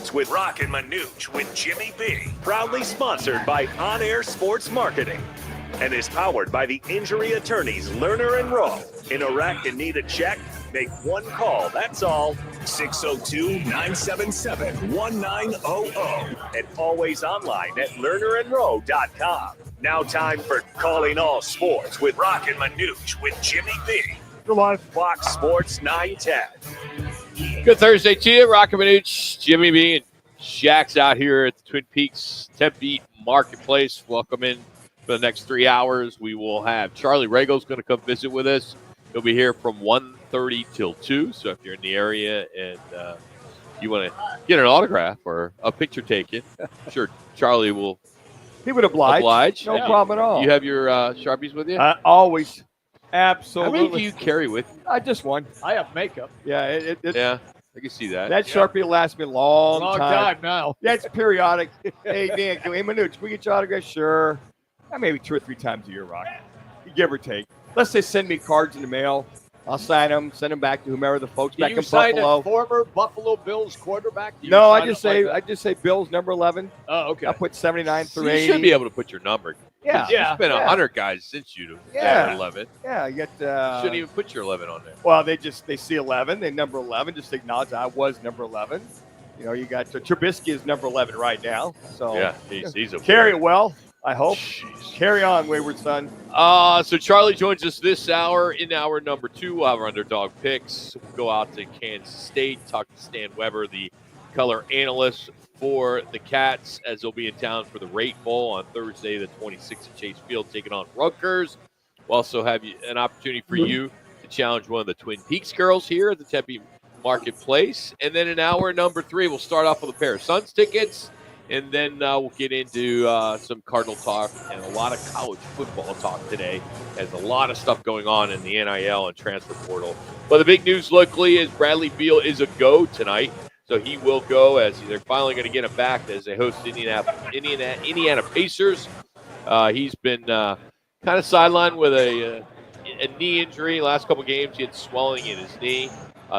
Sports with Roc and Manuch with Jimmy B. Proudly sponsored by On Air Sports Marketing and is powered by the injury attorneys Lerner and Rowe. In Iraq and need a check? Make one call, that's all. 602-977-1900. And always online at lernerandrowe.com. Now time for Calling All Sports with Roc and Manuch with Jimmy B. Live Fox Sports 910. Good Thursday to you. Roc and Manuch, Jimmy B, and Shaq's out here at the Twin Peaks Tempe Marketplace. Welcome in for the next 3 hours. We will have Charlie Rago's going to come visit with us. He'll be here from 1:30 till 2. So if you're in the area and you want to get an autograph or a picture taken, I'm sure Charlie will. He would oblige. No problem at all. You have your Sharpies with you? Always. Absolutely. How many do you carry with you? Just one. I have makeup. Yeah. Yeah, I can see that. That Sharpie will last me a long time now. Yeah, it's periodic. Hey, Dan, hey, Manuch, can we get your autograph? Sure. Maybe 2 or 3 times a year, Roc. Give or take. Let's say send me cards in the mail. I'll sign them, send them back to whomever the folks back in Buffalo. A former Buffalo Bills quarterback? No, I just say Bills number 11. Oh, okay. I put 79 through 80. You should be able to put your number. Yeah. There's been 100 guys since you to 11. Yeah, you get. Shouldn't even put your 11 on there. Well, they see 11. They number 11. Just acknowledge I was number 11. You know, you got Trubisky is number 11 right now. So yeah, he's a carry it well. I hope. Jeez. Carry on, wayward son. So Charlie joins us this hour. In hour number 2, we'll have our underdog picks. We'll go out to Kansas State, talk to Stan Weber, the color analyst for the Cats, as they'll be in town for the Rate Bowl on Thursday, the 26th at Chase Field, taking on Rutgers. We'll also have an opportunity for you to challenge one of the Twin Peaks girls here at the Tempe Marketplace. And then in hour number 3, we'll start off with a pair of Suns tickets. And then we'll get into some Cardinal talk and a lot of college football talk today. There's a lot of stuff going on in the NIL and transfer portal. But the big news locally is Bradley Beal is a go tonight. So he will go, as they're finally going to get him back as they host Indiana Pacers. He's been kind of sidelined with a knee injury. Last couple games, he had swelling in his knee.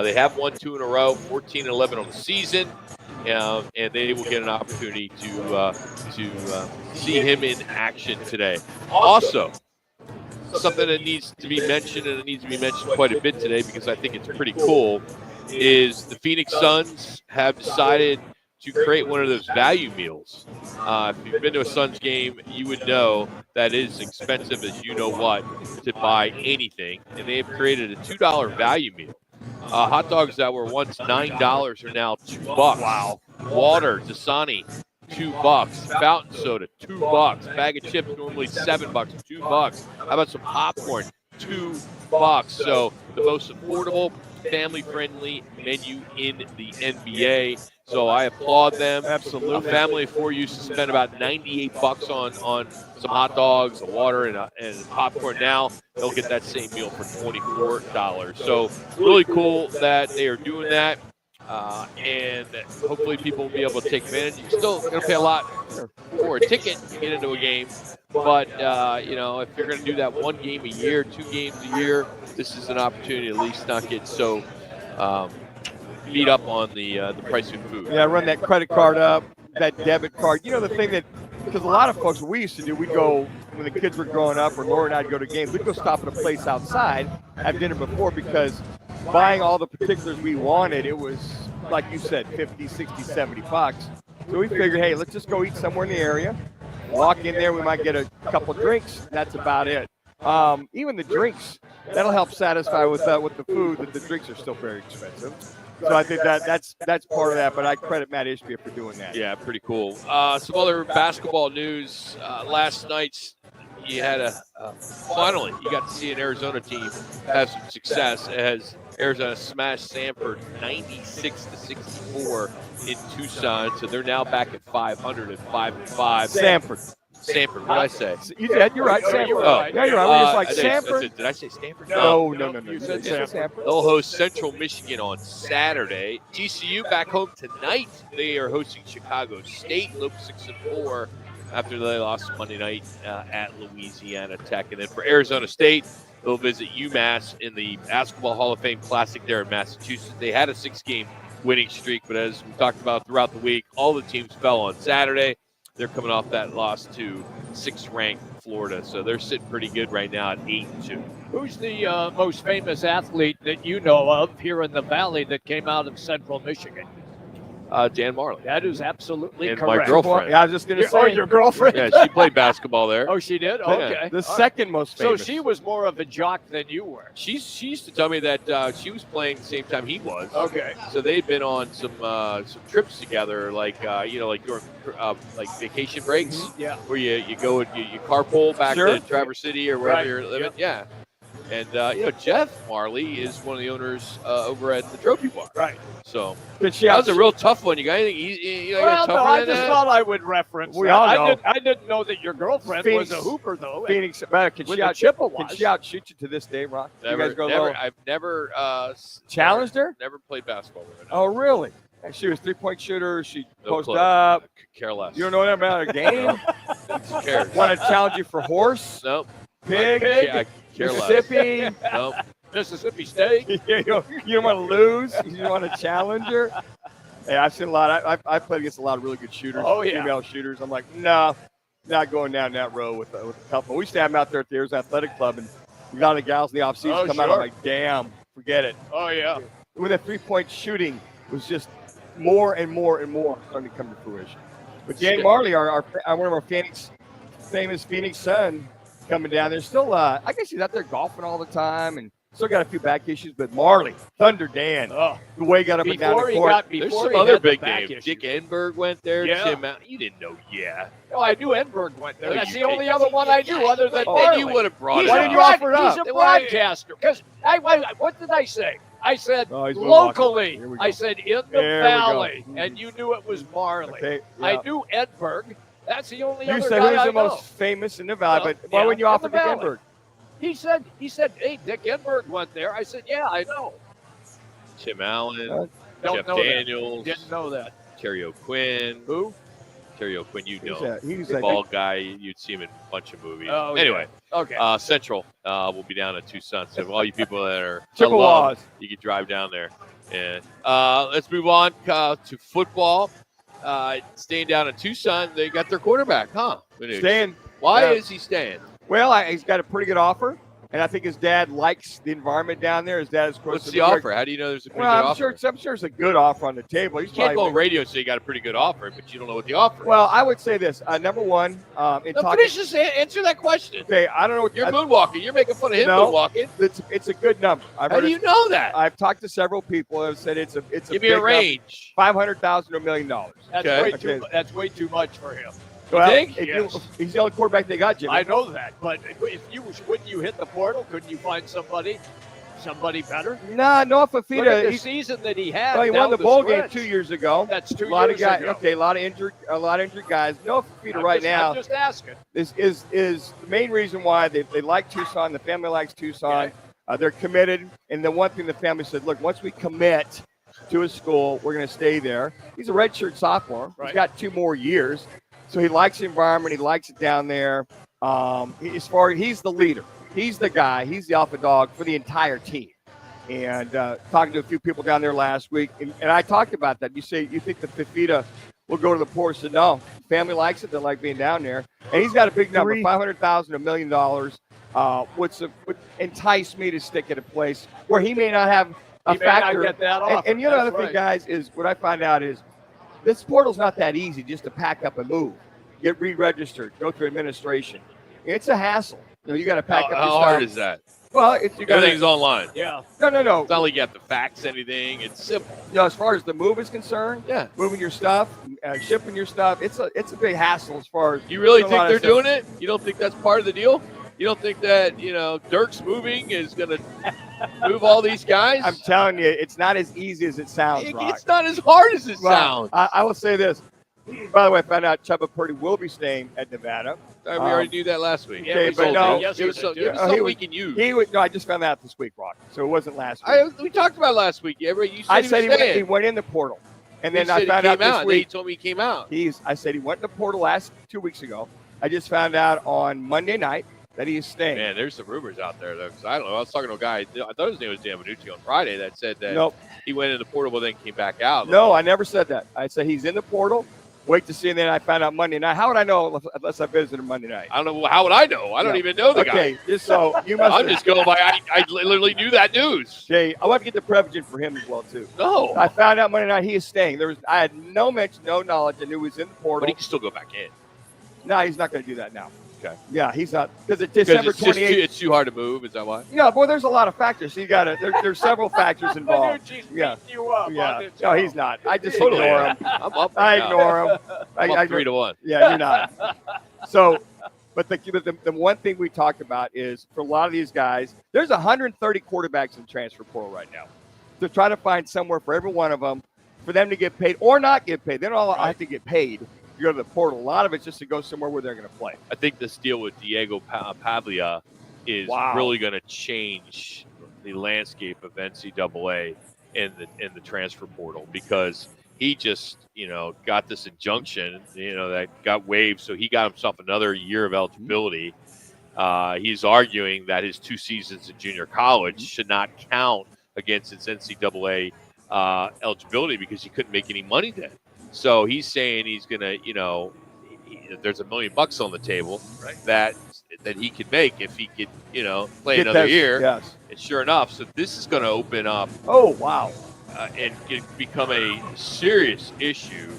They have won 2 in a row, 14-11 on the season. And they will get an opportunity to see him in action today. Also, something that needs to be mentioned, and it needs to be mentioned quite a bit today because I think it's pretty cool, is the Phoenix Suns have decided to create one of those value meals. If you've been to a Suns game, you would know that it is expensive as you know what to buy anything. And they have created a $2 value meal. Hot dogs that were once $9 are now $2. Wow. Water, Dasani, $2. Fountain soda, $2. Bag of chips normally $7, $2. How about some popcorn? $2. So the most affordable, family-friendly menu in the NBA. So I applaud them. Absolutely. A family of 4 used to spend about $98 on some hot dogs, water, and popcorn. Now they'll get that same meal for $24. So really cool that they are doing that. And hopefully people will be able to take advantage. You're still going to pay a lot for a ticket to get into a game. But, if you're going to do that 1 game a year, 2 games a year, this is an opportunity to at least not get so beat up on the price of food. Yeah, run that credit card up, that debit card. You know, the thing that, because a lot of folks, what we used to do, we'd go, when the kids were growing up, or Laura and I'd go to games, we'd go stop at a place outside, have dinner before, because buying all the particulars we wanted, it was, like you said, 50, 60, 70 bucks. So we figured, hey, let's just go eat somewhere in the area. Walk in there, we might get a couple drinks. That's about it. Even the drinks, that'll help satisfy with the food, that the drinks are still very expensive. So I think that's part of that, but I credit Matt Ishbia for doing that. Yeah, pretty cool. Some other basketball news. Last night, you had finally, you got to see an Arizona team have some success as Arizona smashed Samford 96-64 in Tucson. So they're now back at 500 and 5-5. Sanford, what did I say? You did. You're right. Sanford. Right. Yeah, you're right. We're just like Sanford. Did I say Stanford? No. You said Sanford. They'll host Central Michigan on Saturday. TCU back home tonight. They are hosting Chicago State. Look 6-4 after they lost Monday night at Louisiana Tech. And then for Arizona State, they'll visit UMass in the Basketball Hall of Fame Classic there in Massachusetts. They had a 6-game winning streak. But as we talked about throughout the week, all the teams fell on Saturday. They're coming off that loss to 6th-ranked Florida, so they're sitting pretty good right now at 8-2. Who's the most famous athlete that you know of here in the Valley that came out of Central Michigan? Dan Marley. That is absolutely And my correct. girlfriend. Yeah, I was just going to say. Your girlfriend? Yeah, she played basketball there. Oh, she did? Yeah. Okay. The second most So famous. she was more of a jock than you were. She used to tell me that she was playing the same time he was. Okay. So they'd been on some trips together, like like during like vacation breaks, Yeah. where you go and you carpool back Sure. to Traverse City or wherever Right. you're living. Yeah. And Jeff Marley is one of the owners over at the Trophy Bar. Right. So But she that was a real tough one. You got anything? You got Well, no, tougher I than just that? thought I would reference We that. all know. I didn't know that your girlfriend Phoenix- was a hooper, though. Phoenix. Can With she the can Chippewas. she outshoot you to this day, Rock? You Never, guys go never. low. I've never Challenged her? Never played basketball with her. No. Oh, really? And she was 3-point shooter. She No post clue. up. Could care less. You don't know anything about a game? Who cares? Want to challenge you for horse, Nope. pig, I care less. Mississippi? Nope. Mississippi State. you don't want to lose. You don't want to challenge her. Hey, I've seen a lot. I've played against a lot of really good shooters. Oh, yeah. Female shooters. I'm like, no, not going down that road with a couple. We used to have them out there at the Arizona Athletic Club, and a lot of the gals in the offseason Oh, come out. I'm sure. like, damn, forget it. Oh, yeah. With that 3-point shooting was just more and more and more starting to come to fruition. But Dan Marley, our one of our famous Phoenix Sun, coming down there. Still, I guess he's out there golfing all the time and still got a few back issues. But Marley, Thunder Dan, Oh, the way he got up and down the court. There's before some he other had the big back names. issue. Dick Enberg went there. Yeah. Tim Mount. You didn't know, yeah. No, I knew Enberg went there. No, That's you the only didn't. other one I knew other than Oh, Then Marley. you would have brought He's it Why a didn't you up. offer it up? He's a broadcaster. Because what did I say? I said Oh, he's Milwaukee. locally. Here we go. I said in the There we go. valley, and you knew it was Marley. Okay, I yeah. knew Edberg. That's the only You other said guy who's I the know. most famous in the valley, Well, but why yeah, wouldn't you in offer the Dick valley. Enberg? He said, hey, Dick Enberg went there. I said, yeah, I know. Tim Allen, Don't Jeff know Daniels, that. Didn't know that. Terry O'Quinn. Who? Terry O'Quinn, you know. He's The a bald guy. You'd see him in a bunch of movies. Oh, yeah. Anyway, Okay. Central will be down at Tucson. So all you people that are Chippewas. you can drive down there. And let's move on to football. Staying down in Tucson, they got their quarterback, huh? Staying. Why Yeah. is he staying? Well, he's got a pretty good offer, and I think his dad likes the environment down there. His dad is close What's to the New York. offer? How do you know there's a pretty Well, good I'm offer? sure it's a good offer on the table. He's You can't go probably- on radio and say you got a pretty good offer, but you don't know what the offer is. Well, I would say this. Number one, in No, talking. finish this. Answer that question. Okay, I don't know what You're moonwalking. You're making fun of him No. moonwalking. It's a good number. I've How heard do it- you know that? I've talked to several people who have said it's a Give me a big range. $500,000 to $1 million. That's, Okay. that's way too much for him. Well, think? if Yes. he's the only quarterback they got, Jimmy. I know that, but wouldn't you hit the portal? Couldn't you find somebody better? Nah, Noah Look at Fafita. the He's, season that he had. well, he down won the bowl game stretch. 2 years ago. That's 2 A lot years of guys. ago. Okay, a lot of injured guys. Noah Fafita right now I'm just asking. is the main reason why they like Tucson. The family likes Tucson. They're committed, and the one thing the family said, look, once we commit to a school, we're going to stay there. He's a redshirt sophomore. Right. He's got 2 more years, so he likes the environment. He likes it down there. He's the leader. He's the guy. He's the alpha dog for the entire team. And talking to a few people down there last week, and I talked about that. You think the Fafita will go to the poor? I said, no. Family likes it. They like being down there. And he's got a big number, $500,000, $1 million, which would entice me to stick at a place where he may not have a He may not factor. get that offer. And the other That's thing, right. guys, is what I find out is this portal's not that easy just to pack up and move. Get re-registered, go through administration. It's a hassle. You got to pack up your How stuff. hard is that? Well, you got Everything's online. Yeah. no. It's not like you have to fax anything. It's simple. As far as the move is concerned, Yeah. moving your stuff, shipping your stuff, it's a big hassle as far as. You really a think lot they're of stuff. doing it? You don't think that's part of the deal? You don't think that, Dirk's moving is going to move all these guys? I'm telling you, it's not as easy as it sounds, Rock. It's not as hard as it Well, sounds. I will say this. By the way, I found out Chubba Purdy will be staying at Nevada. We already knew that last week. okay, We but sold no, it. yes, It was we so- did. it was Yeah, he something was- we can use. I just found that out this week, Rock. So it wasn't last week. We talked about it last week. You said I he said was he staying. went in the portal, and You then I said found he out came this out. Then you week. told me he came out. I said he went in the portal 2 weeks ago. I just found out on Monday night that he is staying. Man, there's some rumors out there, though. 'Cause I don't know. I was talking to a guy. I thought his name was Dan Manucci on Friday that said that Nope. he went in the portal but then came back out. No, I never said that. I said he's in the portal. Wait to see, and then I found out Monday night. How would I know unless I visited Monday night? I don't know. How would I know? I don't even know the guy. Okay, just so you must. I'm just going by. I literally knew that news. Jay, I'll have to get the Prevagen for him as well too. No. I found out Monday night he is staying. I had no mention, no knowledge. I knew he was in the portal. But he can still go back in. No, he's not going to do that now. Okay. Yeah, he's not because it's December 28th. It's too hard to move. Is that why? Yeah, boy, there's a lot of factors. So you got to. There's several factors involved. Manucci's Yeah. beating you up Yeah. on this No, show. he's not. I just Totally. ignore him. I'm up. I right now. ignore him. I'm I up 3-1. Yeah, you're not. So, but the one thing we talked about is for a lot of these guys, there's 130 quarterbacks in the transfer portal right now. They're trying to find somewhere for every one of them for them to get paid or not get paid. They don't all have to get paid to go to the portal. A lot of it's just to go somewhere where they're going to play. I think this deal with Diego Pavlia is really going to change the landscape of NCAA in the transfer portal because he just, got this injunction, that got waived. So he got himself another year of eligibility. He's arguing that his 2 seasons in junior college should not count against his NCAA eligibility because he couldn't make any money then. So he's saying he's going to, there's $1 million on the table that he could make if he could, play another year. Yes. And sure enough, so this is going to open up. Oh, wow. And become a serious issue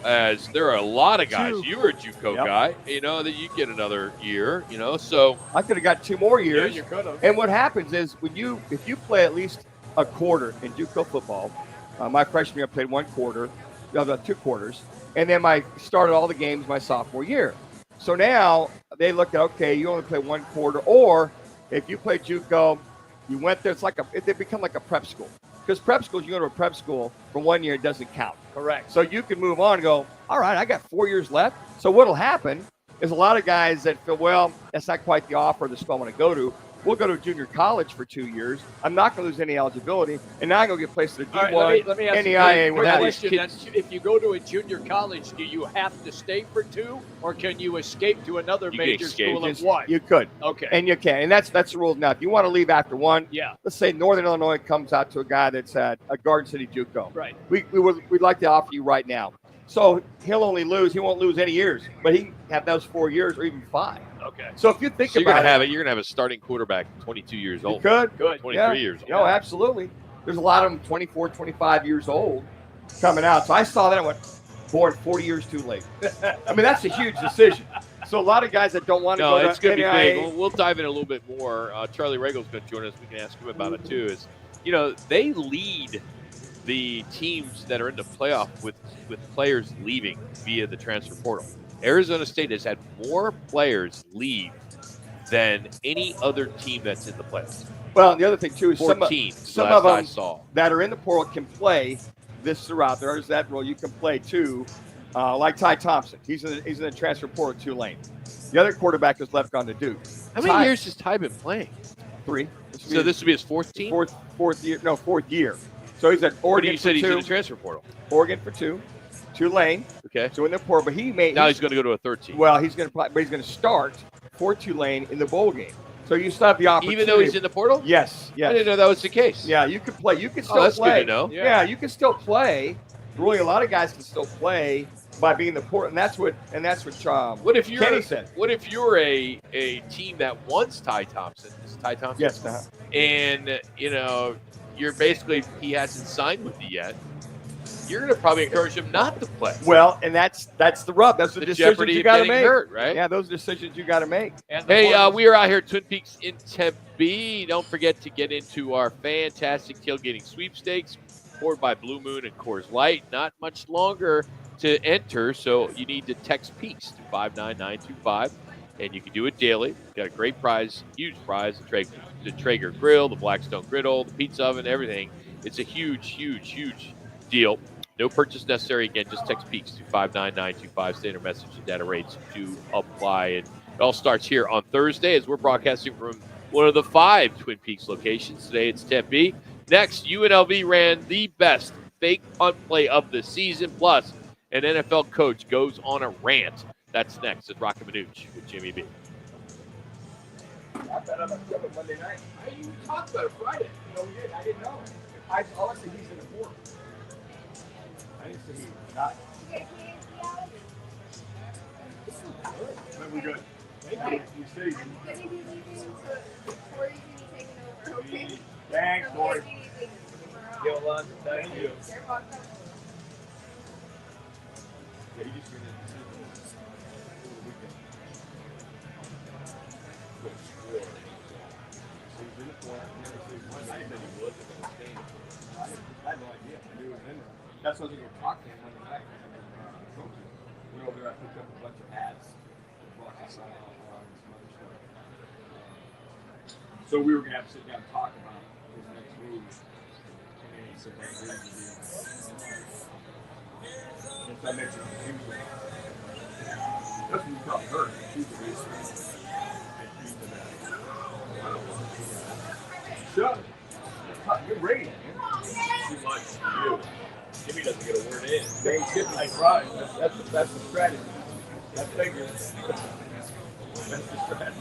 as there are a lot of guys. You were a JUCO guy, that you get another year, so. I could have got 2 more years. Yeah, you could have. And what happens is if you play at least a quarter in JUCO football, my freshman year I played 1 quarter, the other 2 quarters, and then I started all the games my sophomore year. So now they look at, okay, you only play 1 quarter, or if you play JUCO, you went there, they become like a prep school. Because prep schools, you go to a prep school for 1 year, it doesn't count. Correct. So you can move on and go, all right, I got 4 years left. So what'll happen is a lot of guys that feel, well, that's not quite the offer the school I want to go to. We'll go to junior college for 2 years. I'm not going to lose any eligibility. And now I'm going to get placed at a D1, All right, let me ask NEIA. you with a that. question. If you go to a junior college, do you have to stay for 2, or can you escape to another major school at 1? You could. Okay. And you can. And that's the rule now. If you want to leave after 1, let's say Northern Illinois comes out to a guy that's at a Garden City JUCO. Right. We'd like to offer you right now. So he won't lose any years, but he can have those 4 years or even 5. Okay. So if you think So about you're gonna have a starting quarterback 22 years you old. could. 23 years old. No, absolutely. There's a lot of them 24, 25 years old coming out. So I saw that and went, born 40 years too late. I mean, that's a huge decision. So a lot of guys that don't want to go to it's going to be NAIA, big. We'll dive in a little bit more. Charlie Regal's going to join us. We can ask him about it too. They lead the teams that are in the playoff with players leaving via the transfer portal. Arizona State has had more players leave than any other team that's in the playoffs. Well, the other thing too is 14. some of I them saw that are in the portal can play this throughout. There is that rule. You can play too, like Ty Thompson. He's in the transfer portal Tulane. The other quarterback is left gone to Duke. How many years has Ty been playing? 3. So this will be his 4th team? Fourth year. No, 4th year. So he's at Oregon You said for he's in 2. the transfer portal. Oregon for 2. Tulane. Okay. So in the portal, but Now he's going to go to a 3rd team. Well, he's going to start for Tulane in the bowl game. So you still have the opportunity. Even though he's in the portal? Yes. I didn't know that was the case. Yeah, you could play. You can still that's play. good to know. Yeah, you can still play. Really, a lot of guys can still play by being in the portal, and that's what What if you're Kenny said. What if you're a team that wants Ty Thompson? Is it Ty Thompson? Yes. And you're basically he hasn't signed with you yet. You're going to probably encourage him not to play. Well, and that's the rub. That's the decisions jeopardy you of got to getting make. hurt, right? Yeah, those decisions you got to make. Hey, we are out here at Twin Peaks in Tempe. Don't forget to get into our fantastic tailgating sweepstakes, poured by Blue Moon and Coors Light. Not much longer to enter, so you need to text Peaks to 59925, and you can do it daily. Got a great prize, huge prize, the Traeger grill, the Blackstone griddle, the pizza oven, everything. It's a huge, huge, huge deal. No purchase necessary. Again, just text Peaks to 59925. Standard message and data rates to apply. And it all starts here on Thursday as we're broadcasting from one of the 5 Twin Peaks locations. Today it's Tempe. Next, UNLV ran the best fake punt play of the season. Plus, an NFL coach goes on a rant. That's next at Roc and Manuch with Jimmy B. bet on a Monday night. You talked about it Friday. No, we did. I didn't know. All I said he's in the fourth. I didn't say he was not. But we're good. Thank you. You said he's Thanks, Corey. Yo, Lon. Thank you. Yeah, he just I had no idea. I knew it was in there. That's why I was going to talk to him one night. Went over there, I picked up a bunch of hats. So we were going to have to sit down and talk about his next move. And he said, that's what I mentioned. That's what you probably heard. She's the reason. Shut up. You're ready, man. Too much. You. Jimmy doesn't get a word in. They ain't skipping like right. That's the strategy. That figure. That's the strategy.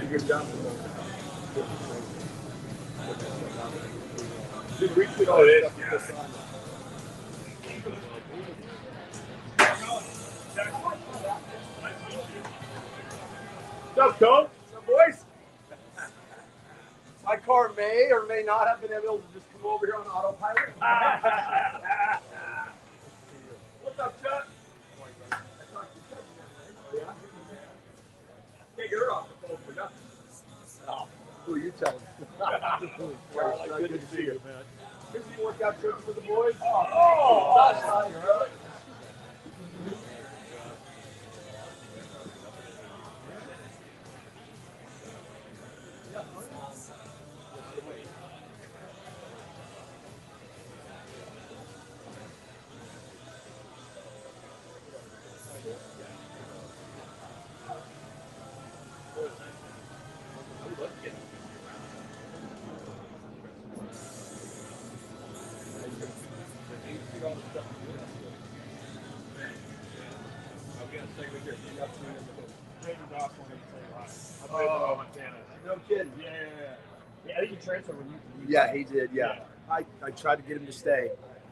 Good job. Did retweet all this? What's up, Coach? What's up, boys? My car may or may not have been able to just come over here on autopilot. What's up, Chuck? Take her off the phone for nothing. Oh, who are you telling? Good to see you, man. Busy workout trips for the boys. Oh, No kidding. Yeah, I think he transferred when you. Yeah, he did. Yeah. I tried to get him to stay.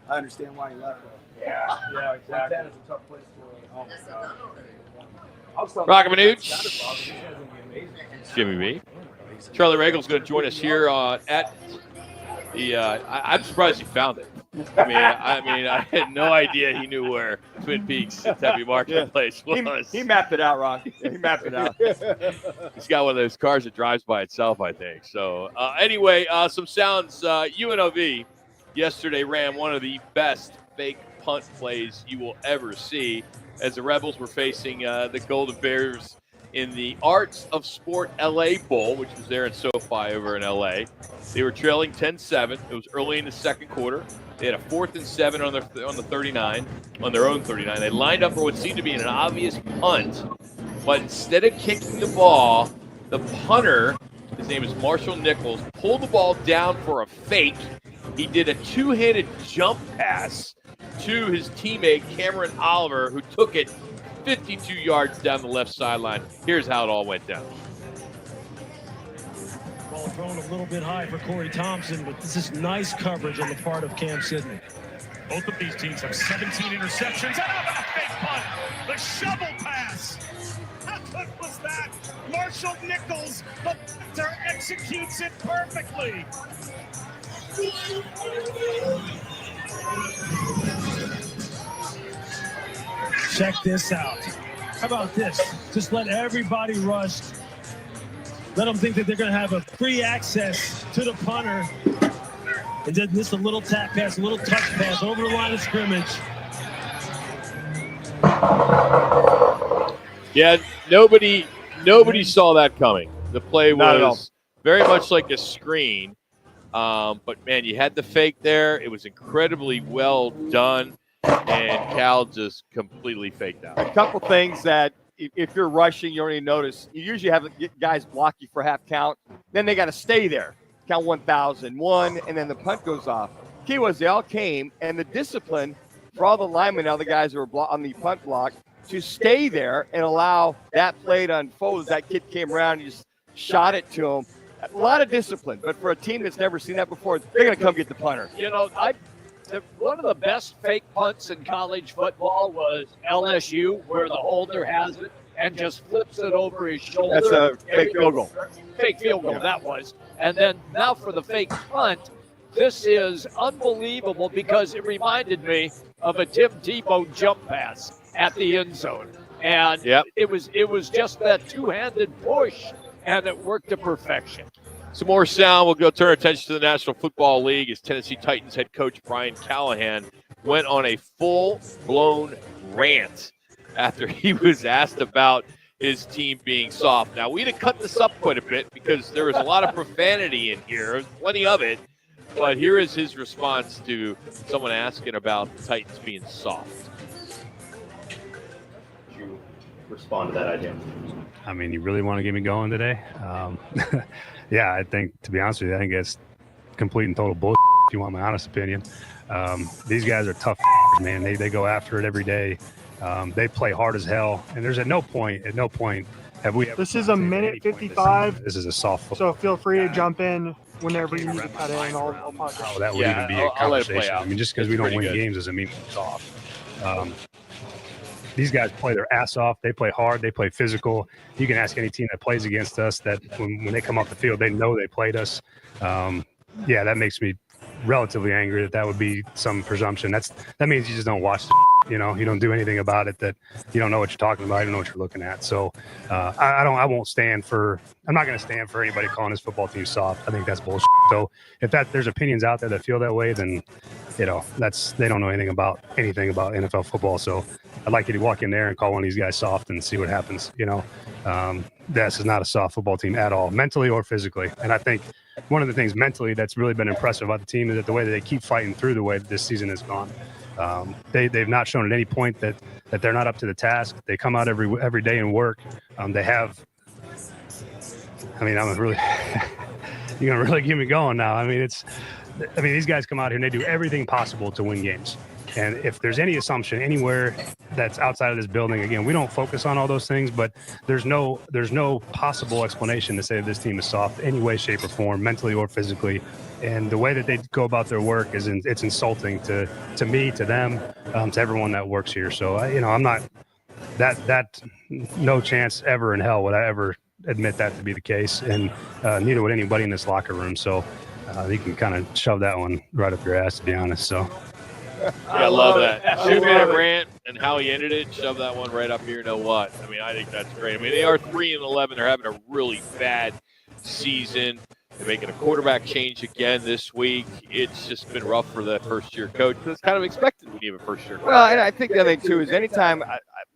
I understand why he left. Yeah, exactly. Montana's a tough place to. Oh my God. Roc and Manuch. It's Jimmy B. Charlie Regal's going to join us here at the. I'm surprised he found it. I mean, I had no idea he knew where Twin Peaks Tempe Marketplace was. He mapped it out, Ron. He mapped it out. He's got one of those cars that drives by itself, I think. So anyway, some sounds. UNLV yesterday ran one of the best fake punt plays you will ever see as the Rebels were facing the Golden Bears in the Arts of Sport LA Bowl, which was there in SoFi over in LA. They were trailing 10-7. It was early in the second quarter. They had a 4th and 7 on the 39, on their own 39. They lined up for what seemed to be an obvious punt, but instead of kicking the ball, the punter, his name is Marshall Nichols, pulled the ball down for a fake. He did a two-handed jump pass to his teammate Cameron Oliver, who took it 52 yards down the left sideline. Here's how it all went down. Ball thrown a little bit high for Corey Thompson, but this is nice coverage on the part of Cam Sidney. Both of these teams have 17 interceptions. And how about a fake punt? The shovel pass. How good was that? Marshall Nichols, the punter, executes it perfectly. Check this out. How about this? Just let everybody rush. Let them think that they're going to have a free access to the punter. And then just a little tap pass, a little touch pass over the line of scrimmage. Yeah, nobody saw that coming. The play was very much like a screen. But, man, you had the fake there. It was incredibly well done, and Cal just completely faked out. A couple things that if you're rushing, you already notice. You usually have guys block you for half count. Then they got to stay there. Count 1,001, and then the punt goes off. Key was they all came, and the discipline for all the linemen, now the guys who were on the punt block, to stay there and allow that play to unfold. As that kid came around and just shot it to him. A lot of discipline, but for a team that's never seen that before, they're going to come get the punter. You know, one of the best fake punts in college football was LSU, where the holder has it and just flips it over his shoulder. That's a fake field goal. Fake field goal, that was. And then now for the fake punt, this is unbelievable because it reminded me of a Tim Tebow jump pass at the end zone. And it was just that two-handed push, and it worked to perfection. Some more sound. We'll go turn our attention to the National Football League as Tennessee Titans head coach Brian Callahan went on a full-blown rant after he was asked about his team being soft. Now, we'd have cut this up quite a bit because there was a lot of profanity in here, plenty of it, but here is his response to someone asking about the Titans being soft. Did you respond to that idea? I mean, you really want to get me going today? Yeah, I think, to be honest with you, I think it's complete and total bullshit, if you want my honest opinion. These guys are tough, man. They go after it every day. They play hard as hell. And there's at no point have we ever. This is a minute 55. This is a soft football. So feel free to jump in whenever you need to cut in. I'll podcast. Oh, that would even be a conversation. I mean, just because we don't win games doesn't mean it's soft. These guys play their ass off. They play hard. They play physical. You can ask any team that plays against us that when they come off the field, they know they played us. Yeah, that makes me relatively angry that would be some presumption. That means you just don't watch you don't do anything about it, that you don't know what you're talking about, you don't know what you're looking at. So I'm not going to stand for anybody calling this football team soft. I think that's bullshit. So if there's opinions out there that feel that way, then they don't know anything about NFL football. So I'd like you to walk in there and call one of these guys soft and see what happens. This is not a soft football team at all, mentally or physically. And I think one of the things mentally that's really been impressive about the team is that the way that they keep fighting through the way that this season has gone. They've not shown at any point that they're not up to the task. They come out every day and work. They have. I mean, you're gonna really get me going now. I mean, these guys come out here and they do everything possible to win games. And if there's any assumption anywhere that's outside of this building, again, we don't focus on all those things, but there's no possible explanation to say that this team is soft any way, shape, or form, mentally or physically. And the way that they go about their work it's insulting to me, to them, to everyone that works here. So I'm not that no chance ever in hell would I ever admit that to be the case, and neither would anybody in this locker room. So you can kind of shove that one right up your ass, to be honest. So. I love that. 2-minute rant and how he ended it. Shove that one right up here. You know what? I mean, I think that's great. I mean, they are 3-11. They're having a really bad season. They're making a quarterback change again this week. It's just been rough for the first-year coach. But it's kind of expected when you have a first-year coach. Well, and I think the other thing, too, is anytime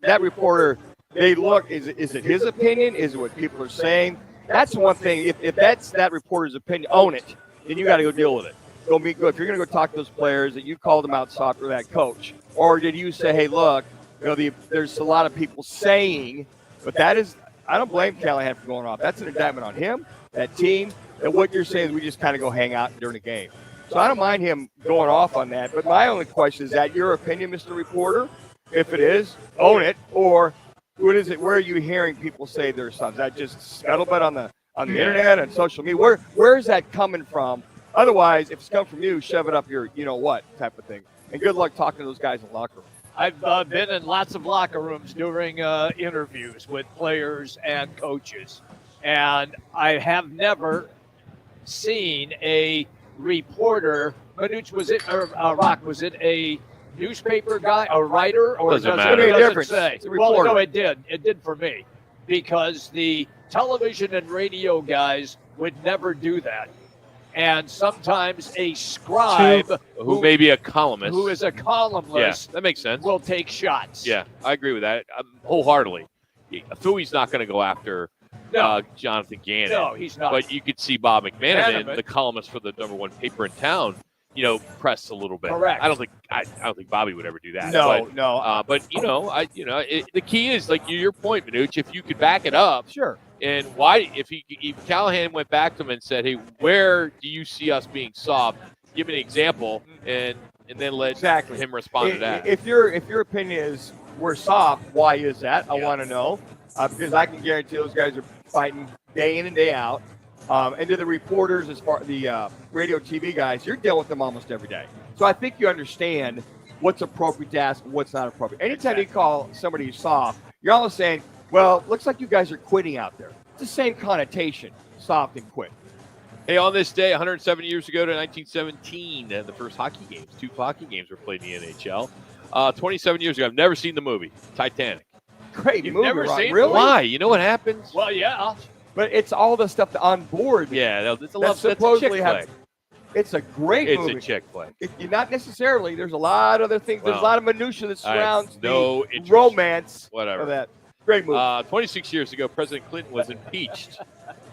that reporter, they look, is it his opinion? Is it what people are saying? That's one thing. If that's that reporter's opinion, own it. Then you got to go deal with it. Don't be good. If you're going to go talk to those players that you called them out soft or that coach, or did you say, hey, look, there's a lot of people saying, but that is, I don't blame Callahan for going off. That's an indictment on him, that team, and what you're saying is we just kind of go hang out during the game. So I don't mind him going off on that. But my only question is that your opinion, Mr. Reporter? If it is, own it. Or what is it? Where are you hearing people say there's something? Is that just scuttlebutt on the internet and social media? Where is that coming from? Otherwise, if it's come from you, shove it up your you-know-what type of thing. And good luck talking to those guys in the locker room. I've been in lots of locker rooms during interviews with players and coaches, and I have never seen a reporter. Manuch, was it, or Roc, was it a newspaper guy, a writer, or Doesn't does matter. it, Doesn't make a does it difference. say? It's a Well, no, reporter. it did. It did for me because the television and radio guys would never do that. And sometimes a scribe Who may be a columnist. who is a Yeah, columnist that makes sense. will take shots. Yeah, I agree with that wholeheartedly. Philly's not going to go after Jonathan Gannon. No, he's not. But you could see Bob McManaman, McManaman. the columnist for the #1 paper in town, press a little bit. Correct. I don't think Bobby would ever do that. No, but, no. But the key is like your point, Manuch. If you could back it up, Sure. and why if Callahan went back to him and said, "Hey, where do you see us being soft?" Give me an example, and then let him respond to that. If your opinion is we're soft, why is that? I want to know because I can guarantee those guys are fighting day in and day out. And to the reporters, as far the radio, TV guys, you're dealing with them almost every day. So I think you understand what's appropriate to ask and what's not appropriate. Anytime you call somebody soft, you're almost saying, "Well, looks like you guys are quitting out there." It's the same connotation, soft and quit. Hey, on this day, 107 years ago to 1917, the first hockey games, 2 hockey games were played in the NHL. 27 years ago, I've never seen the movie Titanic. Great You've movie, never Ron. seen it? Really? Why? You know what happens? Well, yeah. But it's all the stuff on board. Yeah, it's a that love. That's a chick supposedly flick. It's a great It's movie. a chick flick. Not necessarily. There's a lot of other things. There's a Well, lot of minutia that I have surrounds no the interest. romance Whatever. of that. Great movie. 26 years ago, President Clinton was impeached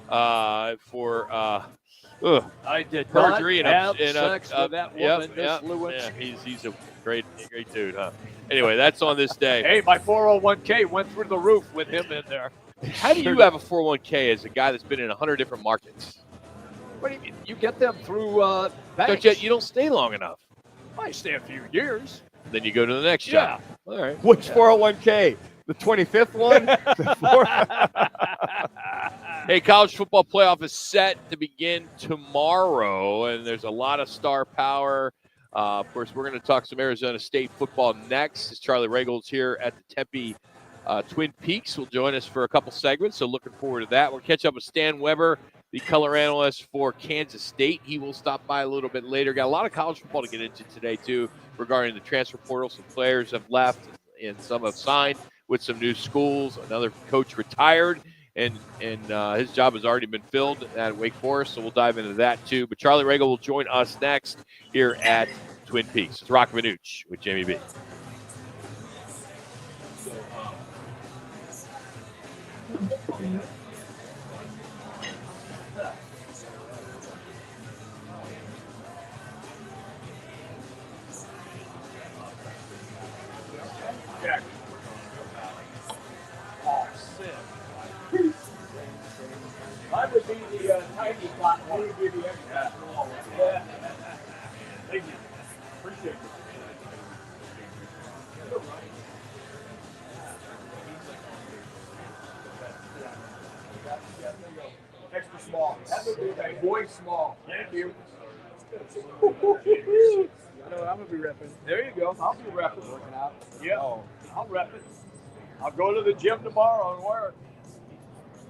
for I did perjury not have and sex with that woman, Miss Lewinsky. Yeah, he's a great dude, huh? Anyway, that's on this day. Hey, my 401k went through the roof with him in there. How do you have a 401k as a guy that's been in 100 different markets? What do you mean? You get them through banks. You don't stay long enough. I stay a few years. Then you go to the next Yeah. job. All right. Which 401k? The 25th one? Hey, college football playoff is set to begin tomorrow, and there's a lot of star power. Of course, we're going to talk some Arizona State football next. As Charlie Regal's here at the Tempe Twin Peaks will join us for a couple segments, so looking forward to that. We'll catch up with Stan Weber, the color analyst for Kansas State. He will stop by a little bit later. Got a lot of college football to get into today, too, regarding the transfer portal. Some players have left, and some have signed with some new schools. Another coach retired, and his job has already been filled at Wake Forest, so we'll dive into that, too. But Charlie Regal will join us next here at Twin Peaks. It's Roc and Manuch with Jamie B. Mine would be the tiny pot. I would give you extra small. Yeah. Thank you. Appreciate it. Extra small. That would be a boy small. Thank you. I know what I'm gonna be repping. There you go. I'll be repping. Working out. Yeah. Oh. I'll rep it. I'll go to the gym tomorrow and wear it.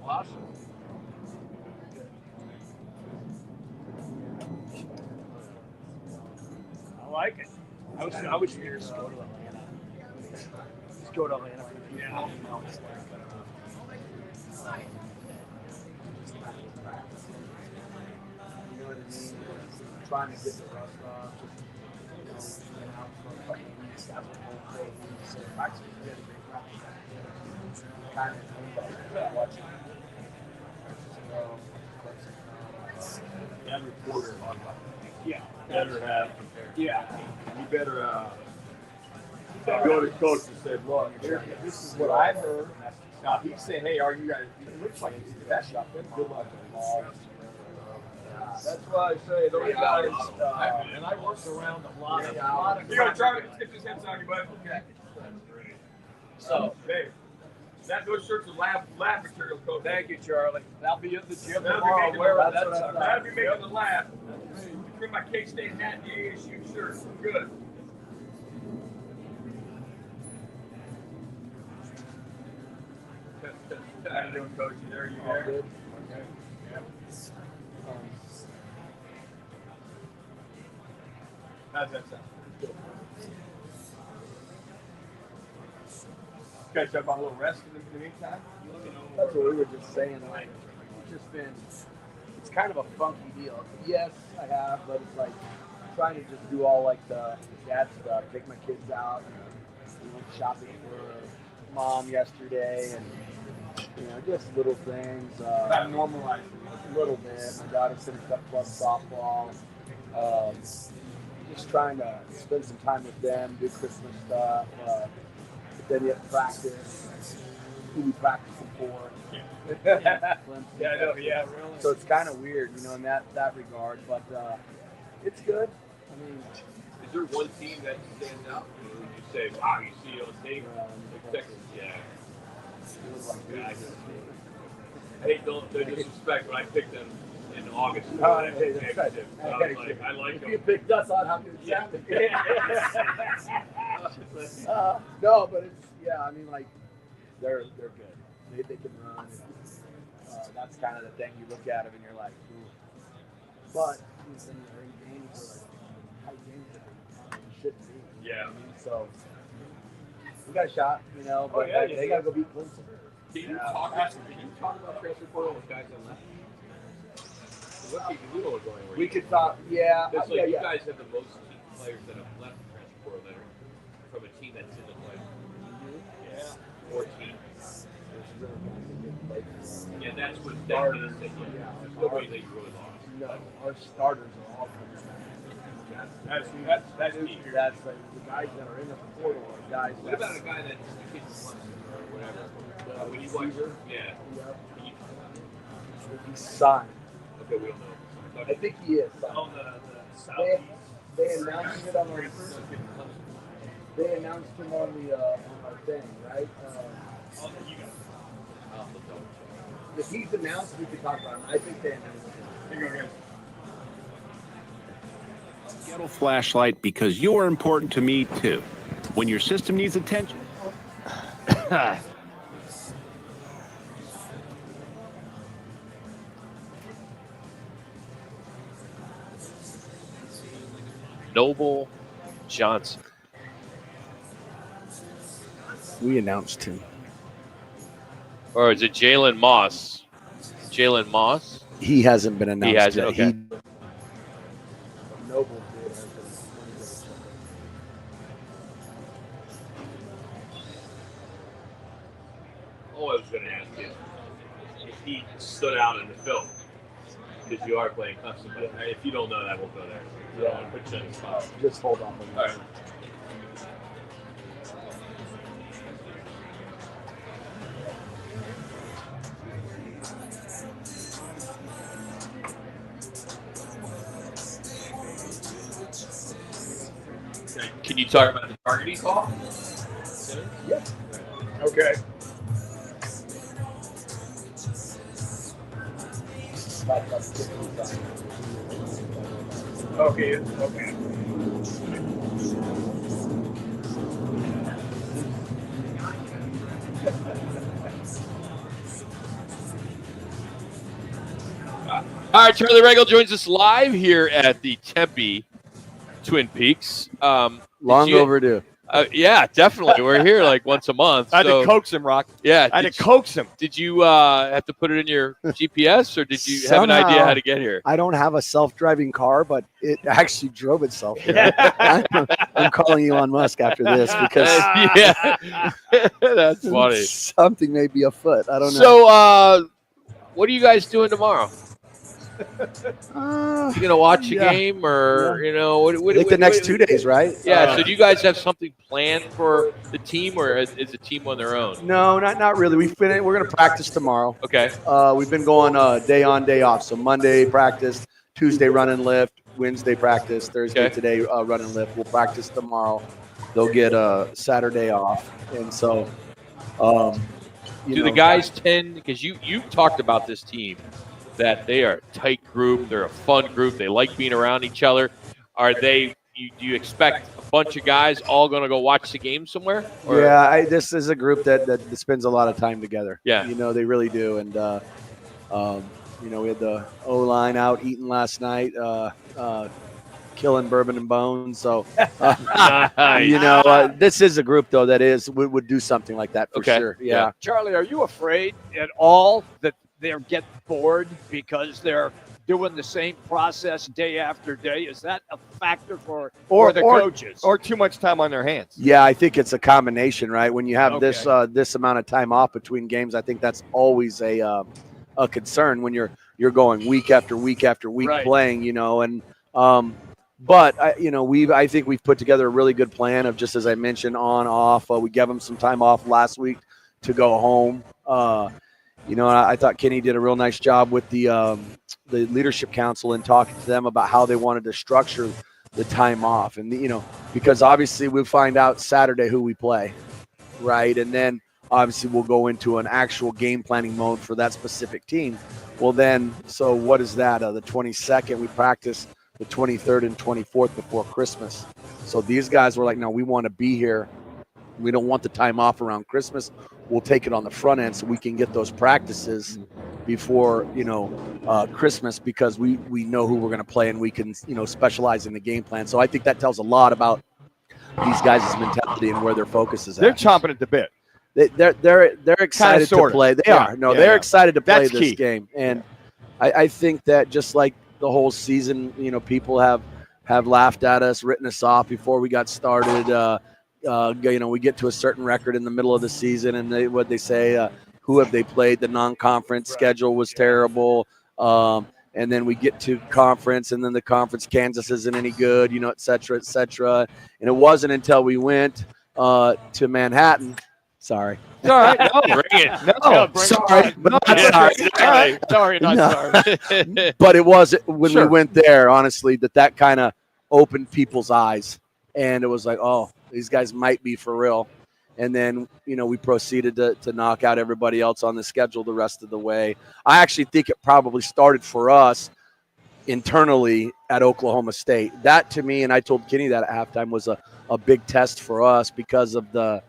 Awesome. I like it. I was here to go to Atlanta. Let's go to Atlanta for the people. Yeah. You know what I mean? Trying to get the rust off. Just, been out for a couple of weeks. Got the whole day. So actually, we had a great practice. Kind of watching. That reporter. Yeah. Better have. Yeah. You better go to the coach and say, look, this is what I heard. Now he's saying, hey, are you guys? It looks like he's the best shot. Good luck. That's why I say those guys, and I worked around a lot of. You go, Charlie. Let's get this heads on you, bud. Okay. So, hey, those shirts are lab material, coach. Thank you, Charlie. I'll be in the gym That'll tomorrow be wearing making, that. that'll be making the lab. Bring my K-State hat and the ASU shirt. Good. How you doing, Coach? You there? You there? Good. Okay. Yeah. How's that sound? Good. Catch up on a little rest in the meantime. That's what we were just saying. Like, it's kind of a funky deal. Yes, I have, but it's like trying to just do all like the dad stuff. Take my kids out. We went shopping for mom yesterday, and just little things. Not normalized. A little bit. My daughter finished up club softball. Just trying to spend some time with them, do Christmas stuff. But then you have to practice. Who we practicing for? Yeah, I know. Yeah, really. So it's kind of weird, in that regard. But it's good. I mean, Is there one team that stands out? Or would you say, wow, you see on tape, like Texas? Yeah. I hate no disrespect, but I picked them in August. I like them. You picked us on how good it sounded. No, but it's I mean, like they're good. They can run. That's kind of the thing. You look at them and you're like, ooh. But then they're in games where tight games that shouldn't be. Yeah. I mean, so we got a shot, but they got to go beat Clemson. Can you talk about transfer portal with guys on left? What team do you know what's going on? We could talk, yeah. It's like you guys have the most team players that have left the transfer portal that are from a team that's in the play. Yeah. 14. Yeah, that's what that means. There's nobody that you really lost. No, our starters are all coming back. That's like the guys that are in the portal are guys. What about a guy that's a kid from Clemson or whatever? When you watch, yeah. He's signed. Okay, we don't know. I think he is. On the south. They announced it on our. They announced him on our thing, right? If he's announced, we could talk about him. I think they announced him. Here you go, guys. Ghetto flashlight because you're important to me too. When your system needs attention. Noble Johnson. We announced him. Or is it Jalen Moss? Jalen Moss? He hasn't been announced. He hasn't, yet. okay. Noble did. Oh, I was going to ask you if he stood out in the film. Because you are playing custom. But if you don't know that, we'll go there. Yeah. Put you on the spot. Just hold on. All right. Can you talk about the targeting call? Yeah. Okay. Okay. All right, Charlie Regal joins us live here at the Tempe Twin Peaks. Long overdue. Yeah, definitely. We're here like once a month. I had to coax him, Rock. Yeah, I had to coax him. Did you have to put it in your GPS, or did you have an idea how to get here? I don't have a self-driving car, but it actually drove itself here. I'm calling Elon Musk after this because yeah, that's funny. Something may be afoot. I don't know. So, what are you guys doing tomorrow? You gonna watch a game, or what? I think the next 2 days, right? Yeah. So, do you guys have something planned for the team, or is the team on their own? No, not really. We're going to practice tomorrow. Okay. We've been going day on, day off. So Monday practice, Tuesday run and lift, Wednesday practice, Thursday today run and lift. We'll practice tomorrow. They'll get a Saturday off, and so. Do the guys tend, because you talked about this team, that they are a tight group, they're a fun group, they like being around each other. Are they? Do you expect a bunch of guys all going to go watch the game somewhere? Or? Yeah, this is a group that spends a lot of time together. Yeah, they really do. And we had the O-line out eating last night. killing bourbon and bones. So, Nice. this is a group though that would do something like that for Okay. sure. Yeah. Charlie, are you afraid at all that they'll get bored because they're doing the same process day after day? Is that a factor for the coaches? Or too much time on their hands? Yeah, I think it's a combination, right? When you have this amount of time off between games, I think that's always a concern when you're going week after week after week playing, and but I think we've put together a really good plan of, just as I mentioned, on off. We gave them some time off last week to go home. I thought Kenny did a real nice job with the leadership council and talking to them about how they wanted to structure the time off, and because obviously we'll find out Saturday who we play, right, and then obviously we'll go into an actual game planning mode for that specific team. Well, then, so what is that? The 22nd, we practice the 23rd and 24th before Christmas. So these guys were like, no, we want to be here. We don't want the time off around Christmas. We'll take it on the front end so we can get those practices before, Christmas, because we know who we're going to play and we can, specialize in the game plan. So I think that tells a lot about these guys' mentality and where their focus is at. They're chomping at the bit. They're excited to play. They're excited to play this game. And I think that just like the whole season, people have laughed at us, written us off before we got started. We get to a certain record in the middle of the season, and they say, who have they played? The non-conference schedule was terrible. And then we get to conference, and then the conference Kansas isn't any good, et cetera, et cetera. And it wasn't until we went to Manhattan. Sorry. It's all right. No, bring it. No, sorry. But not sorry. Sorry, not sorry. But it was when we went there, honestly, that kind of opened people's eyes. And it was like, oh, these guys might be for real. And then, we proceeded to knock out everybody else on the schedule the rest of the way. I actually think it probably started for us internally at Oklahoma State. That, to me, and I told Kenny that at halftime, was a big test for us because of the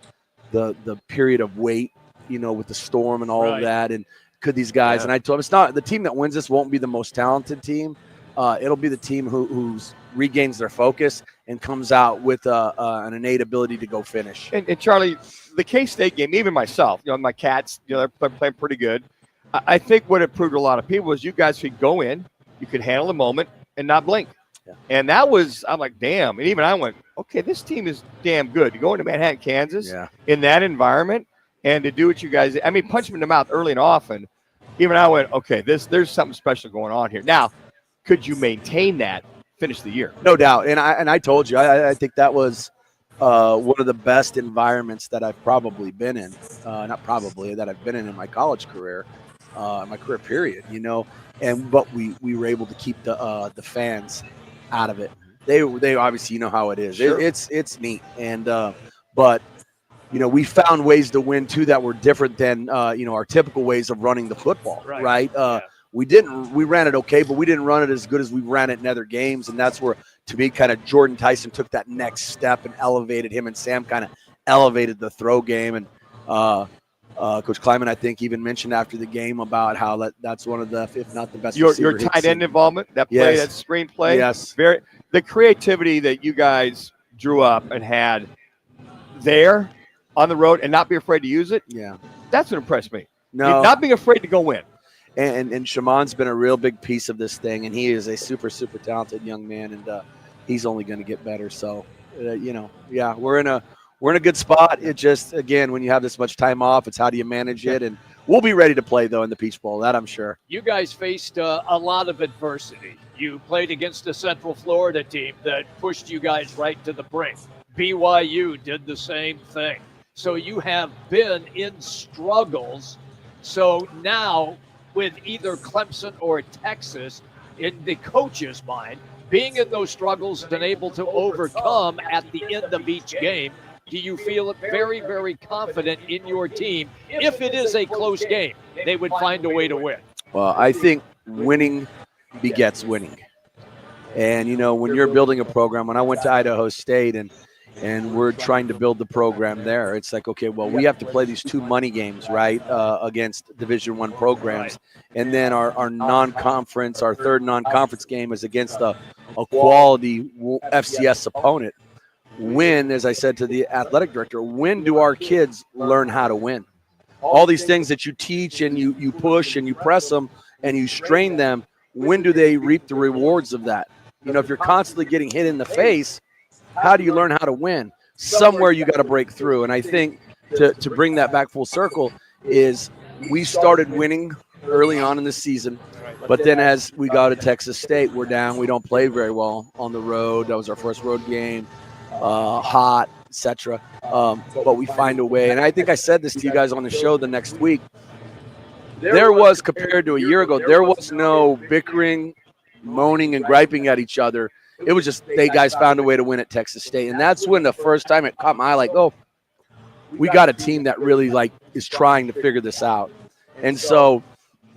period of wait, with the storm and all of that. And could these guys, and I told him, it's not the team that wins this won't be the most talented team. It'll be the team who's regains their focus and comes out with an innate ability to go finish. And Charlie, the K-State game, even myself, my Cats, they're playing pretty good. I think what it proved to a lot of people is you guys could go in, you could handle the moment and not blink. Yeah. And that was, I'm like, damn. And even I went, okay, this team is damn good. To go into Manhattan, Kansas, in that environment, and to do what you guys, punch them in the mouth early and often. Even I went, okay, there's something special going on here. Now, could you maintain that, finish the year? No doubt. And I told you, I think that was one of the best environments that I've probably been in. Not probably, that I've been in my college career, my career period, But we were able to keep the fans out of it. They obviously, how it is. Sure. It's neat. And but we found ways to win too that were different than our typical ways of running the football, right? We ran it okay, but we didn't run it as good as we ran it in other games. And that's where, to me, kind of Jordan Tyson took that next step and elevated him, and Sam kind of elevated the throw game. And Coach Kleiman, I think, even mentioned after the game about how that's one of the, if not the best. Your tight end involvement, that play, that screenplay. Yes. The creativity that you guys drew up and had there on the road and not be afraid to use it. Yeah. That's what impressed me. No. Not being afraid to go win. And Shamon's been a real big piece of this thing, and he is a super, super talented young man, and he's only going to get better. So, we're in a good spot. It just, again, when you have this much time off, it's how do you manage it, and we'll be ready to play, though, in the Peach Bowl. That I'm sure. You guys faced a lot of adversity. You played against a Central Florida team that pushed you guys right to the brink. BYU did the same thing. So you have been in struggles. So now, with either Clemson or Texas, in the coach's mind, being in those struggles and able to overcome at the end of each game, do you feel very, very confident in your team? If it is a close game, they would find a way to win. Well, I think winning begets winning. And, when you're building a program, when I went to Idaho State and we're trying to build the program there, it's like, okay, well, we have to play these 2 money games, right, against Division I programs. And then our non-conference, our third non-conference game is against a a quality FCS opponent. When, as I said to the athletic director, when do our kids learn how to win? All these things that you teach and you push and you press them and you strain them, when do they reap the rewards of that? You know, if you're constantly getting hit in the face, how do you learn how to win? Somewhere you got to break through. And I think to bring that back full circle is we started winning early on in the season. But then as we got to Texas State, we're down. We don't play very well on the road. That was our first road game, hot, etc. But we find a way. And I think I said this to you guys on the show the next week. There was, compared to a year ago, there was no bickering, moaning, and griping at each other. It was just they guys found a way to win at Texas State. And that's when the first time it caught my eye, like, oh, we got a team that really is trying to figure this out. And so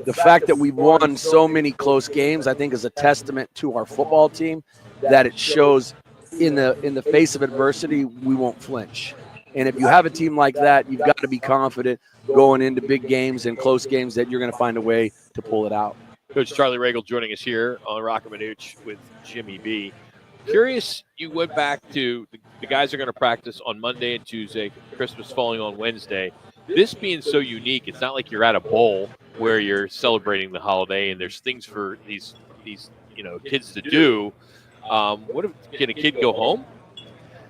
the fact that we've won so many close games, I think, is a testament to our football team, that it shows in the face of adversity, we won't flinch. And if you have a team like that, you've got to be confident going into big games and close games that you're going to find a way to pull it out. Coach Charlie Regal joining us here on Roc and Manuch with Jimmy B. Curious, you went back to the guys are going to practice on Monday and Tuesday, Christmas falling on Wednesday. This being so unique, it's not like you're at a bowl where you're celebrating the holiday and there's things for these kids to do. What if can a kid go home?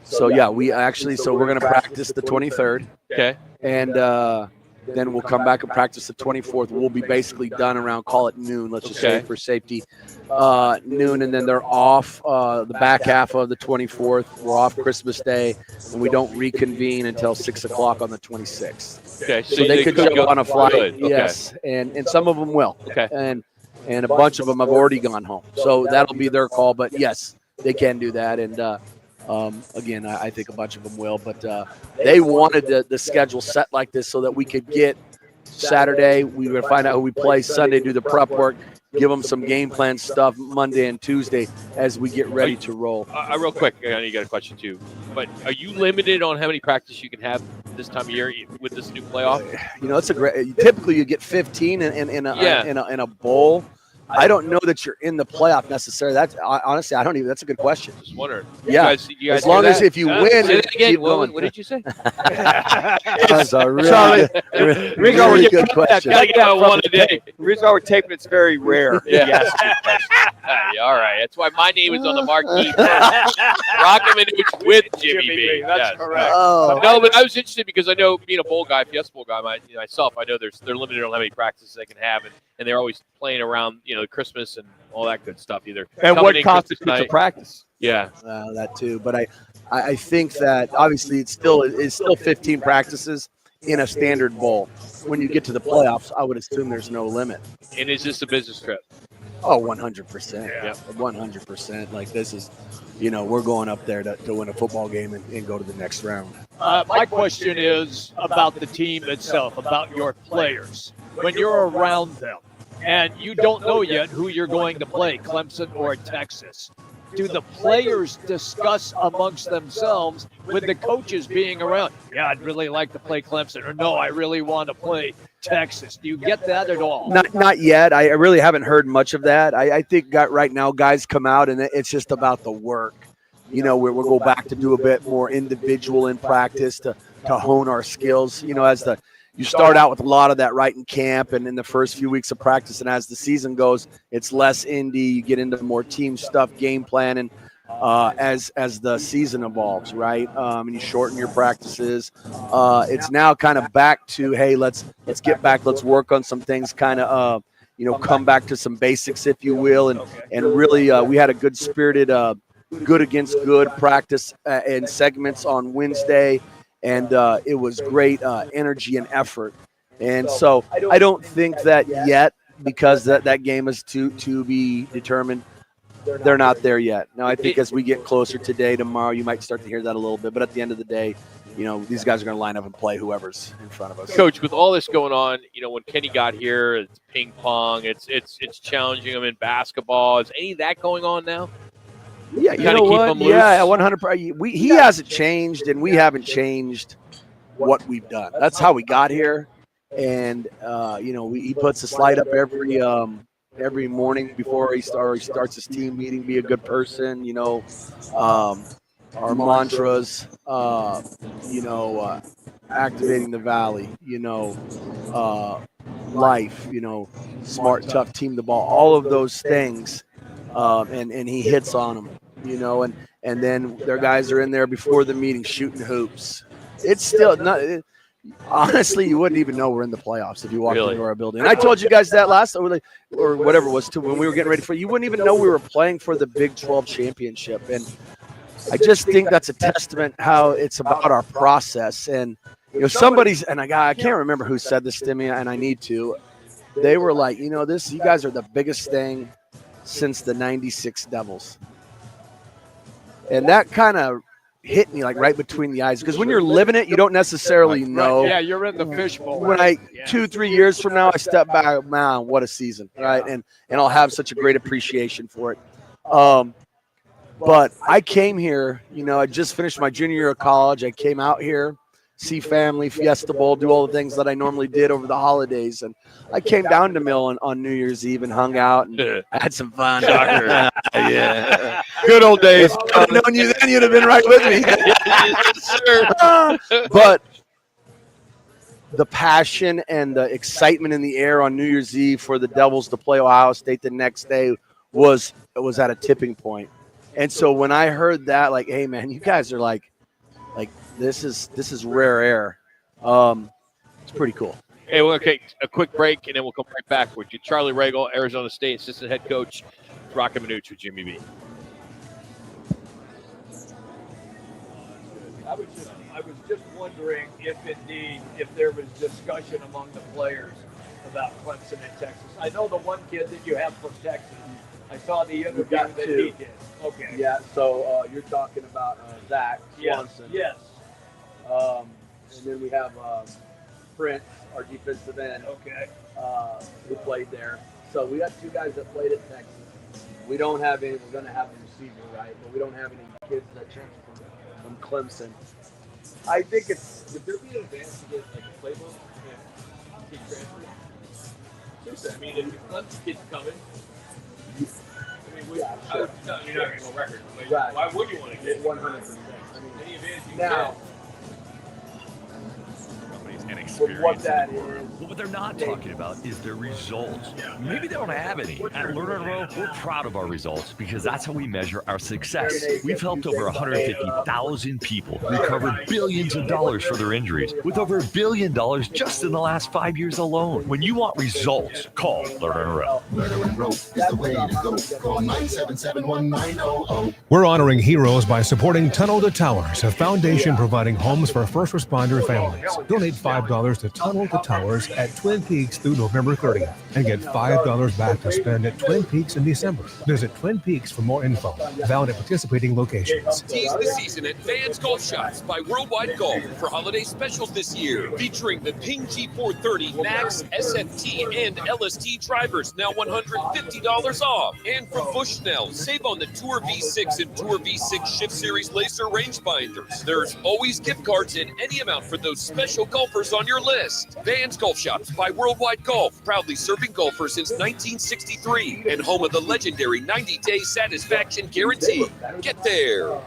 So yeah, we're going to practice the 23rd. Okay. And then we'll come back and practice the 24th. We'll be basically done around, call it noon, let's just say for safety, noon. And then they're off the back half of the 24th. We're off Christmas Day, and we don't reconvene until 6 o'clock on the 26th. Okay. So they could go on a flight. Good. Okay. Yes. And some of them will. Okay. And a bunch of them have already gone home. So that'll be their call. But yes, they can do that. And again, I think a bunch of them will, but they wanted the schedule set like this so that we could get Saturday. We would find out who we play Sunday, do the prep work, give them some game plan stuff Monday and Tuesday as we get ready to roll. Real quick, I know you got a question too, but are you limited on how many practices you can have this time of year with this new playoff? You know, it's a great. Typically, you get 15 in a bowl. I don't know that you're in the playoff necessarily. That's honestly, I don't even. That's a good question. Just wondering. Yeah, you guys as long as if you win, say that again. keep What going. did you say? That's a really good question. Gotta get that one a day. The reason why we're taping it's very rare. Yeah. All right. That's why my name is on the marquee. Roc and Manuch with Jimmy B. That's correct. Oh. No, but I was interested because I know being a bowl guy, Fiesta Bowl guy myself, I know they're limited on how many practices they can have, and they're always playing around, Christmas and all that good stuff. Either and what constitutes a practice? Yeah, that too. But I think that obviously it's still 15 practices in a standard bowl. When you get to the playoffs, I would assume there's no limit. And is this a business trip? Oh, 100%. Yeah. 100%. Like this is, we're going up there to win a football game and go to the next round. My question is about the team itself, about your players. When you're around them and you don't know yet who you're going to play, Clemson or Texas, do the players discuss amongst themselves with the coaches being around? Yeah, I'd really like to play Clemson, or no, I really want to play Texas. Do you get that at all? Not yet. I really haven't heard much of that. I think right now guys come out and it's just about the work. We'll go back to do a bit more individual in practice to hone our skills. You start out with a lot of that right in camp and in the first few weeks of practice. And as the season goes, it's less indie. You get into more team stuff, game planning as the season evolves, right? And you shorten your practices. It's now kind of back to, hey, let's get back. Let's work on some things, kind of, come back to some basics, if you will. And really, we had a good spirited good against good practice and segments on Wednesday. And it was great energy and effort. And so I don't think that yet, because that game is to be determined. They're not there yet. Now, I think as we get closer today, tomorrow, you might start to hear that a little bit. But at the end of the day, these guys are going to line up and play whoever's in front of us. Coach, with all this going on, when Kenny got here, it's ping pong. It's challenging him in basketball. Is any of that going on now? Yeah, you know what? Yeah, 100%. He hasn't changed, and we haven't changed what we've done. That's how we got here. And he puts a slide up every morning before he starts his team meeting. Be a good person, our mantras, activating the valley, life, smart, tough, team the ball, all of those things, and he hits on them, and then their guys are in there before the meeting shooting hoops. It's still not. Honestly, you wouldn't even know we're in the playoffs if you walked into our building. And I told you guys that last or whatever it was too, when we were getting ready for. You wouldn't even know we were playing for the Big 12 championship, and I just think that's a testament how it's about our process. And somebody's, and I can't remember who said this to me, and I need to. They were like, you guys are the biggest thing since the '96 Devils, and that kind of hit me like right between the eyes, because when you're living it, you don't necessarily know. Yeah, you're in the fishbowl. When 2-3 years from now, I step back, man, what a season, right? And I'll have such a great appreciation for it. But I came here, I just finished my junior year of college. I came out here, see family, Fiesta Bowl, do all the things that I normally did over the holidays. And I came down to Mill on New Year's Eve and hung out and had some fun. Yeah. Good old days. If I'd known you then, you'd have been right with me. Yes, sir. But the passion and the excitement in the air on New Year's Eve for the Devils to play Ohio State the next day was at a tipping point. And so when I heard that, like, hey man, you guys are like this is rare air. It's pretty cool. Hey, we're going to take a quick break, and then we'll come right back with you. Charlie Regal, Arizona State assistant head coach, Roc and Manuch with Jimmy B. I was just wondering if there was discussion among the players about Clemson and Texas. I know the one kid that you have from Texas. I saw the interview that he did. Okay. Yeah, so you're talking about Zach Swanson. Yes. And then we have Prince, our defensive end, who played there. So we got two guys that played at Texas. We don't have any. We're going to have a receiver, right? But we don't have any kids that transfer from Clemson. I think would there be an advantage to get like a playbook and keep transferring? I mean, if Clemson kids coming. Yeah, sure. You're not going to go record. Right. Why would you want to get 100%? I mean, any advantage you now, with what that is. But what they're not talking about is their results. Maybe they don't have any. At Learn and Row, we're proud of our results because that's how we measure our success. We've helped over 150,000 people recover billions of dollars for their injuries, with over $1 billion just in the last 5 years alone. When you want results, call Learn and Row. Learn and Row is the way to go. Call 977-1900. We're honoring heroes by supporting Tunnel to Towers, a foundation providing homes for first responder families. Donate $5 to Tunnel to Towers at Twin Peaks through November 30th and get $5 back to spend at Twin Peaks in December. Visit Twin Peaks for more info. Valid at participating locations. Tease the season at Vans Golf Shops by Worldwide Golf for holiday specials this year, featuring the Ping G430 Max, SFT, and LST drivers, now $150 off. And from Bushnell, save on the Tour V6 and Tour V6 Shift Series Laser rangefinders. There's always gift cards in any amount for those special golfers on your list. Vans Golf Shops by Worldwide Golf, proudly serving golfers since 1963 and home of the legendary 90-day satisfaction guarantee. Get there.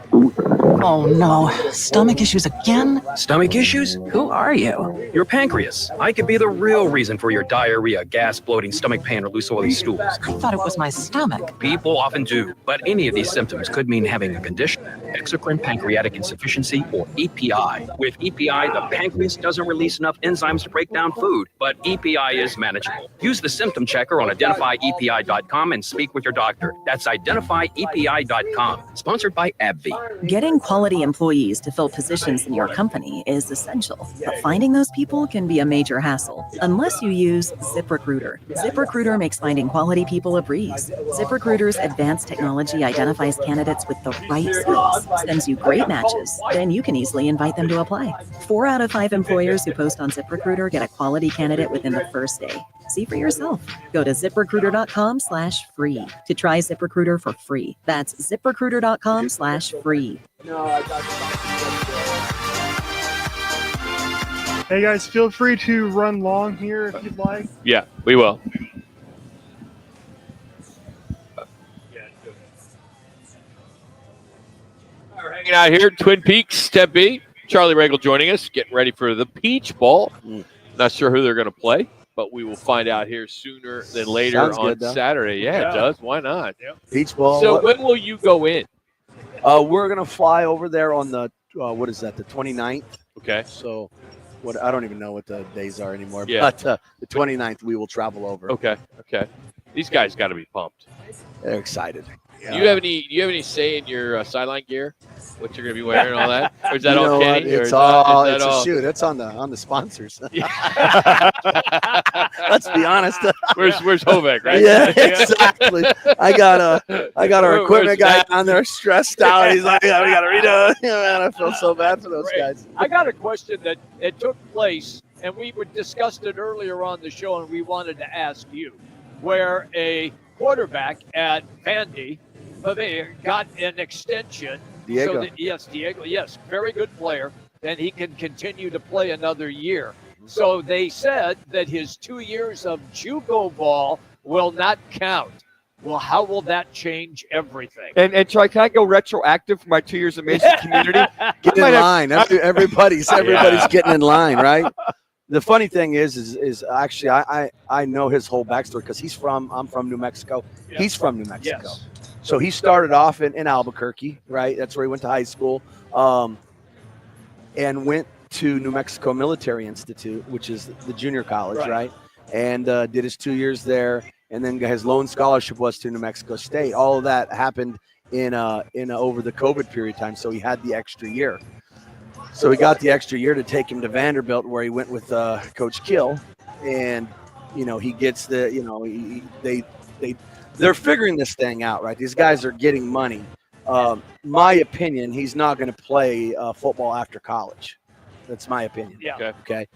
Oh no, stomach issues again? Stomach issues? Who are you? Your pancreas. I could be the real reason for your diarrhea, gas, bloating, stomach pain, or loose oily stools. I thought it was my stomach. People often do, but any of these symptoms could mean having a condition, exocrine pancreatic insufficiency, or EPI. With EPI, the pancreas doesn't release enough enzymes to break down food, but EPI is manageable. Use the symptom checker on identifyepi.com and speak with your doctor. That's identifyepi.com. Sponsored by AbbVie. Getting quality employees to fill positions in your company is essential, but finding those people can be a major hassle unless you use ZipRecruiter. ZipRecruiter makes finding quality people a breeze. ZipRecruiter's advanced technology identifies candidates with the right skills, sends you great matches, then you can easily invite them to apply. 4 out of 5 employers who post on ZipRecruiter get a quality candidate within the first day. See for yourself. Go to ZipRecruiter.com/free to try ZipRecruiter for free. That's ZipRecruiter.com/free. Hey guys, feel free to run long here if you'd like. Yeah, we will. hanging out here at Twin Peaks Tempe. Charlie Regal joining us, getting ready for the Peach Bowl. Not sure who they're going to play, but we will find out here sooner than later Sounds on good, though. Saturday. Yeah, it does. Why not? Peach Bowl. So when will you go in? We're going to fly over there on the, what is that, the 29th? Okay. So I don't even know what the days are anymore. Yeah. But the 29th, we will travel over. Okay. These guys got to be pumped. They're excited. Do you have any say in your sideline gear? What you're going to be wearing and all that? Or is that all Kenny? It's all it's a shoot. It's on the sponsors. Let's be honest. Where's Hovek, right? Yeah, exactly. I got our equipment guy down there stressed out. He's like, yeah, we got to redo it. Man, I feel so bad for those guys. I got a question that it took place, and we discussed it earlier on the show, and we wanted to ask you, where a quarterback at Vandy got an extension. Diego. So that, Diego. Yes, very good player. And he can continue to play another year. So they said that his 2 years of JUCO ball will not count. Well, how will that change everything? And Troy, can I go retroactive for my 2 years of Mason Community? Get in line. Everybody's getting in line, right? The funny thing is actually I know his whole backstory because I'm from New Mexico. Yeah. He's from New Mexico. Yes. So he started off in Albuquerque, right? That's where he went to high school, and went to New Mexico Military Institute, which is the junior college, right? And did his 2 years there, and then his lone scholarship was to New Mexico State. All of that happened in over the COVID period of time, so he had the extra year. So he got the extra year to take him to Vanderbilt, where he went with Coach Kill, and he gets the they're figuring this thing out, right? These guys are getting money. My opinion, he's not going to play football after college. That's my opinion. Yeah. Okay.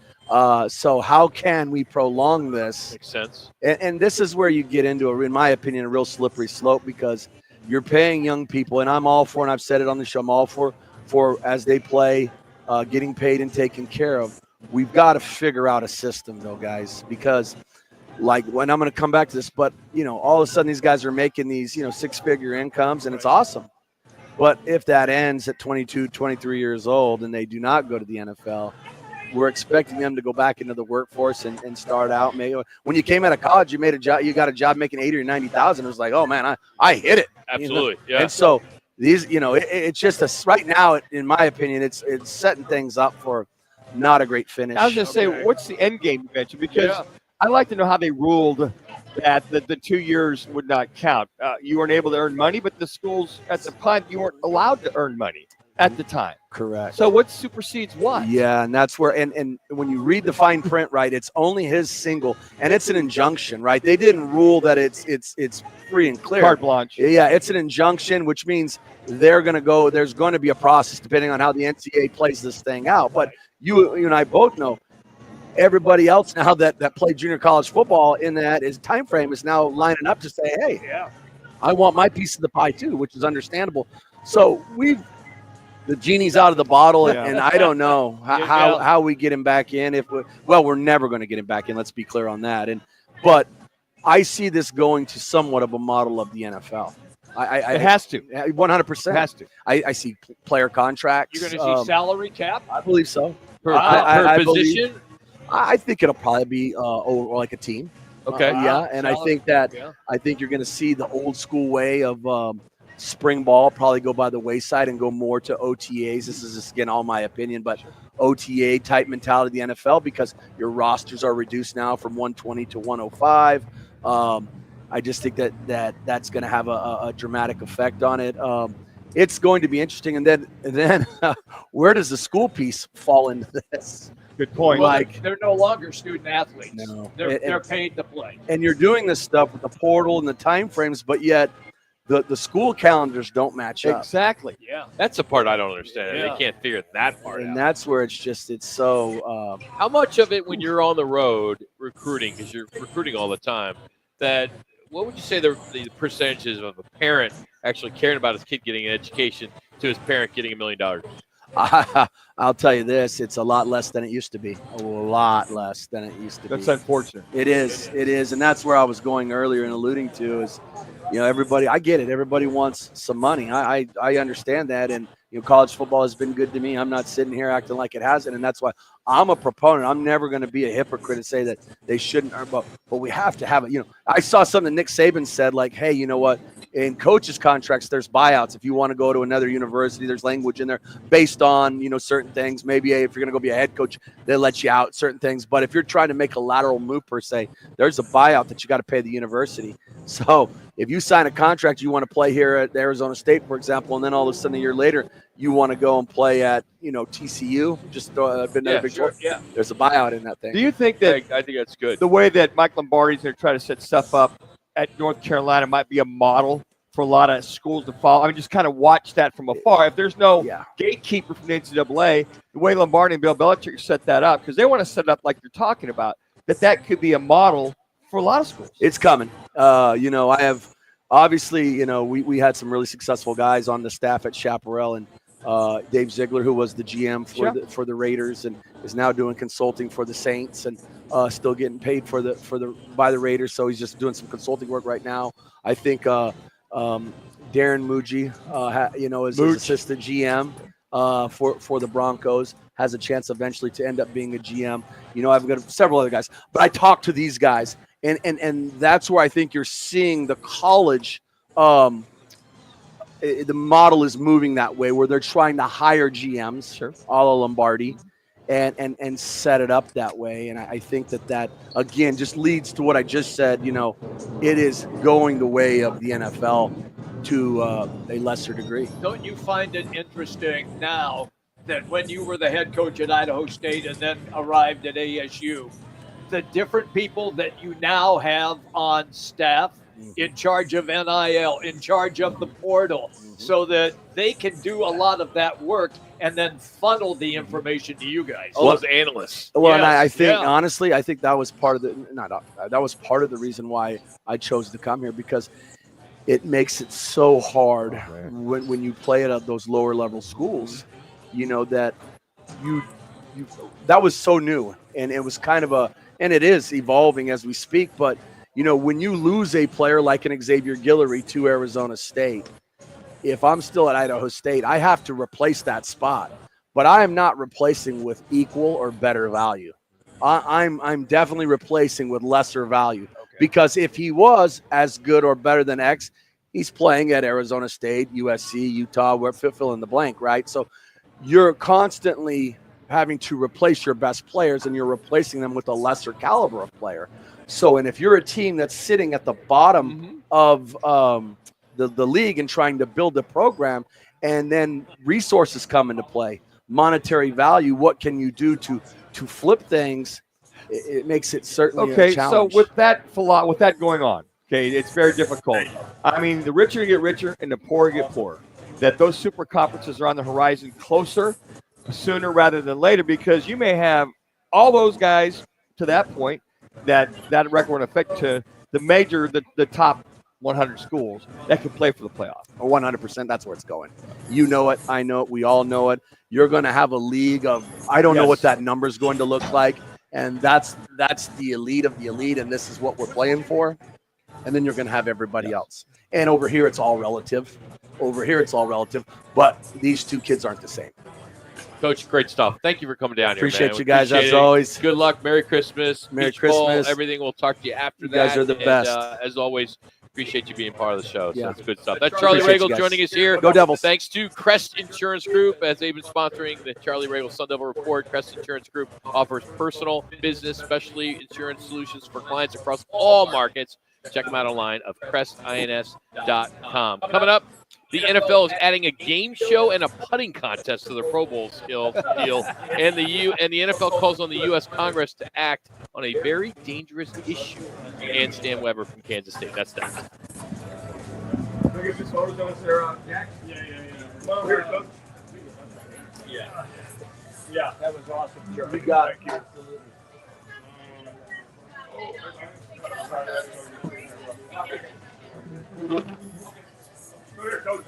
So how can we prolong this? Makes sense. And this is where you get into, in my opinion, a real slippery slope, because you're paying young people, and I'm all for, and I've said it on the show, I'm all for as they play, getting paid and taken care of. We've got to figure out a system, though, guys, because when I'm going to come back to this, but all of a sudden these guys are making these six-figure incomes, and it's awesome. But if that ends at 22, 23 years old and they do not go to the NFL, we're expecting them to go back into the workforce and start out. Maybe when you came out of college, you got a job making 80 or 90,000. It was like, oh man, I hit it. Absolutely. Yeah. And so these, it's just right now, in my opinion, it's setting things up for not a great finish. I was going to say, what's the end game eventually? Because I'd like to know how they ruled that the 2 years would not count. You weren't able to earn money, but the schools at the time, you weren't allowed to earn money at the time. Correct. So what supersedes what? Yeah, and that's where, and when you read the fine print, right, it's only his single, and it's an injunction, right? They didn't rule that it's free and clear. Carte blanche. Yeah, it's an injunction, which means there's going to be a process depending on how the NCAA plays this thing out. But you and I both know, everybody else now that played junior college football in that time frame is now lining up to say, hey, I want my piece of the pie too, which is understandable. So the genie's out of the bottle, and I don't know how we get him back in. We're never going to get him back in. Let's be clear on that. But I see this going to somewhat of a model of the NFL. It has to. 100%. It has to. I see player contracts. You're going to see salary cap? I believe so. Per position? I think it'll probably be like a team. Okay. And I think you're going to see the old school way of spring ball probably go by the wayside and go more to OTAs. This is just, again, all my opinion, but OTA type mentality of the NFL, because your rosters are reduced now from 120 to 105. I just think that's going to have a dramatic effect on it. It's going to be interesting. And then where does the school piece fall into this? Good point. Well, they're no longer student athletes. No. They're paid to play. And you're doing this stuff with the portal and the time frames, but yet the school calendars don't match up. Exactly. Yeah. That's the part I don't understand. They can't figure that part out. And that's where it's so. How much of it, when you're on the road recruiting, because you're recruiting all the time, what would you say the percentages of a parent actually caring about his kid getting an education to his parent getting $1 million? I'll tell you this, it's a lot less than it used to be. A lot less than it used to be. That's unfortunate. It is. And that's where I was going earlier and alluding to is, everybody, I get it. Everybody wants some money. I understand that. And college football has been good to me. I'm not sitting here acting like it hasn't, and that's why I'm a proponent. I'm never going to be a hypocrite and say that they shouldn't, but we have to have it. I saw something Nick Saban said, like, hey, you know what? In coaches' contracts, there's buyouts. If you want to go to another university, there's language in there based on, certain things. Maybe if you're going to go be a head coach, they let you out certain things. But if you're trying to make a lateral move per se, there's a buyout that you got to pay the university. So if you sign a contract, you want to play here at Arizona State, for example, and then all of a sudden a year later, you want to go and play at, TCU, just been there big sure, yeah. There's a buyout in that thing. Do you think that I think that's good? The way that Mike Lombardi's going to try to set stuff up at North Carolina might be a model for a lot of schools to follow. I mean, just kind of watch that from afar. If there's no gatekeeper from the NCAA, the way Lombardi and Bill Belichick set that up, because they want to set it up like you're talking about, that could be a model for a lot of schools. It's coming. I have obviously, we had some really successful guys on the staff at Chaparral, and Dave Ziegler, who was the GM for the Raiders and is now doing consulting for the Saints, and still getting paid by the Raiders. So he's just doing some consulting work right now. I think Darren Muji, is his assistant GM for the Broncos, has a chance eventually to end up being a GM. I've got several other guys, but I talk to these guys, and that's where I think you're seeing the college. The model is moving that way, where they're trying to hire GMs, a la Lombardi, and set it up that way. And I think that again just leads to what I just said. It is going the way of the NFL to a lesser degree. Don't you find it interesting now that when you were the head coach at Idaho State and then arrived at ASU, the different people that you now have on staff in charge of NIL, in charge of the portal, so that they can do a lot of that work and then funnel the information to you guys. All those analysts. Well, and I think, honestly, I think that was part of that was part of the reason why I chose to come here, because it makes it so hard when you play at those lower level schools, that that was so new, and it was kind of and it is evolving as we speak. But, when you lose a player like an Xavier Guillory to Arizona State, if I'm still at Idaho State, I have to replace that spot. But I am not replacing with equal or better value. I'm definitely replacing with lesser value, because if he was as good or better than X, he's playing at Arizona State, USC, Utah, where fill in the blank, right? So you're constantly having to replace your best players, and you're replacing them with a lesser caliber of player. So, and if you're a team that's sitting at the bottom of the league and trying to build a program, and then resources come into play, monetary value, what can you do to flip things? It makes it certainly a challenge. So with that going on, it's very difficult. I mean, the richer you get richer and the poorer you get poorer. That those super conferences are on the horizon closer, sooner rather than later, because you may have all those guys to that point that record will affect to the top 100 schools that can play for the playoff. 100%, that's where it's going. You know it, I know it, we all know it. You're going to have a league of, I don't know what that number is going to look like, and that's the elite of the elite, and this is what we're playing for. And then you're going to have everybody else. And over here, it's all relative. But these two kids aren't the same. Coach, great stuff. Thank you for coming down here. Appreciate you guys, as always. Good luck. Merry Christmas. Merry Beach Ball, Christmas. everything. We'll talk to you after that. You guys are the best. As always, appreciate you being part of the show. So Yeah. that's good stuff. That's Charlie Regal joining us here. Go Devils. Thanks to Crest Insurance Group, as they've been sponsoring the Charlie Regal Sun Devil Report. Crest Insurance Group offers personal, business, specialty insurance solutions for clients across all markets. Check them out online of crestins.com. Coming up, the NFL is adding a game show and a putting contest to the Pro Bowl deal, and the NFL calls on the U.S. Congress to act on a very dangerous issue. And Stan Weber from Kansas State. That's next. Can I get this photos of us there, Jack? Yeah. Come on here, Coach. Yeah, that was awesome. Sure. You got it. Go here, Coach.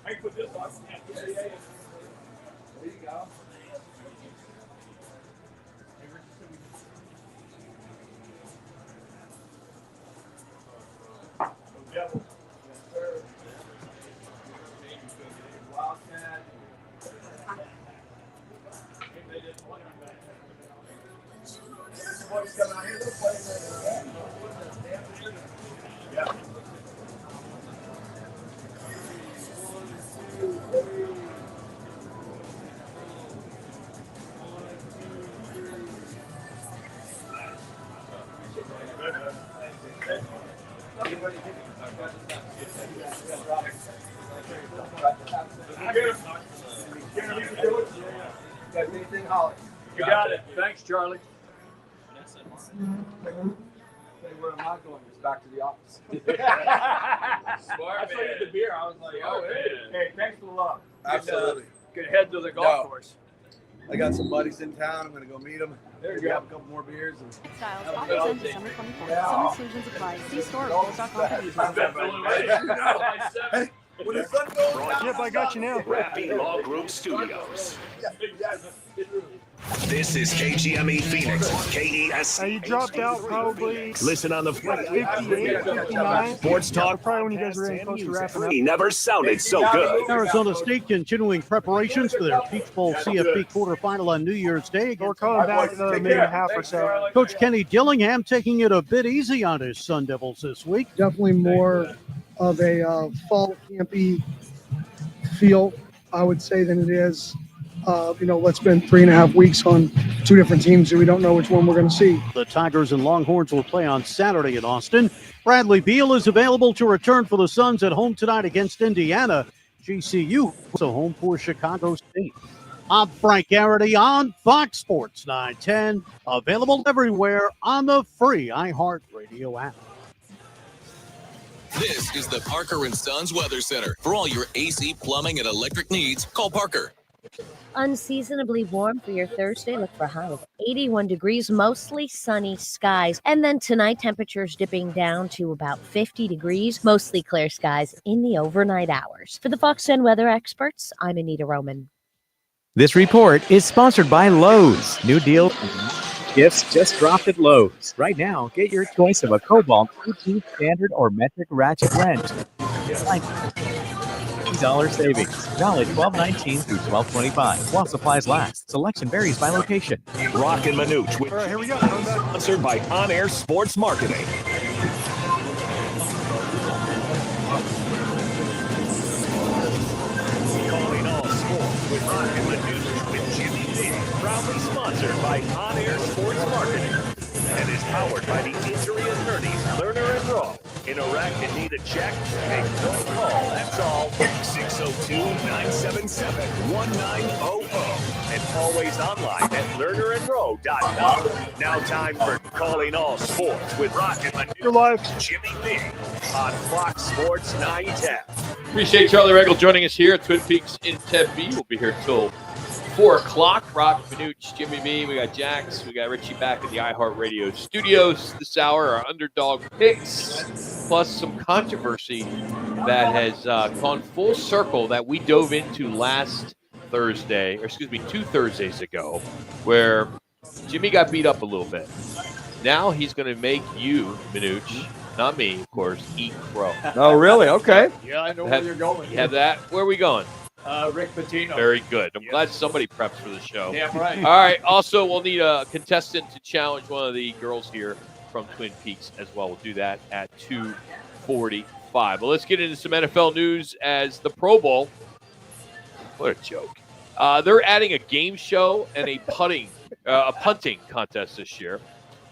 I put this on. There you go. You got it. Thanks, Charlie. Where I'm not going is back to the office. Smart I saw you at the beer. I was like, oh, hey, thanks for the love. Absolutely. Could head to the golf course. I got some buddies in town. I'm going to go meet them. There you Maybe go. have a couple more beers. And Styles offers end December 24th. Some exclusions apply. See store at bulls.com for details. When the sun goes down, Yep, I got you now. Rappy Law Group Studios. This is KGME Phoenix, KES. You dropped out probably Listen on the 58, 59. Sports Talk. Probably when you guys were getting close to wrapping up. He never sounded so good. Arizona State continuing preparations for their Peach Bowl CFP quarterfinal on New Year's Day. We're coming back another minute and a half or so. Coach Kenny Dillingham taking it a bit easy on his Sun Devils this week. Definitely more of a fall campy feel, I would say, than it is. Let's spend 3.5 weeks on two different teams and we don't know which one we're going to see. The Tigers and Longhorns will play on Saturday in Austin. Bradley Beal is available to return for the Suns at home tonight against Indiana. GCU also home for Chicago State. I'm Frank Garrity on Fox Sports 910. Available everywhere on the free iHeartRadio app. This is the Parker & Sons Weather Center. For all your AC, plumbing, and electric needs, call Parker. Unseasonably warm for your Thursday. Look for a high of 81 degrees, mostly sunny skies. And then tonight, temperatures dipping down to about 50 degrees, mostly clear skies in the overnight hours. For the Fox 10 weather experts, I'm Anita Roman. This report is sponsored by Lowe's. New deal. Gifts just dropped at Lowe's. Right now, get your choice of a Cobalt 2T standard or metric ratchet wrench. $50 savings. Valid 12/19 through 12/25. While supplies last. Selection varies by location. Roc and Manuch, All right, here we go. sponsored by On Air Sports Marketing. Calling all sports with Roc and Manuch with Jimmy B. Proudly sponsored by On Air Sports Marketing and is powered by the injury attorneys Lerner and Roth. In Iraq and need a check? Make one call. That's all. 602-977-1900. And always online at lernerandrow.com. Now time for Calling All Sports with Roc and Manuch. Jimmy B. on Fox Sports 910. Appreciate Charlie Regal joining us here at Twin Peaks in Tempe. We'll be here till 4 o'clock. Roc, Manuch, Jimmy B. We got Jax. We got Richie back at the iHeartRadio studios this hour. Our underdog picks, plus some controversy that has gone full circle that we dove into last Thursday, or excuse me, 2 Thursdays ago, where Jimmy got beat up a little bit. Now he's going to make you, Manuch, not me, of course, eat crow. Oh, really? Okay. Yeah, I know where you're going. You have that? Where are we going? Rick Pitino. Very good. I'm glad somebody preps for the show. Damn right. All right. Also, we'll need a contestant to challenge one of the girls here from Twin Peaks as well. We'll do that at 2:45. But let's get into some NFL news as the Pro Bowl. What a joke. They're adding a game show and a punting contest this year.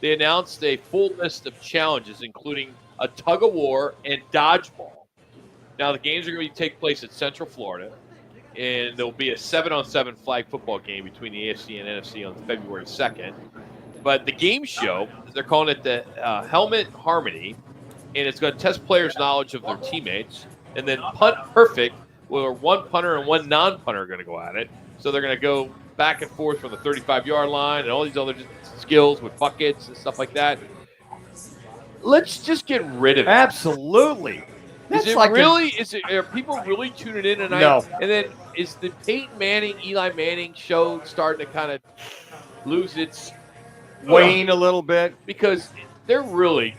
They announced a full list of challenges, including a tug of war and dodgeball. Now, the games are going to take place at Central Florida, and there will be a 7-on-7 flag football game between the AFC and NFC on February 2nd. But the game show, they're calling it the Helmet Harmony, and it's going to test players' knowledge of their teammates. And then Punt Perfect, where one punter and one non-punter are going to go at it. So they're going to go back and forth from the 35-yard line and all these other skills with buckets and stuff like that. Let's just get rid of it. Absolutely. Is it like really? Are people really tuning in tonight? No. And then is the Peyton Manning, Eli Manning show starting to kind of lose its wane a little bit? Because they're really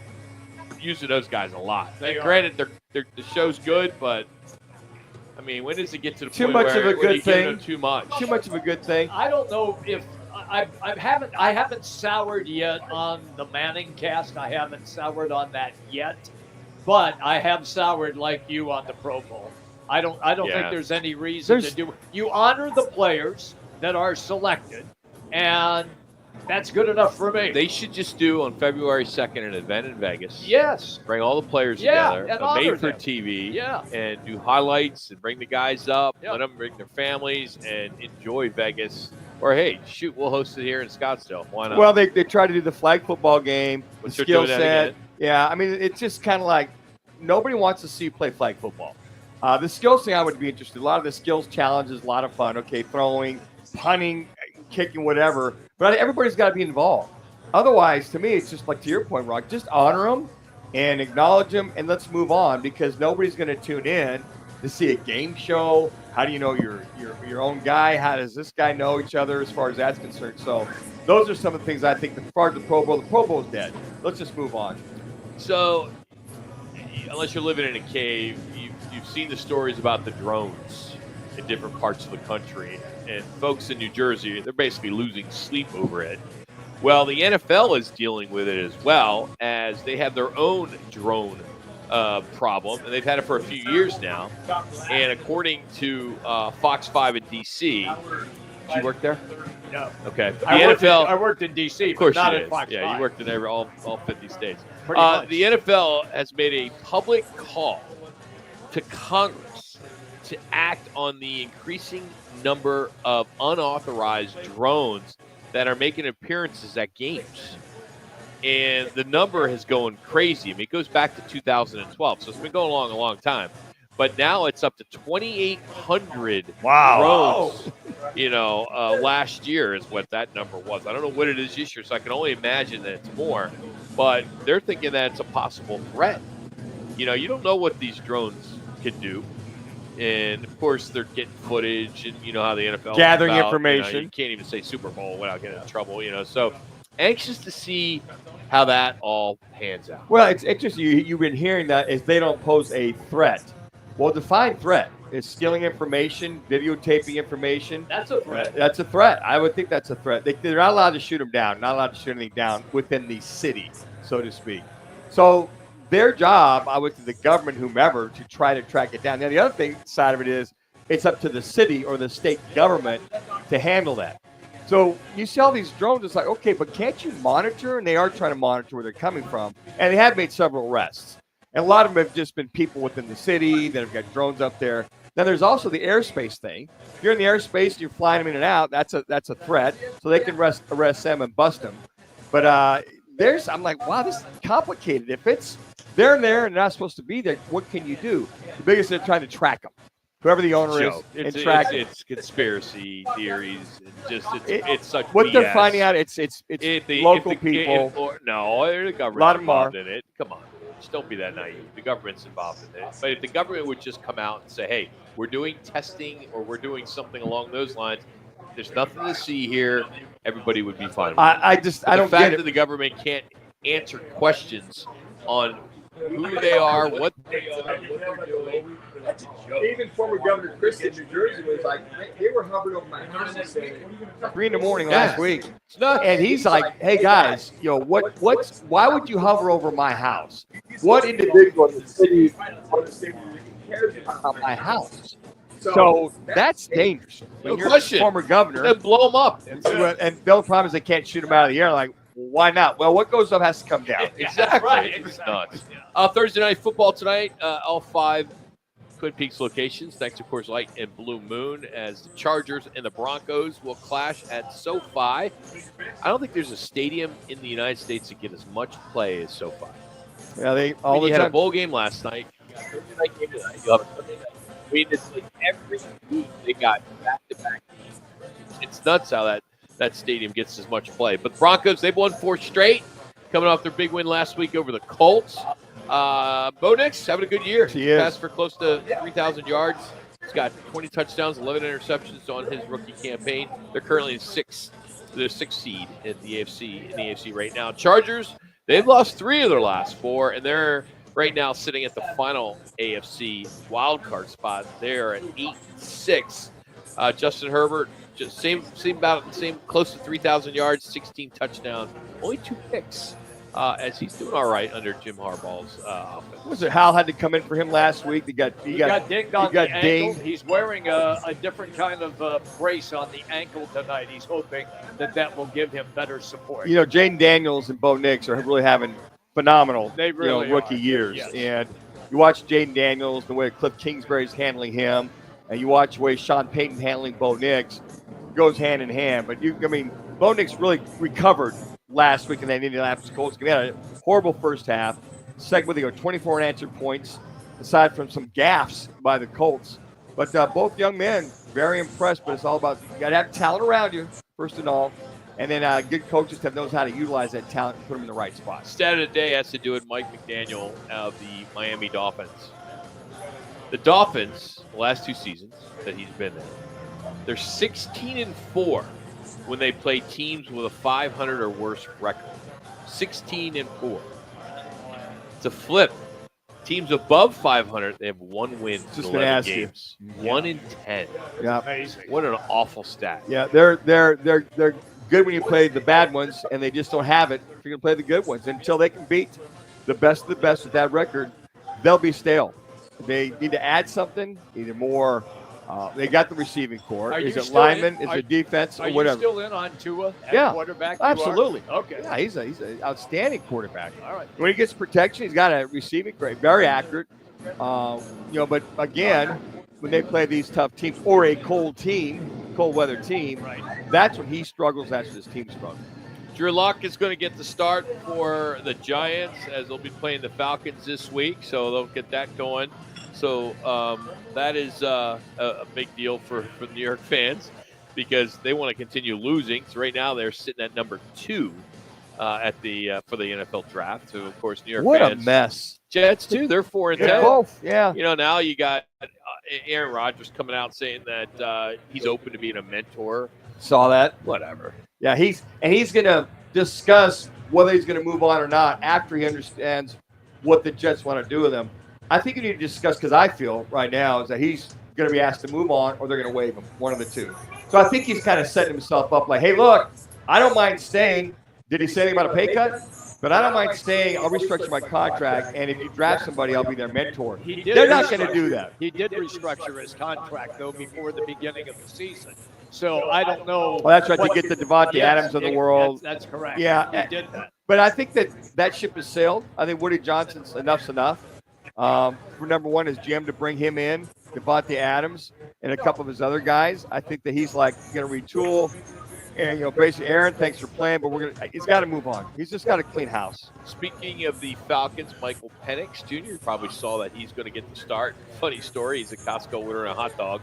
using those guys a lot. Granted, the show's good, but I mean, when does it get to the Too point much where of a when you good give thing? them too much? Too much of a good thing. I don't know if I haven't soured yet on the Manning cast. I haven't soured on that yet, but I have soured like you on the Pro Bowl. I don't think there's any reason to do. You honor the players that are selected, and that's good enough for me. They should just do on February 2nd an event in Vegas. Yes. Bring all the players Yeah, together, and honor made for them. TV, Yeah. and do highlights and bring the guys up, Yep. let them bring their families and enjoy Vegas. Or, hey, shoot, we'll host it here in Scottsdale. Why not? Well, they try to do the flag football game, Which the they're doing skill that set. again. Yeah, I mean, it's just kind of like nobody wants to see you play flag football. The skills thing I would be interested. A lot of the skills challenges, a lot of fun. Okay, throwing, punting, kicking, whatever. But everybody's got to be involved. Otherwise, to me, it's just like to your point, Rock. Just honor them and acknowledge them, and let's move on because nobody's going to tune in to see a game show. How do you know your own guy? How does this guy know each other as far as that's concerned? So those are some of the things I think. As far as the Pro Bowl's dead. Let's just move on. So, unless you're living in a cave, you've seen the stories about the drones in different parts of the country. And folks in New Jersey, they're basically losing sleep over it. Well, the NFL is dealing with it as well, as they have their own drone problem, and they've had it for a few years now. And according to Fox 5 in D.C., did you work there? No. Okay. The I worked in D.C., of course, but not you at did. Fox Yeah, 5. you worked in all 50 states. Pretty much. The NFL has made a public call to Congress to act on the increasing number of unauthorized drones that are making appearances at games. And the number has gone crazy. I mean, it goes back to 2012, so it's been going along a long time. But now it's up to 2,800 drones. Last year is what that number was. I don't know what it is this year, so I can only imagine that it's more. But they're thinking that it's a possible threat. You don't know what these drones can do. And, of course, they're getting footage, and you know how the NFL gathering is about, information. You can't even say Super Bowl without getting in trouble, So anxious to see how that all pans out. Well, it's interesting. You've been hearing that is they don't pose a threat. Well, define threat. Is stealing information, videotaping information. That's a threat. That's a threat. I would think that's a threat. They're not allowed to shoot them down, not allowed to shoot anything down within the city, so to speak. So their job, I would think the government, whomever, to try to track it down. Now, the other side of it is it's up to the city or the state government to handle that. So you see all these drones, it's like, okay, but can't you monitor? And they are trying to monitor where they're coming from. And they have made several arrests. And a lot of them have just been people within the city that have got drones up there. Then there's also the airspace thing. If you're in the airspace and you're flying them in and out, that's a threat. So they can arrest them and bust them. But I'm like, wow, this is complicated. If they're there and they're not supposed to be there, what can you do? The biggest, they're trying to track them. Whoever the owner is, and track it's conspiracy theories. It's such what BS. they're finding out. It's local people. No, the government's A lot of them involved are. in it. Come on, just don't be that naive. The government's involved in it. But if the government would just come out and say, "Hey, we're doing testing or we're doing something along those lines," there's nothing to see here. Everybody would be fine. I don't get the fact it. that the government can't answer questions on who they are, what they are, what they're doing. Even former Governor Christie in New Jersey was like, they were hovering over my house at 3 in the morning last week. And he's like, hey guys, why would you hover over my house? What individual in the city or the state cares about my house? So that's dangerous. When No you're question. a former governor. Then blow them up. And the only problem is they can't shoot them out of the air. Like, why not? Well, what goes up has to come down. Exactly. It's nuts. Thursday night football tonight, all 5 Twin Peaks locations, thanks to Coors Light and Blue Moon, as the Chargers and the Broncos will clash at SoFi. I don't think there's a stadium in the United States that get as much play as SoFi. Yeah, You had a bowl game last night. Thursday night game tonight. You'll have a Sunday night. I mean, it's like every week they got back-to-back games. It's nuts how that stadium gets as much play. But the Broncos, they've won 4 straight, coming off their big win last week over the Colts. Bo Nix having a good year. He is. Passed for close to 3,000 yards. He's got 20 touchdowns, 11 interceptions on his rookie campaign. They're currently in 6th seed in the AFC right now. Chargers, they've lost 3 of their last 4, and they're right now sitting at the final AFC wildcard spot. They're at 8-6. Justin Herbert, just same close to 3,000 yards, 16 touchdowns, only 2 picks. As he's doing all right under Jim Harbaugh's offense. Was it Hal had to come in for him last week? He got dinged on the ankle. dinged. He's wearing a different kind of brace on the ankle tonight. He's hoping that will give him better support. You know, Jaden Daniels and Bo Nix are really having phenomenal They really rookie are. years. Yes. And you watch Jaden Daniels, the way Cliff Kingsbury's handling him, and you watch the way Sean Payton handling Bo Nix, goes hand in hand. But Bo Nix really recovered last week in that Indianapolis Colts game. He had a horrible first half. Second, with 24 unanswered points, aside from some gaffes by the Colts. But both young men, very impressed. But it's all about you got to have talent around you, first and all. And then good coaches that knows how to utilize that talent and put them in the right spot. Stat of the day has to do with Mike McDaniel of the Miami Dolphins. The Dolphins, the last 2 seasons that he's been there, they're 16-4 when they play teams with a 500 or worse record. 16-4. It's a flip. Teams above 500, they have 1 win in 11 games. 1 in 10. Yeah, amazing. What an awful stat. Yeah, they're good when you play the bad ones, and they just don't have it if you're going to play the good ones. Until they can beat the best of the best with that record, they'll be stale. They need to add something, either more. They got the receiving core. Is it lineman? Is it defense? Or whatever. Are you still in on Tua at quarterback? You Absolutely. are? Okay. Yeah, he's an outstanding quarterback. All right. When he gets protection, he's got a receiving grade, very accurate. But again, when they play these tough teams or a cold weather team, that's when he struggles. That's when his team struggles. Drew Lock is going to get the start for the Giants as they'll be playing the Falcons this week, so they'll get that going. So that is a big deal for the New York fans because they want to continue losing. So right now they're sitting at number 2 for the NFL draft. So of course New York fans. What a mess. Jets too. They're 4-10. Both. Yeah. Now you got Aaron Rodgers coming out saying that he's open to being a mentor. Saw that. Whatever. Yeah, he's going to discuss whether he's going to move on or not after he understands what the Jets want to do with him. I think you need to discuss, because I feel right now is that he's going to be asked to move on or they're going to waive him, one of the two. So I think he's kind of setting himself up like, hey, look, I don't mind staying. Did he say anything about a pay cut? But I don't mind staying. I'll restructure my contract, and if you draft somebody, I'll be their mentor. They're not going to do that. He did restructure his contract, though, before the beginning of the season. So I don't know. Well, that's right, to get the Devontae Adams of the world. That's correct. Yeah. He did that. But I think that ship has sailed. I think Woody Johnson's enough's enough. For number one, is GM to bring him in, Devontae Adams, and a couple of his other guys. I think that he's going to retool. And, basically, Aaron, thanks for playing, but he's got to move on. He's just got to clean house. Speaking of the Falcons, Michael Penix Jr. probably saw that he's going to get the start. Funny story, he's a Costco ordering a hot dog,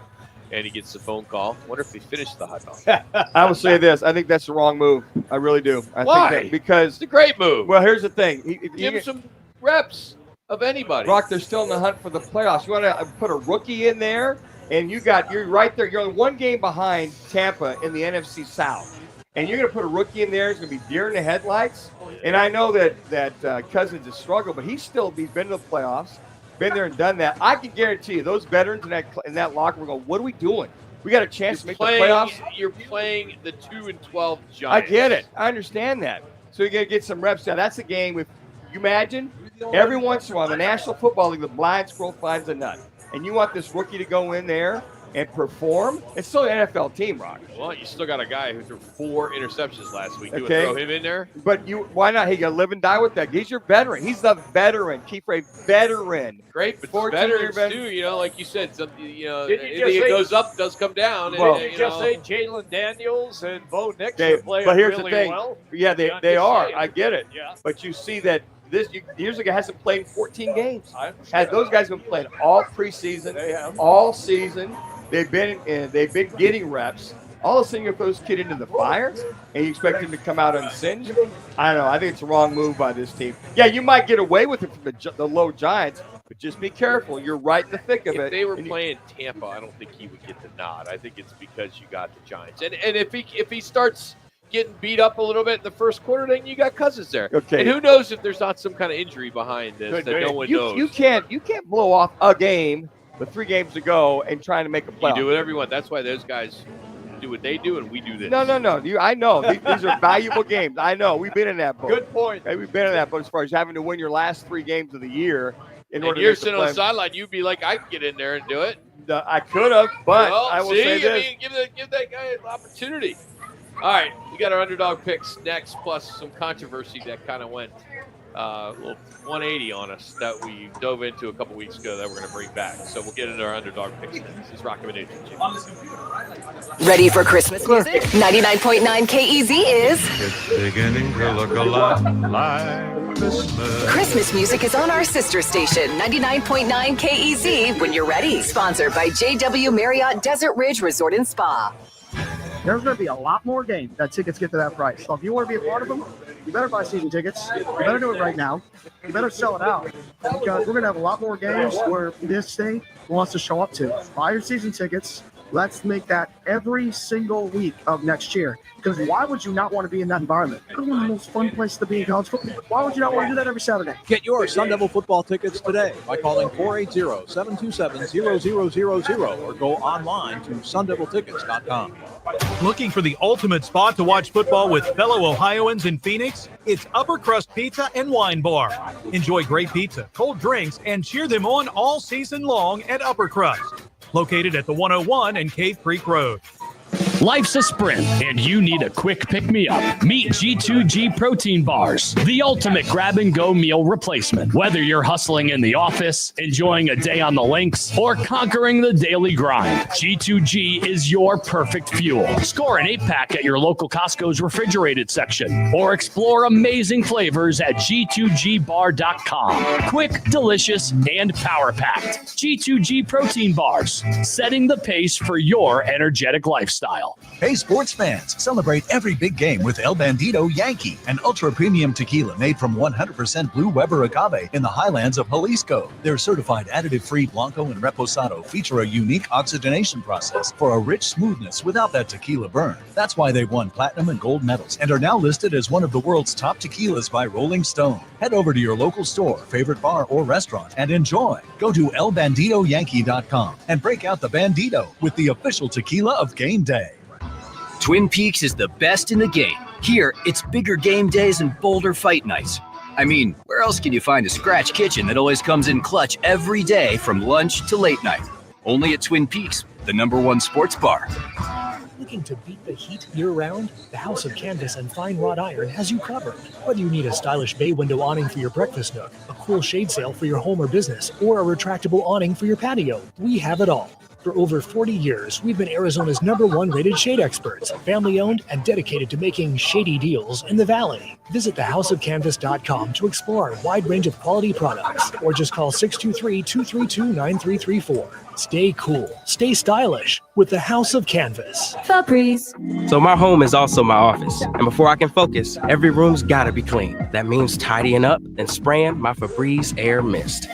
and he gets the phone call. Wonder if he finished the hot dog. I will say this. I think that's the wrong move. I really do. Why? Think that because it's a great move. Well, here's the thing. Give him some reps of anybody. Rock, they're still in the hunt for the playoffs. You want to put a rookie in there, and you're right there. You're only one game behind Tampa in the NFC South. And you're going to put a rookie in there. It's going to be deer in the headlights. And I know that Cousins has struggled, but he's been to the playoffs, been there and done that. I can guarantee you, those veterans in that locker room go, what are we doing? We got a chance to make the playoffs. You're playing the 2-12 Giants. I get it. I understand that. So you got to get some reps now. That's a game. If you imagine, every once in a while, the National Football League, the blind squirrel finds a nut. And you want this rookie to go in there and perform. It's still an NFL team, Rock. Well, you still got a guy who threw 4 interceptions last week. You would throw him in there? But why not? He got to live and die with that. He's your veteran. He's the veteran. Kiefer, veteran. Great, but veterans too, like you said, it goes up, does come down. Did you just say Jalen Daniels and Bo Nix are playing but here's really the thing. well? Yeah, they are. I get it. Yeah. But you see that here's a guy hasn't played 14 games. Those guys have been playing all preseason, all season. They've been getting reps. All of a sudden, you throw this kid into the fire, and you expect him to come out unsinged. I don't know. I think it's a wrong move by this team. Yeah, you might get away with it from the low Giants, but just be careful. You're right in the thick of it. If they were playing Tampa, I don't think he would get the nod. I think it's because you got the Giants. And if he starts getting beat up a little bit in the first quarter, then you got Cousins there. Okay. And who knows if there's not some kind of injury behind this that no one knows. You can't blow off a game with 3 games to go and trying to make a playoff. You do whatever you want. That's why those guys do what they do and we do this. No. I know. These are valuable games. I know. We've been in that boat. Good point. Okay, we've been in that boat as far as having to win your last 3 games of the year in order to you're make the sitting on the playoffs. sideline, you'd be like, I could get in there and do it. I could have, but well, I will see, say this. I mean, give that guy an opportunity. All right, we got our underdog picks next, plus some controversy that kind of went a little 180 on us that we dove into a couple weeks ago that we're going to bring back. So we'll get into our underdog picks next. This is Roc and Manuch. Ready for Christmas music? 99.9 KEZ is. It's beginning to look a lot like Christmas. Christmas music is on our sister station, 99.9 KEZ, when you're ready. Sponsored by JW Marriott Desert Ridge Resort and Spa. There's going to be a lot more games that tickets get to that price. So if you want to be a part of them, you better buy season tickets. You better do it right now. You better sell it out because we're going to have a lot more games where this thing wants to show up to. Buy your season tickets. Let's make that every single week of next year. Because why would you not want to be in that environment? It's one of the most fun places to be in college football. Why would you not want to do that every Saturday? Get your Sun Devil football tickets today by calling 480-727-0000 or go online to sundeviltickets.com. Looking for the ultimate spot to watch football with fellow Ohioans in Phoenix? It's Upper Crust Pizza and Wine Bar. Enjoy great pizza, cold drinks, and cheer them on all season long at Upper Crust. Located at the 101 and Cave Creek Road. Life's a sprint, and you need a quick pick-me-up. Meet G2G Protein Bars, the ultimate grab-and-go meal replacement. Whether you're hustling in the office, enjoying a day on the links, or conquering the daily grind, G2G is your perfect fuel. Score an 8-pack at your local Costco's refrigerated section, or explore amazing flavors at G2GBar.com. Quick, delicious, and power-packed. G2G Protein Bars, setting the pace for your energetic lifestyle. Hey, sports fans, celebrate every big game with El Bandito Yankee, an ultra-premium tequila made from 100% Blue Weber agave in the highlands of Jalisco. Their certified additive-free Blanco and Reposado feature a unique oxygenation process for a rich smoothness without that tequila burn. That's why they won platinum and gold medals and are now listed as one of the world's top tequilas by Rolling Stone. Head over to your local store, favorite bar, or restaurant and enjoy. Go to elbanditoyankee.com and break out the Bandito with the official tequila of game day. Twin Peaks is the best in the game. Here, it's bigger game days and bolder fight nights. I mean, where else can you find a scratch kitchen that always comes in clutch every day from lunch to late night? Only at Twin Peaks, the #1 sports bar. Looking to beat the heat year-round? The House of Canvas and Fine Wrought Iron has you covered. Whether you need a stylish bay window awning for your breakfast nook, a cool shade sail for your home or business, or a retractable awning for your patio, we have it all. For over 40 years, we've been Arizona's #1 rated shade experts, family-owned and dedicated to making shady deals in the Valley. Visit thehouseofcanvas.com to explore our wide range of quality products, or just call 623-232-9334. Stay cool, stay stylish with the House of Canvas. Febreze. So my home is also my office, and before I can focus, every room's gotta be clean. That means tidying up and spraying my Febreze Air Mist.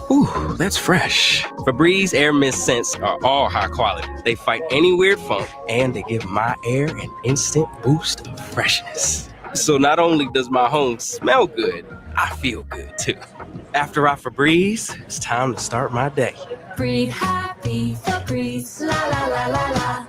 Ooh, that's fresh. Febreze Air Mist scents are all high quality. They fight any weird funk, and they give my air an instant boost of freshness. So not only does my home smell good, I feel good too. After I Febreze, it's time to start my day. Breathe happy, Febreze, la la la la la.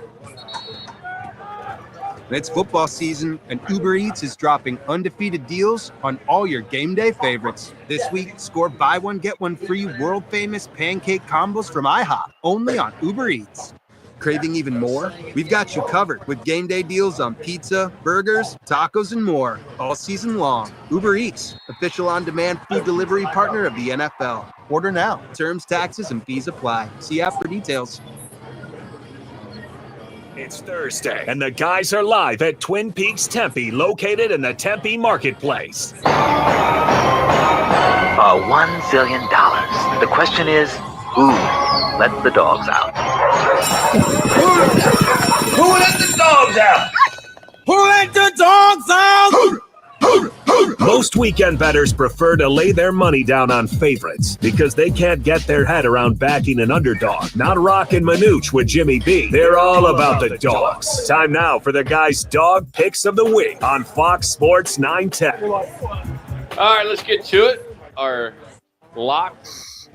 It's football season, and Uber Eats is dropping undefeated deals on all your game day favorites. This week, score buy one, get one free world-famous pancake combos from IHOP, only on Uber Eats. Craving even more? We've got you covered with game day deals on pizza, burgers, tacos, and more, all season long. Uber Eats, official on-demand food delivery partner of the NFL. Order now. Terms, taxes, and fees apply. See app for details. It's Thursday, and the guys are live at Twin Peaks Tempe, located in the Tempe Marketplace. $1 zillion. The question is, who let the dogs out? Who let the dogs out? Who let the dogs out? Most weekend bettors prefer to lay their money down on favorites because they can't get their head around backing an underdog. Not Roc and Manuch with Jimmy B. They're all about the dogs. Time now for the guys' dog picks of the week on Fox Sports 910. All right, let's get to it. Our locks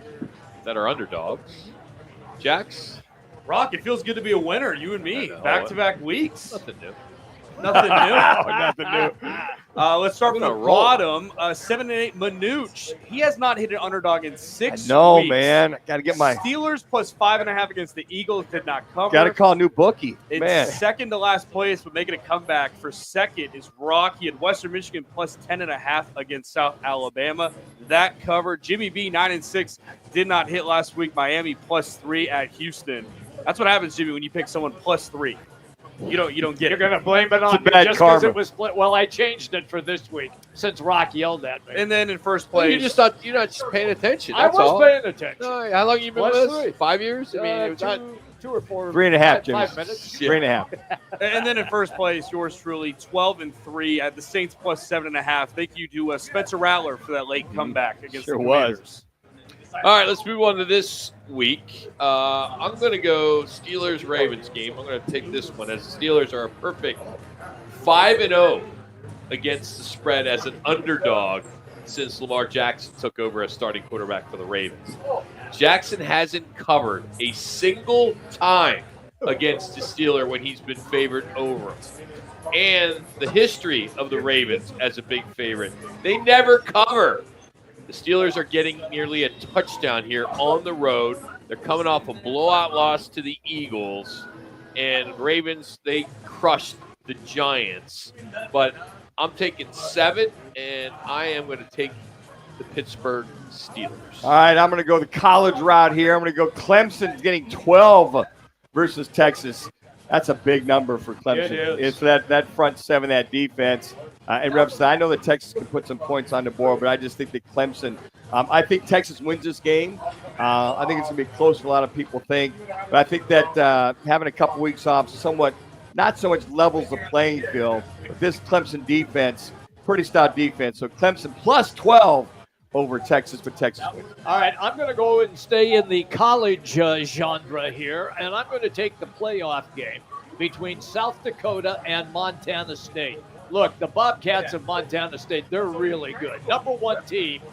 that are underdogs. Jax? Rock, it feels good to be a winner, you and me, back-to-back weeks. Nothing new. Nothing new. Nothing new. Let's start We're from the gonna roll. bottom. 7-8 Manuch. He has not hit an underdog in 6 No, weeks. man. Got to get my. Steelers plus 5.5 against the Eagles did not cover. Got to call a new bookie. It's Man. second to last place, but making a comeback for second is Rock. He had Western Michigan plus 10.5 against South Alabama. That covered. Jimmy B 9-6 did not hit last week. Miami plus 3 at Houston. That's what happens, Jimmy, when you pick someone plus 3. You don't get You're it. going to blame it on me bad just because karma. it was split. Well, I changed it for this week since Rock yelled at me. And then in first Well, place, you just thought you're not just paying attention. I That's was all. paying attention. No, how long you been Plus with us? 3. 5 years? I mean, it was not. 2 or 4. 3.5, Jimmy. 5 minutes. 3.5. and then in first place, yours truly, 12-3 at the Saints plus 7.5. Thank you to Spencer Rattler for that late comeback against Sure the was. Commanders. All right, let's move on to this week. I'm going to go Steelers-Ravens game. I'm going to take this one as the Steelers are a perfect 5-0 against the spread as an underdog since Lamar Jackson took over as starting quarterback for the Ravens. Jackson hasn't covered a single time against the Steeler when he's been favored over him. And the history of the Ravens as a big favorite, they never cover. The Steelers are getting nearly a touchdown here on the road. They're coming off a blowout loss to the Eagles. And Ravens, they crushed the Giants. But I'm taking 7, and I am going to take the Pittsburgh Steelers. All right, I'm going to go the college route here. I'm going to go Clemson's getting 12 versus Texas. That's a big number for Clemson. It is. It's that front seven, that defense. And Reps, I know that Texas can put some points on the board, but I just think that Clemson, I think Texas wins this game. I think it's going to be closer than a lot of people think. But I think that having a couple weeks off somewhat, not so much levels the playing field, but this Clemson defense, pretty stout defense. So Clemson plus 12 over Texas, but Texas wins. All right, I'm going to go and stay in the college genre here, and I'm going to take the playoff game between South Dakota and Montana State. Look, the Bobcats of Montana State, they're really good. Number 1 team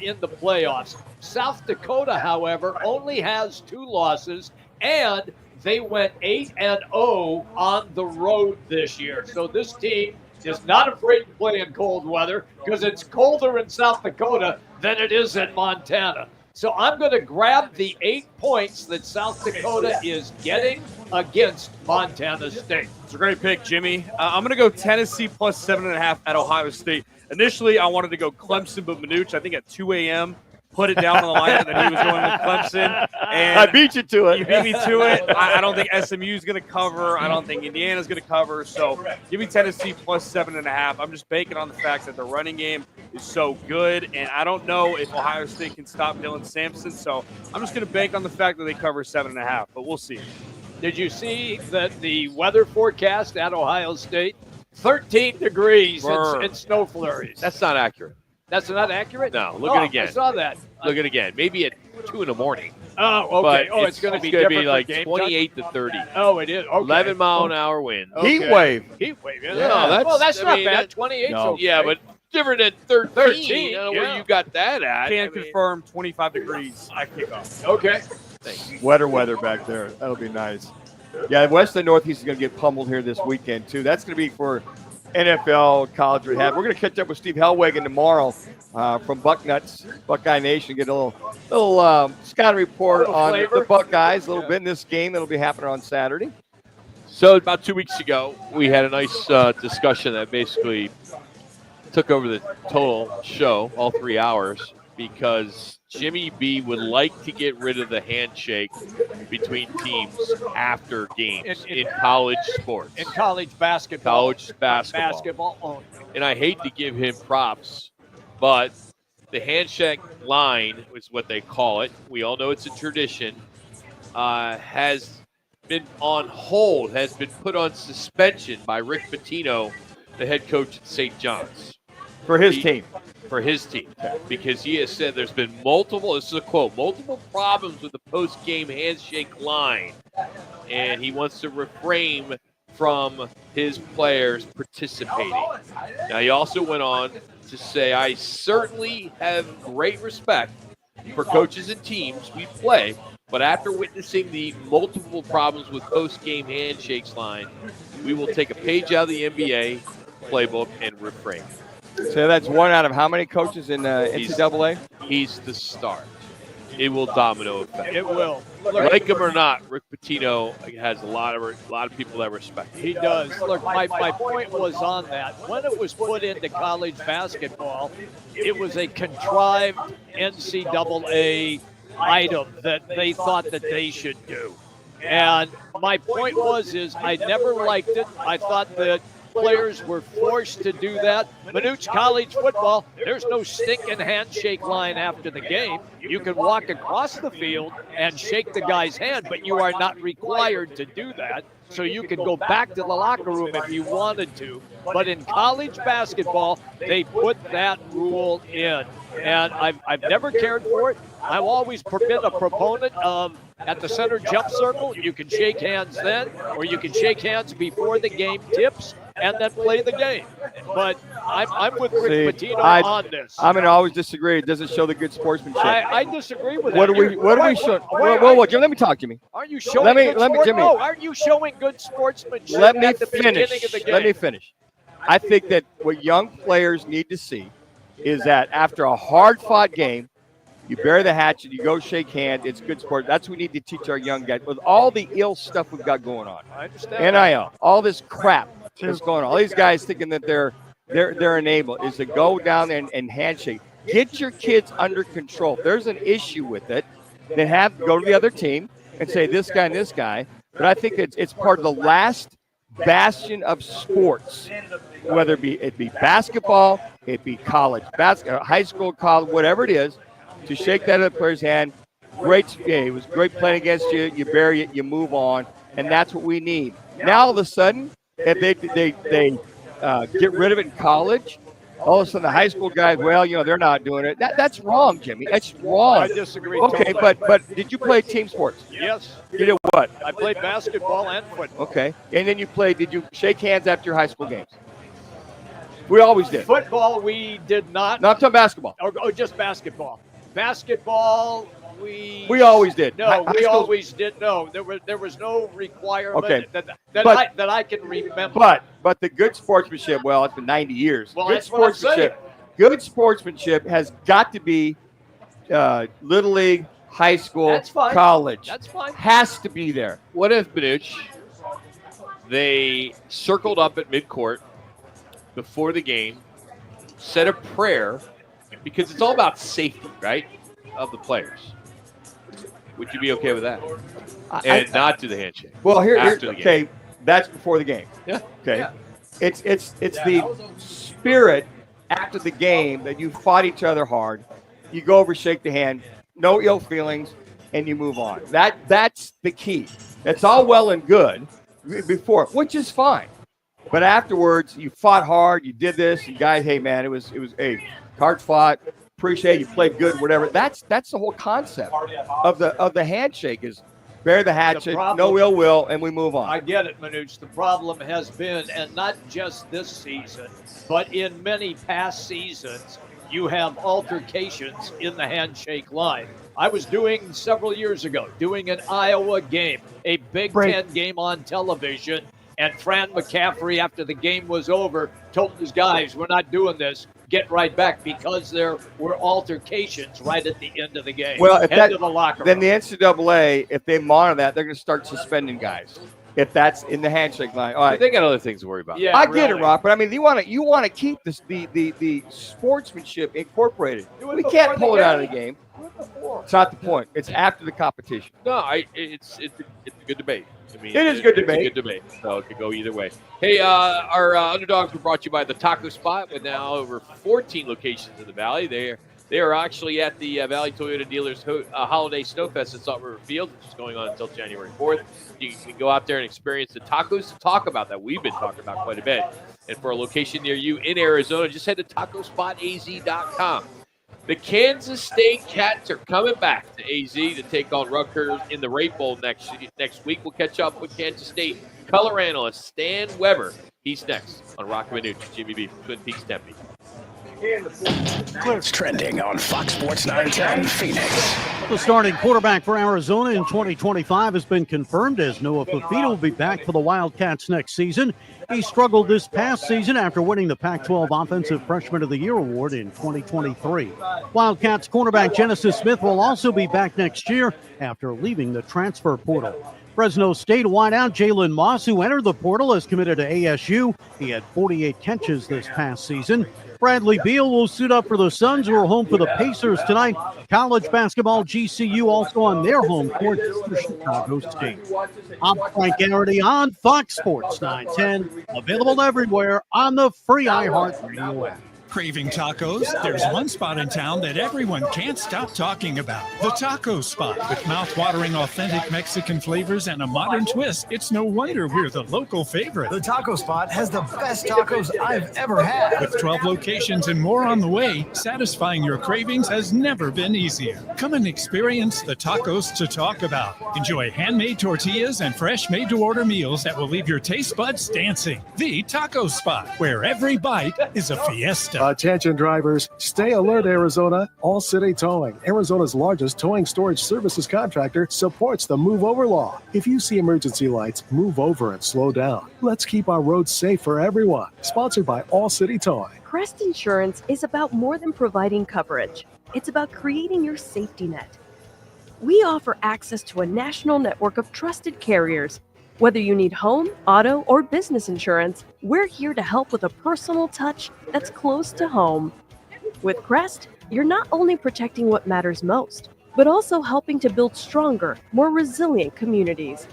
in the playoffs. South Dakota, however, only has 2 losses, and they went 8-0 on the road this year. So this team is not afraid to play in cold weather because it's colder in South Dakota than it is in Montana. So I'm going to grab the 8 points that South Dakota is getting against Montana State. It's a great pick, Jimmy. I'm going to go Tennessee plus 7.5 at Ohio State. Initially, I wanted to go Clemson, but Manuch, I think at 2 a.m., put it down on the line that he was going with Clemson. And I beat you to it. You beat me to it. I don't think SMU is going to cover. I don't think Indiana's going to cover. So give me Tennessee plus 7.5. I'm just banking on the fact that the running game is so good, and I don't know if Ohio State can stop Dylan Sampson. So I'm just going to bank on the fact that they cover 7.5, but we'll see. Did you see that the weather forecast at Ohio State? 13 degrees and snow flurries. That's not accurate. That's not accurate? No, look at it again. I saw that. Look at it again. Maybe at 2 in the morning. Oh, okay. But It's going to be gonna different for like game 28 to 30. Oh, it is. Okay. 11-mile-an-hour wind. Heat wave. Heat wave. Yeah. No, that's I not mean, bad. 28. No. Okay. Yeah, but different than 13. 13, I don't know yeah. where you got that at. Can confirm 25 degrees at kickoff. Okay. Weather back there. That'll be nice. Yeah, West and Northeast is going to get pummeled here this weekend, too. That's going to be for NFL, college rehab. We're going to catch up with Steve Hellwagen tomorrow from Bucknuts, Buckeye Nation, get a little scouting report on the Buckeyes, a little bit in this game that'll be happening on Saturday. So about 2 weeks ago, we had a nice discussion that basically took over the total show, all 3 hours, because Jimmy B would like to get rid of the handshake between teams after games in college sports. In college basketball. College basketball. Basketball only. And I hate to give him props, but the handshake line is what they call it. We all know it's a tradition. Has been on hold, has been put on suspension by Rick Pitino, the head coach at St. John's. For his team. For his team. Because he has said there's been multiple, this is a quote, multiple problems with the post-game handshake line. And he wants to refrain from his players participating. Now, he also went on to say, I certainly have great respect for coaches and teams, we play. But after witnessing the multiple problems with post-game handshakes line, we will take a page out of the NBA playbook and refrain. So that's one out of how many coaches in NCAA? He's the start. It will domino effect. It will. Like him or not, Rick Pitino has a lot of people that respect him. He does. Look, my point was on that. When it was put into college basketball, it was a contrived NCAA item that they thought that they should do. And my point is I never liked it. I thought that players were forced to do that. Manuch college football, there's no stinking handshake line after the game. You can walk across the field and shake the guy's hand, but you are not required to do that. So you can go back to the locker room if you wanted to. But in college basketball, they put that rule in. And I've never cared for it. I've always been a proponent of at the center jump circle, you can shake hands then, or you can shake hands before the game tips and then play the game. But I'm with Rick Pitino on this. I'm going to always disagree. It doesn't show the good sportsmanship. I disagree with what that. What are we showing? Whoa, Jim, let me talk, Jimmy. Aren't you showing Jimmy. No, aren't you showing good sportsmanship at the beginning of the game? Let me finish. I think that what young players need to see is that after a hard-fought game, you bury the hatchet, you go shake hands, it's good sport. That's what we need to teach our young guys with all the ill stuff we've got going on. I understand. NIL, all this crap that's going on. All these guys thinking that they're enabled is to go down there and handshake. Get your kids under control. If there's an issue with it, then go to the other team and say this guy and this guy. But I think it's part of the last bastion of sports, whether it be basketball, it be college basketball, high school, college, whatever it is, to shake that other player's hand. It was great playing against you. You bury it, you move on, and that's what we need. Now all of a sudden, if they get rid of it in college, all of a sudden the high school guys, they're not doing it. That's wrong, Jimmy. That's wrong. I disagree. Okay, totally. but did you play team sports? Yes. You did what? I played basketball and football. Okay, and then did you shake hands after your high school games? We always did. Football, we did not. No, I'm talking basketball. Oh, just basketball. Basketball, we always did. No, we always did. No, there was no requirement that I can remember. But the good sportsmanship, it's been 90 years. Well, good that's what I'm saying. Good sportsmanship has got to be Little League, high school, that's fine. college. That's fine. Has to be there. What if, Manuch, they circled up at midcourt before the game, said a prayer, because it's all about safety, right, of the players. Would you be okay with that? And not do the handshake? Well, game. That's before the game. Yeah. Okay. Yeah. It's the spirit after the game that you fought each other hard. You go over, shake the hand, no ill feelings, and you move on. That's the key. It's all well and good before, which is fine. But afterwards, you fought hard, you did this, you guys, hey man, it was hard fought, appreciate it, you played good, whatever. That's the whole concept of the handshake is bury the hatchet, no ill will, and we move on. I get it, Manuch. The problem has been, and not just this season, but in many past seasons, you have altercations in the handshake line. I was doing several years ago, an Iowa game, a Big Ten game on television, and Fran McCaffrey, after the game was over, told his guys, we're not doing this. Get right back, because there were altercations right at the end of the game. Well, if to the locker then room. the NCAA, if they monitor that, they're going to start suspending guys. If that's in the handshake line, all right. They got other things to worry about. Yeah, I get it, Rock, but I mean, you want to keep this the sportsmanship incorporated. We can't pull it out of the game. It's not the point. It's after the competition. No, it's a good debate. I mean, it is a good debate. It's a good debate, so it could go either way. Hey, our underdogs were brought to you by the Taco Spot, with now over 14 locations in the Valley. They are actually at the Valley Toyota Dealers Holiday Snowfest at Salt River Field, which is going on until January 4th. You can go out there and experience the tacos. To talk about that, we've been talking about quite a bit. And for a location near you in Arizona, just head to tacospotaz.com. The Kansas State Cats are coming back to AZ to take on Rutgers in the Rape Bowl next week. We'll catch up with Kansas State color analyst Stan Weber. He's next on Roc and Manuch, Jimmy B from Twin Peaks Tempe. It's trending on Fox Sports 910 Phoenix. The starting quarterback for Arizona in 2025 has been confirmed as Noah Fafita will be back for the Wildcats next season. He struggled this past season after winning the Pac-12 Offensive Freshman of the Year award in 2023. Wildcats cornerback Genesis Smith will also be back next year after leaving the transfer portal. Fresno State wideout Jalen Moss, who entered the portal, is committed to ASU. He had 48 catches this past season. Bradley Beal will suit up for the Suns, who are home for the Pacers tonight. College basketball, GCU also on their home court for Chicago State. I'm Frank Garrity on Fox Sports 910, available everywhere on the free iHeartRadio app. Craving tacos? There's one spot in town that everyone can't stop talking about. The Taco Spot. With mouth-watering authentic Mexican flavors and a modern twist, it's no wonder we're the local favorite. The Taco Spot has the best tacos I've ever had. With 12 locations and more on the way, satisfying your cravings has never been easier. Come and experience the tacos to talk about. Enjoy handmade tortillas and fresh made-to-order meals that will leave your taste buds dancing. The Taco Spot, where every bite is a fiesta. Attention drivers, stay alert, Arizona. All City Towing, Arizona's largest towing storage services contractor, supports the move over law. If you see emergency lights, move over and slow down. Let's keep our roads safe for everyone. Sponsored by All City Towing. Crest Insurance is about more than providing coverage. It's about creating your safety net. We offer access to a national network of trusted carriers. Whether you need home, auto, or business insurance, we're here to help with a personal touch that's close to home. With Crest, you're not only protecting what matters most, but also helping to build stronger, more resilient communities.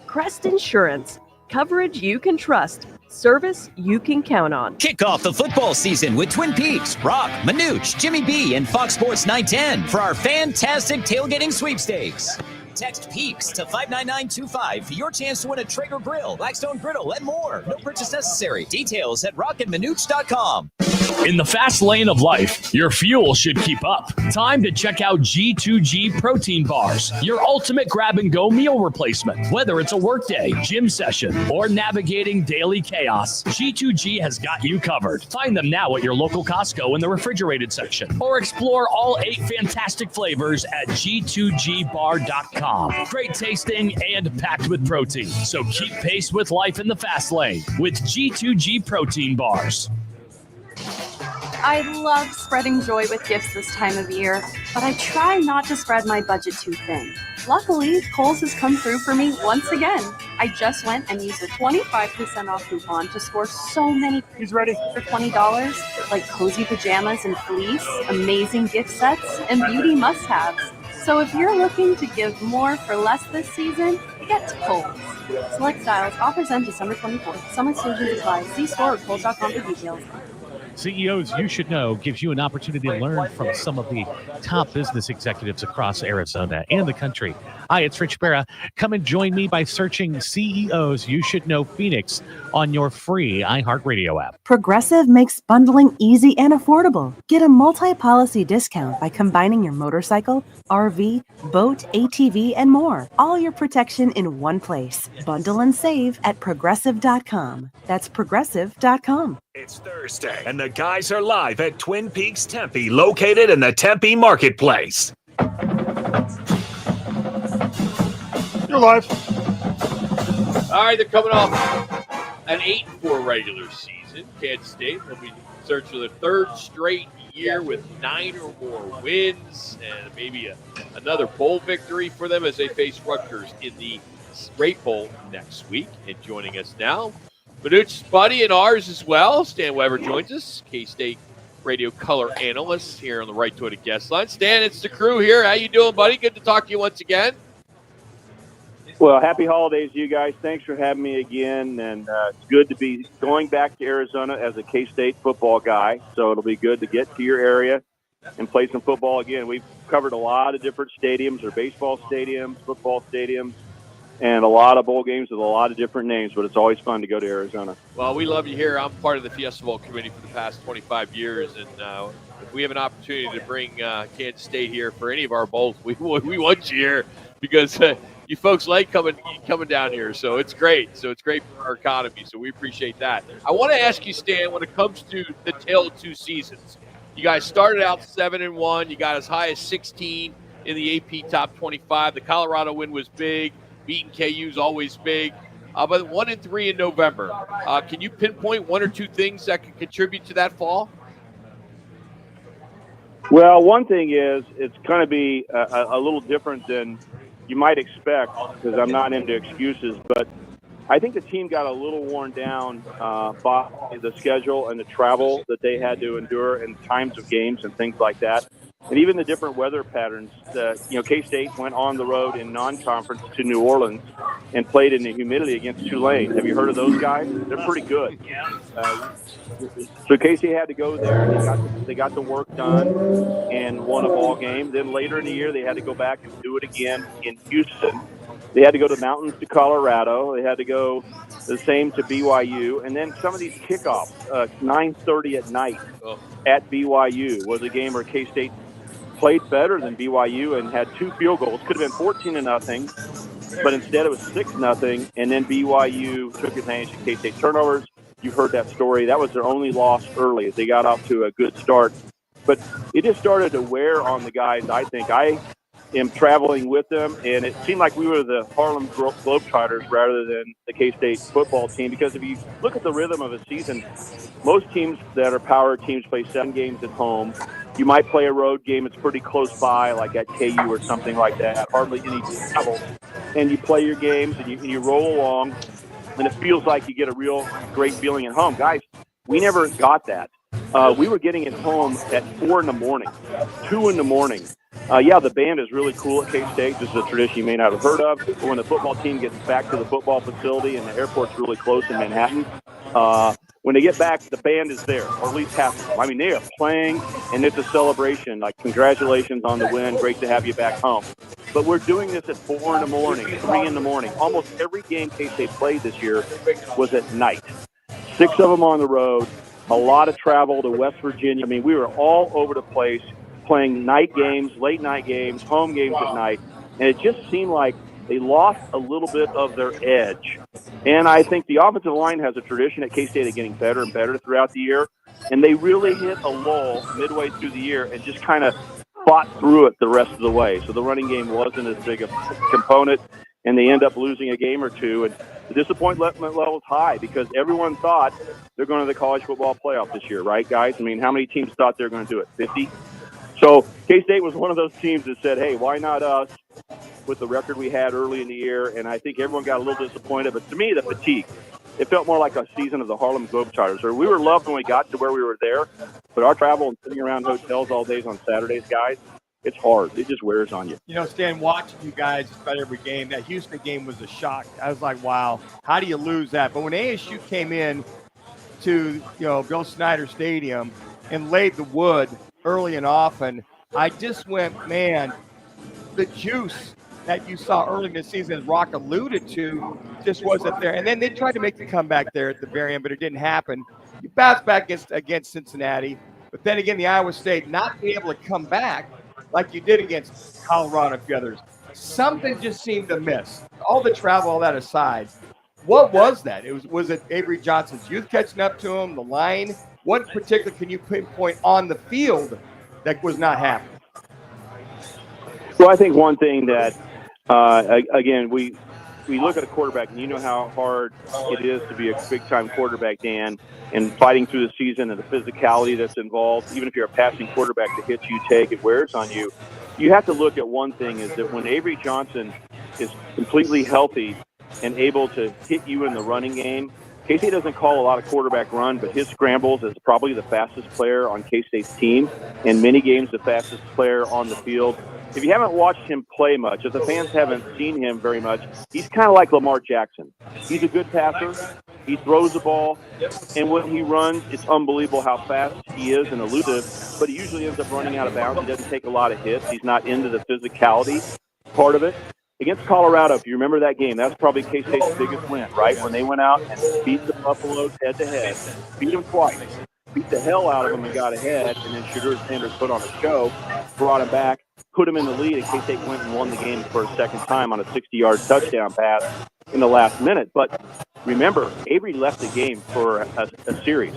Crest Insurance. Coverage you can trust. Service you can count on. Kick off the football season with Twin Peaks, Roc, Manuch, Jimmy B, and Fox Sports 910 for our fantastic tailgating sweepstakes. Text PEAKS to 59925 for your chance to win a Traeger grill, Blackstone griddle, and more. No purchase necessary. Details at rockandmanuch.com. In the fast lane of life, your fuel should keep up. Time to check out G2G protein bars, your ultimate grab-and-go meal replacement. Whether it's a workday, gym session, or navigating daily chaos, G2G has got you covered. Find them now at your local Costco in the refrigerated section, or explore all 8 fantastic flavors at G2GBar.com. Great tasting and packed with protein. So keep pace with life in the fast lane with G2G protein bars. I love spreading joy with gifts this time of year, but I try not to spread my budget too thin. Luckily, Kohl's has come through for me once again. I just went and used a 25% off coupon to score so many for $20, like cozy pajamas and fleece, amazing gift sets, and beauty must-haves. So if you're looking to give more for less this season, get to Kohl's. Select styles, offers end December 24th. Some exclusions apply. See store at Kohl's.com for details. CEOs You Should Know gives you an opportunity to learn from some of the top business executives across Arizona and the country. Hi, it's Rich Barra. Come and join me by searching CEOs You Should Know Phoenix on your free iHeartRadio app. Progressive makes bundling easy and affordable. Get a multi-policy discount by combining your motorcycle, RV, boat, ATV, and more. All your protection in one place. Bundle and save at Progressive.com. That's Progressive.com. It's Thursday, and the guys are live at Twin Peaks Tempe, located in the Tempe Marketplace. You're live. All right, they're coming off an 8-4 regular season. Kansas State will be searching for the third straight year with 9 or more wins and maybe another bowl victory for them as they face Rutgers in the Great Bowl next week. And joining us now, Manuch's buddy and ours as well, Stan Weber joins us, K-State radio color analyst here on the Right to It guest line. Stan, it's the crew here. How you doing, buddy? Good to talk to you once again. Well, happy holidays, you guys. Thanks for having me again, and it's good to be going back to Arizona as a K-State football guy, so it'll be good to get to your area and play some football again. We've covered a lot of different stadiums, or baseball stadiums, football stadiums, and a lot of bowl games with a lot of different names, but it's always fun to go to Arizona. Well, we love you here. I'm part of the Fiesta Bowl committee for the past 25 years, and if we have an opportunity to bring Kansas State here for any of our bowls, we want you here because you folks like coming down here, so it's great. So it's great for our economy. So we appreciate that. I want to ask you, Stan, when it comes to the tale of two seasons, you guys started out 7-1. You got as high as 16 in the AP Top 25. The Colorado win was big. Beating KU is always big. But 1-3 in November. Can you pinpoint one or two things that could contribute to that fall? Well, one thing is it's going to be a little different than you might expect, because I'm not into excuses, but I think the team got a little worn down by the schedule and the travel that they had to endure in times of games and things like that. And even the different weather patterns. K-State went on the road in non-conference to New Orleans and played in the humidity against Tulane. Have you heard of those guys? They're pretty good. So K-State had to go there. They got the work done and won a ball game. Then later in the year, they had to go back and do it again in Houston. They had to go to the mountains to Colorado. They had to go the same to BYU. And then some of these kickoffs, 9:30 at night at BYU was a game where K-State played better than BYU and had 2 field goals. Could have been 14-0, but instead it was 6-0. And then BYU took advantage of K-State turnovers. You heard that story. That was their only loss early. They got off to a good start. But it just started to wear on the guys, I think. I am traveling with them, and it seemed like we were the Harlem Globetrotters rather than the K-State football team, because if you look at the rhythm of a season, most teams that are power teams play 7 games at home. You might play a road game. It's pretty close by, like at KU or something like that, hardly any travel. And you play your games, and you roll along, and it feels like you get a real great feeling at home. Guys, we never got that. We were getting it home at 4 in the morning, 2 in the morning. The band is really cool at K-State. This is a tradition you may not have heard of. But when the football team gets back to the football facility, and the airport's really close in Manhattan, when they get back, the band is there, or at least half of them. I mean, they are playing, and it's a celebration. Like, congratulations on the win. Great to have you back home. But we're doing this at 4 in the morning, 3 in the morning. Almost every game K-State played this year was at night. 6 of them on the road, a lot of travel to West Virginia. I mean, we were all over the place playing night games, late night games, home games at night. And it just seemed like they lost a little bit of their edge. And I think the offensive line has a tradition at K-State of getting better and better throughout the year. And they really hit a lull midway through the year and just kind of fought through it the rest of the way. So the running game wasn't as big a component, and they end up losing a game or two. And the disappointment level is high because everyone thought they're going to the college football playoff this year, right, guys? I mean, how many teams thought they were going to do it? 50? So K-State was one of those teams that said, hey, why not us, with the record we had early in the year? And I think everyone got a little disappointed. But to me, the fatigue, it felt more like a season of the Harlem Globetrotters. Or we were loved when we got to where we were there, but our travel and sitting around hotels all days on Saturdays, guys, it's hard. It just wears on you. You know, Stan, watching you guys about every game, that Houston game was a shock. I was like, wow, how do you lose that? But when ASU came in to, Bill Snyder Stadium and laid the wood early and often, I just went, man, the juice that you saw early in the season, as Roc alluded to, just wasn't there. And then they tried to make the comeback there at the very end, but it didn't happen. You bounced back against Cincinnati, but then again, the Iowa State not being able to come back like you did against Colorado and a few others. Something just seemed to miss. All the travel, all that aside, what was that? Was it Avery Johnson's youth catching up to him, the line? What in particular can you pinpoint on the field that was not happening? Well, I think one thing that, again, we look at a quarterback, and you know how hard it is to be a big-time quarterback, Dan, and fighting through the season and the physicality that's involved. Even if you're a passing quarterback, the hits you take, it wears on you. You have to look at one thing, is that when Avery Johnson is completely healthy and able to hit you in the running game, K-State doesn't call a lot of quarterback run, but his scrambles is probably the fastest player on K-State's team. In many games, the fastest player on the field. If you haven't watched him play much, if the fans haven't seen him very much, he's kind of like Lamar Jackson. He's a good passer. He throws the ball, and when he runs, it's unbelievable how fast he is and elusive, but he usually ends up running out of bounds. He doesn't take a lot of hits. He's not into the physicality part of it. Against Colorado, if you remember that game, that's probably K-State's biggest win, right? When they went out and beat the Buffaloes head-to-head, beat them twice. beat the hell out of them and got ahead, and then Shadur Sanders put on a show, brought him back, put him in the lead, and K-State went and won the game for a second time on a 60-yard touchdown pass in the last minute. But remember, Avery left the game for a series,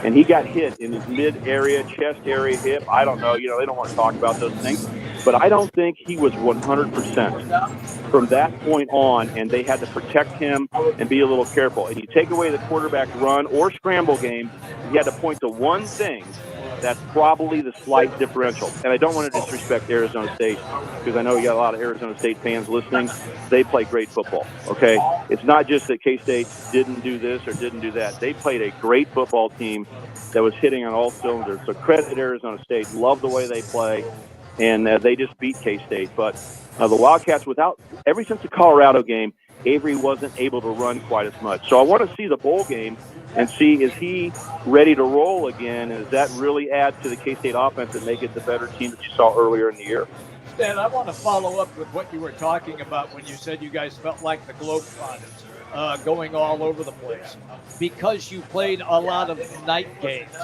and he got hit in his mid-area, chest area, hip. I don't know. They don't want to talk about those things. But I don't think he was 100% from that point on, and they had to protect him and be a little careful. And you take away the quarterback run or scramble game, you had to point to one thing. That's probably the slight differential. And I don't want to disrespect Arizona State because I know you got a lot of Arizona State fans listening. They play great football, okay? It's not just that K-State didn't do this or didn't do that. They played a great football team that was hitting on all cylinders. So credit Arizona State. Love the way they play. And they just beat K-State. But the Wildcats, ever since the Colorado game, Avery wasn't able to run quite as much. So I want to see the bowl game and see, is he ready to roll again? And does that really add to the K-State offense and make it the better team that you saw earlier in the year? Stan, I want to follow up with what you were talking about when you said you guys felt like the Globetrotters, going all over the place. Because you played a lot of night games,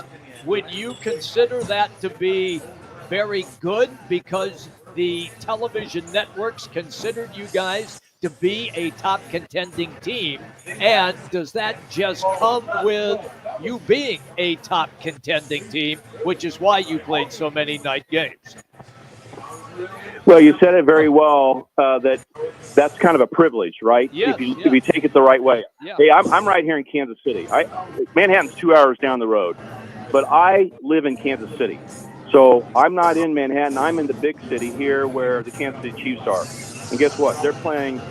would you consider that to be very good because the television networks considered you guys to be a top contending team? And does that just come with you being a top contending team, which is why you played so many night games? Well, you said it very well, that's kind of a privilege, right? Yes, if you take it the right way. Yeah. Hey, I'm right here in Kansas City. Manhattan's 2 hours down the road, but I live in Kansas City. So I'm not in Manhattan. I'm in the big city here where the Kansas City Chiefs are. And guess what? They're playing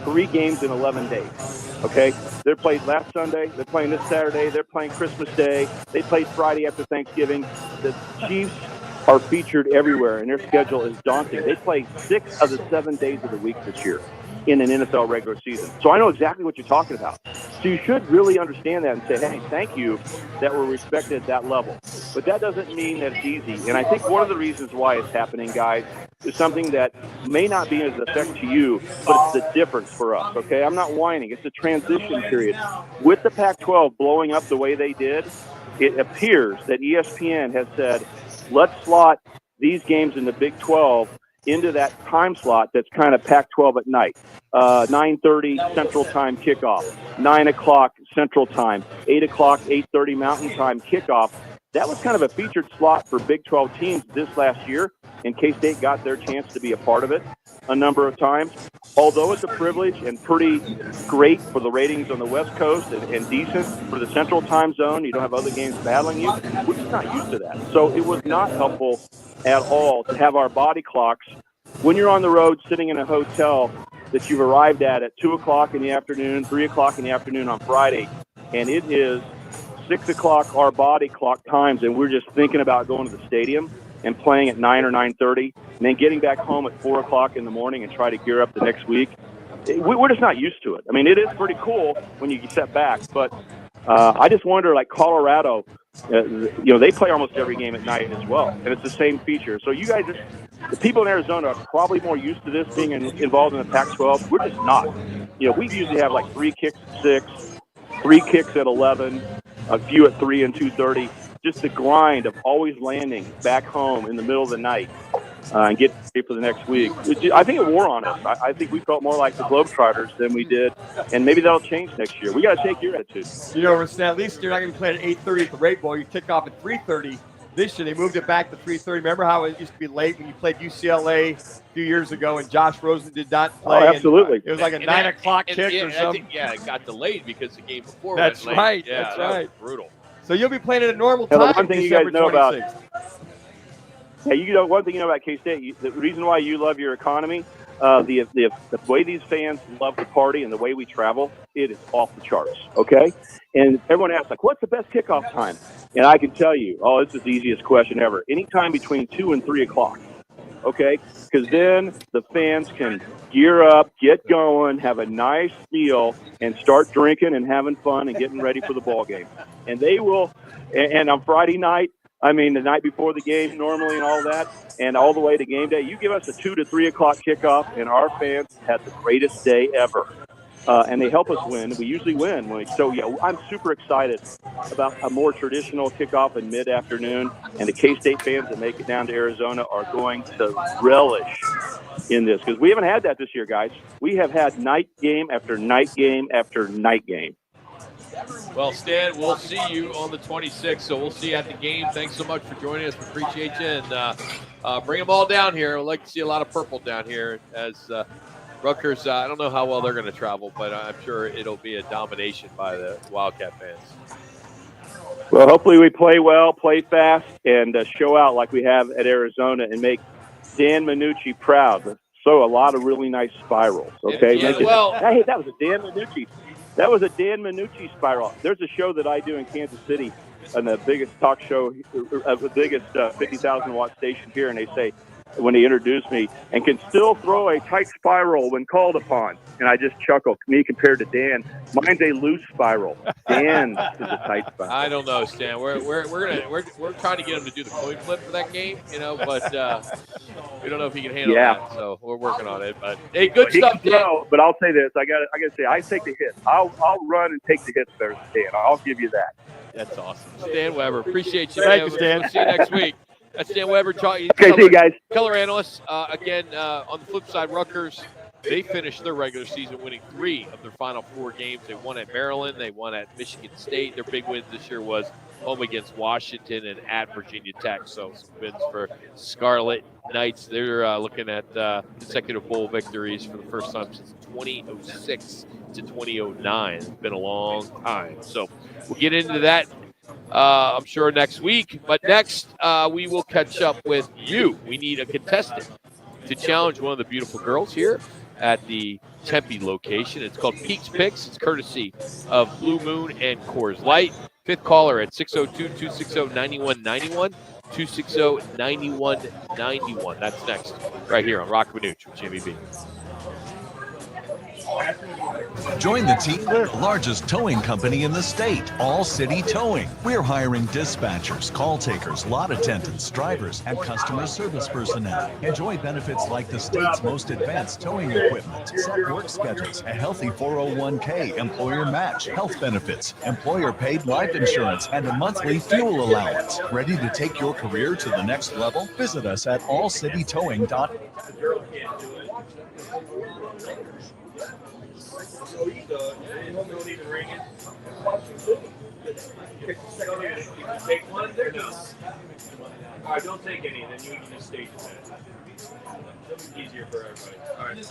3 games in 11 days, okay? They played last Sunday. They're playing this Saturday. They're playing Christmas Day. They played Friday after Thanksgiving. The Chiefs are featured everywhere, and their schedule is daunting. They play 6 of the 7 days of the week this year in an NFL regular season. So I know exactly what you're talking about. So you should really understand that and say, hey, thank you that we're respected at that level. But that doesn't mean that it's easy. And I think one of the reasons why it's happening, guys, is something that may not be as effect to you, but it's the difference for us, okay? I'm not whining. It's a transition period. With the Pac-12 blowing up the way they did, it appears that ESPN has said, let's slot these games in the Big 12 into that time slot that's kind of Pac-12 at night. 9:30 Central Time kickoff, 9 o'clock Central Time, 8 o'clock, 8:30 Mountain Time kickoff. That was kind of a featured slot for Big 12 teams this last year, and K-State got their chance to be a part of it a number of times. Although it's a privilege and pretty great for the ratings on the West Coast and decent for the Central Time Zone, you don't have other games battling you, we're just not used to that. So it was not helpful at all to have our body clocks when you're on the road sitting in a hotel that you've arrived at 2 o'clock in the afternoon, 3 o'clock in the afternoon on Friday, and it is 6 o'clock our body clock times, and we're just thinking about going to the stadium and playing at 9 or 9:30, and then getting back home at 4 o'clock in the morning and try to gear up the next week. We're just not used to it. I mean, it is pretty cool when you step back, but I just wonder, like Colorado, they play almost every game at night as well, and it's the same feature. So you guys, the people in Arizona are probably more used to this being involved in the Pac-12. We're just not. We usually have like 3 kicks at 6, 3 kicks at 11, a few at 3 and 2:30. Just the grind of always landing back home in the middle of the night and get ready for the next week. I think it wore on us. I think we felt more like the Globetrotters than we did, and maybe that'll change next year. We got to take your attitude. At least you're not going to be playing at 8:30 at the Rate Bowl. You kick off at 3:30. This year, they moved it back to 3:30. Remember how it used to be late when you played UCLA a few years ago and Josh Rosen did not play? Oh, absolutely. It was like a 9 o'clock kick or something. It got delayed because the game before That's went late. right. Yeah, That's that right. was brutal. So you'll be playing at a normal Yeah, time. the one thing you December guys know 26th. about, one thing you know about K-State, the reason why you love your economy, the way these fans love to party and the way we travel, it is off the charts, okay? And everyone asks, like, what's the best kickoff time? And I can tell you, it's the easiest question ever. Anytime between 2 and 3 o'clock, okay? Because then the fans can gear up, get going, have a nice meal, and start drinking and having fun and getting ready for the ball game. And they will, and on Friday night, the night before the game normally and all that, and all the way to game day, you give us a 2 to 3 o'clock kickoff, and our fans had the greatest day ever. and they help us win. We usually win. So, yeah, I'm super excited about a more traditional kickoff in mid-afternoon, and the K-State fans that make it down to Arizona are going to relish in this because we haven't had that this year, guys. We have had night game after night game after night game. Well, Stan, we'll see you on the 26th, so we'll see you at the game. Thanks so much for joining us. We appreciate you, and bring them all down here. I'd like to see a lot of purple down here as Rutgers, I don't know how well they're going to travel, but I'm sure it'll be a domination by the Wildcat fans. Well, hopefully we play well, play fast, and show out like we have at Arizona and make Dan Manucci proud. So a lot of really nice spirals, okay? Yeah, hey, that was a Dan Manucci. That was a Dan Manucci spiral. There's a show that I do in Kansas City on the biggest talk show, the biggest 50,000-watt station here, and they say, when he introduced me, and can still throw a tight spiral when called upon. And I just chuckled. Me compared to Dan, mine's a loose spiral. Dan is a tight spiral. I don't know, Stan. We're trying to get him to do the coin flip for that game, but we don't know if he can handle that. So we're working on it. But hey, good stuff, Dan. But I'll say this: I got to say, I take the hit. I'll run and take the hits better than Dan. I'll give you that. That's awesome, Stan Weber. Appreciate you. Thank you, Stan. We'll see you next week. That's Dan Weber. Okay, see you guys. Color analyst. Again, on the flip side, Rutgers, they finished their regular season winning 3 of their final 4 games. They won at Maryland. They won at Michigan State. Their big win this year was home against Washington and at Virginia Tech. So some wins for Scarlet Knights. They're looking at consecutive bowl victories for the first time since 2006 to 2009. It's been a long time. So we'll get into that I'm sure next week. But next, we will catch up with you. We need a contestant to challenge one of the beautiful girls here at the Tempe location. It's called Peaks Picks. It's courtesy of Blue Moon and Coors Light. 5th caller at 602-260-9191. 260-9191. That's next, right here on Roc and Manuch with Jimmy B. Join the team, the largest towing company in the state, All City Towing. We're hiring dispatchers, call takers, lot attendants, drivers, and customer service personnel. Enjoy benefits like the state's most advanced towing equipment, set work schedules, a healthy 401k, employer match, health benefits, employer-paid life insurance, and a monthly fuel allowance. Ready to take your career to the next level? Visit us at allcitytowing.com. Take one, they're done. All right, don't take any, then you can just stage it. It'll be easier for everybody. All right.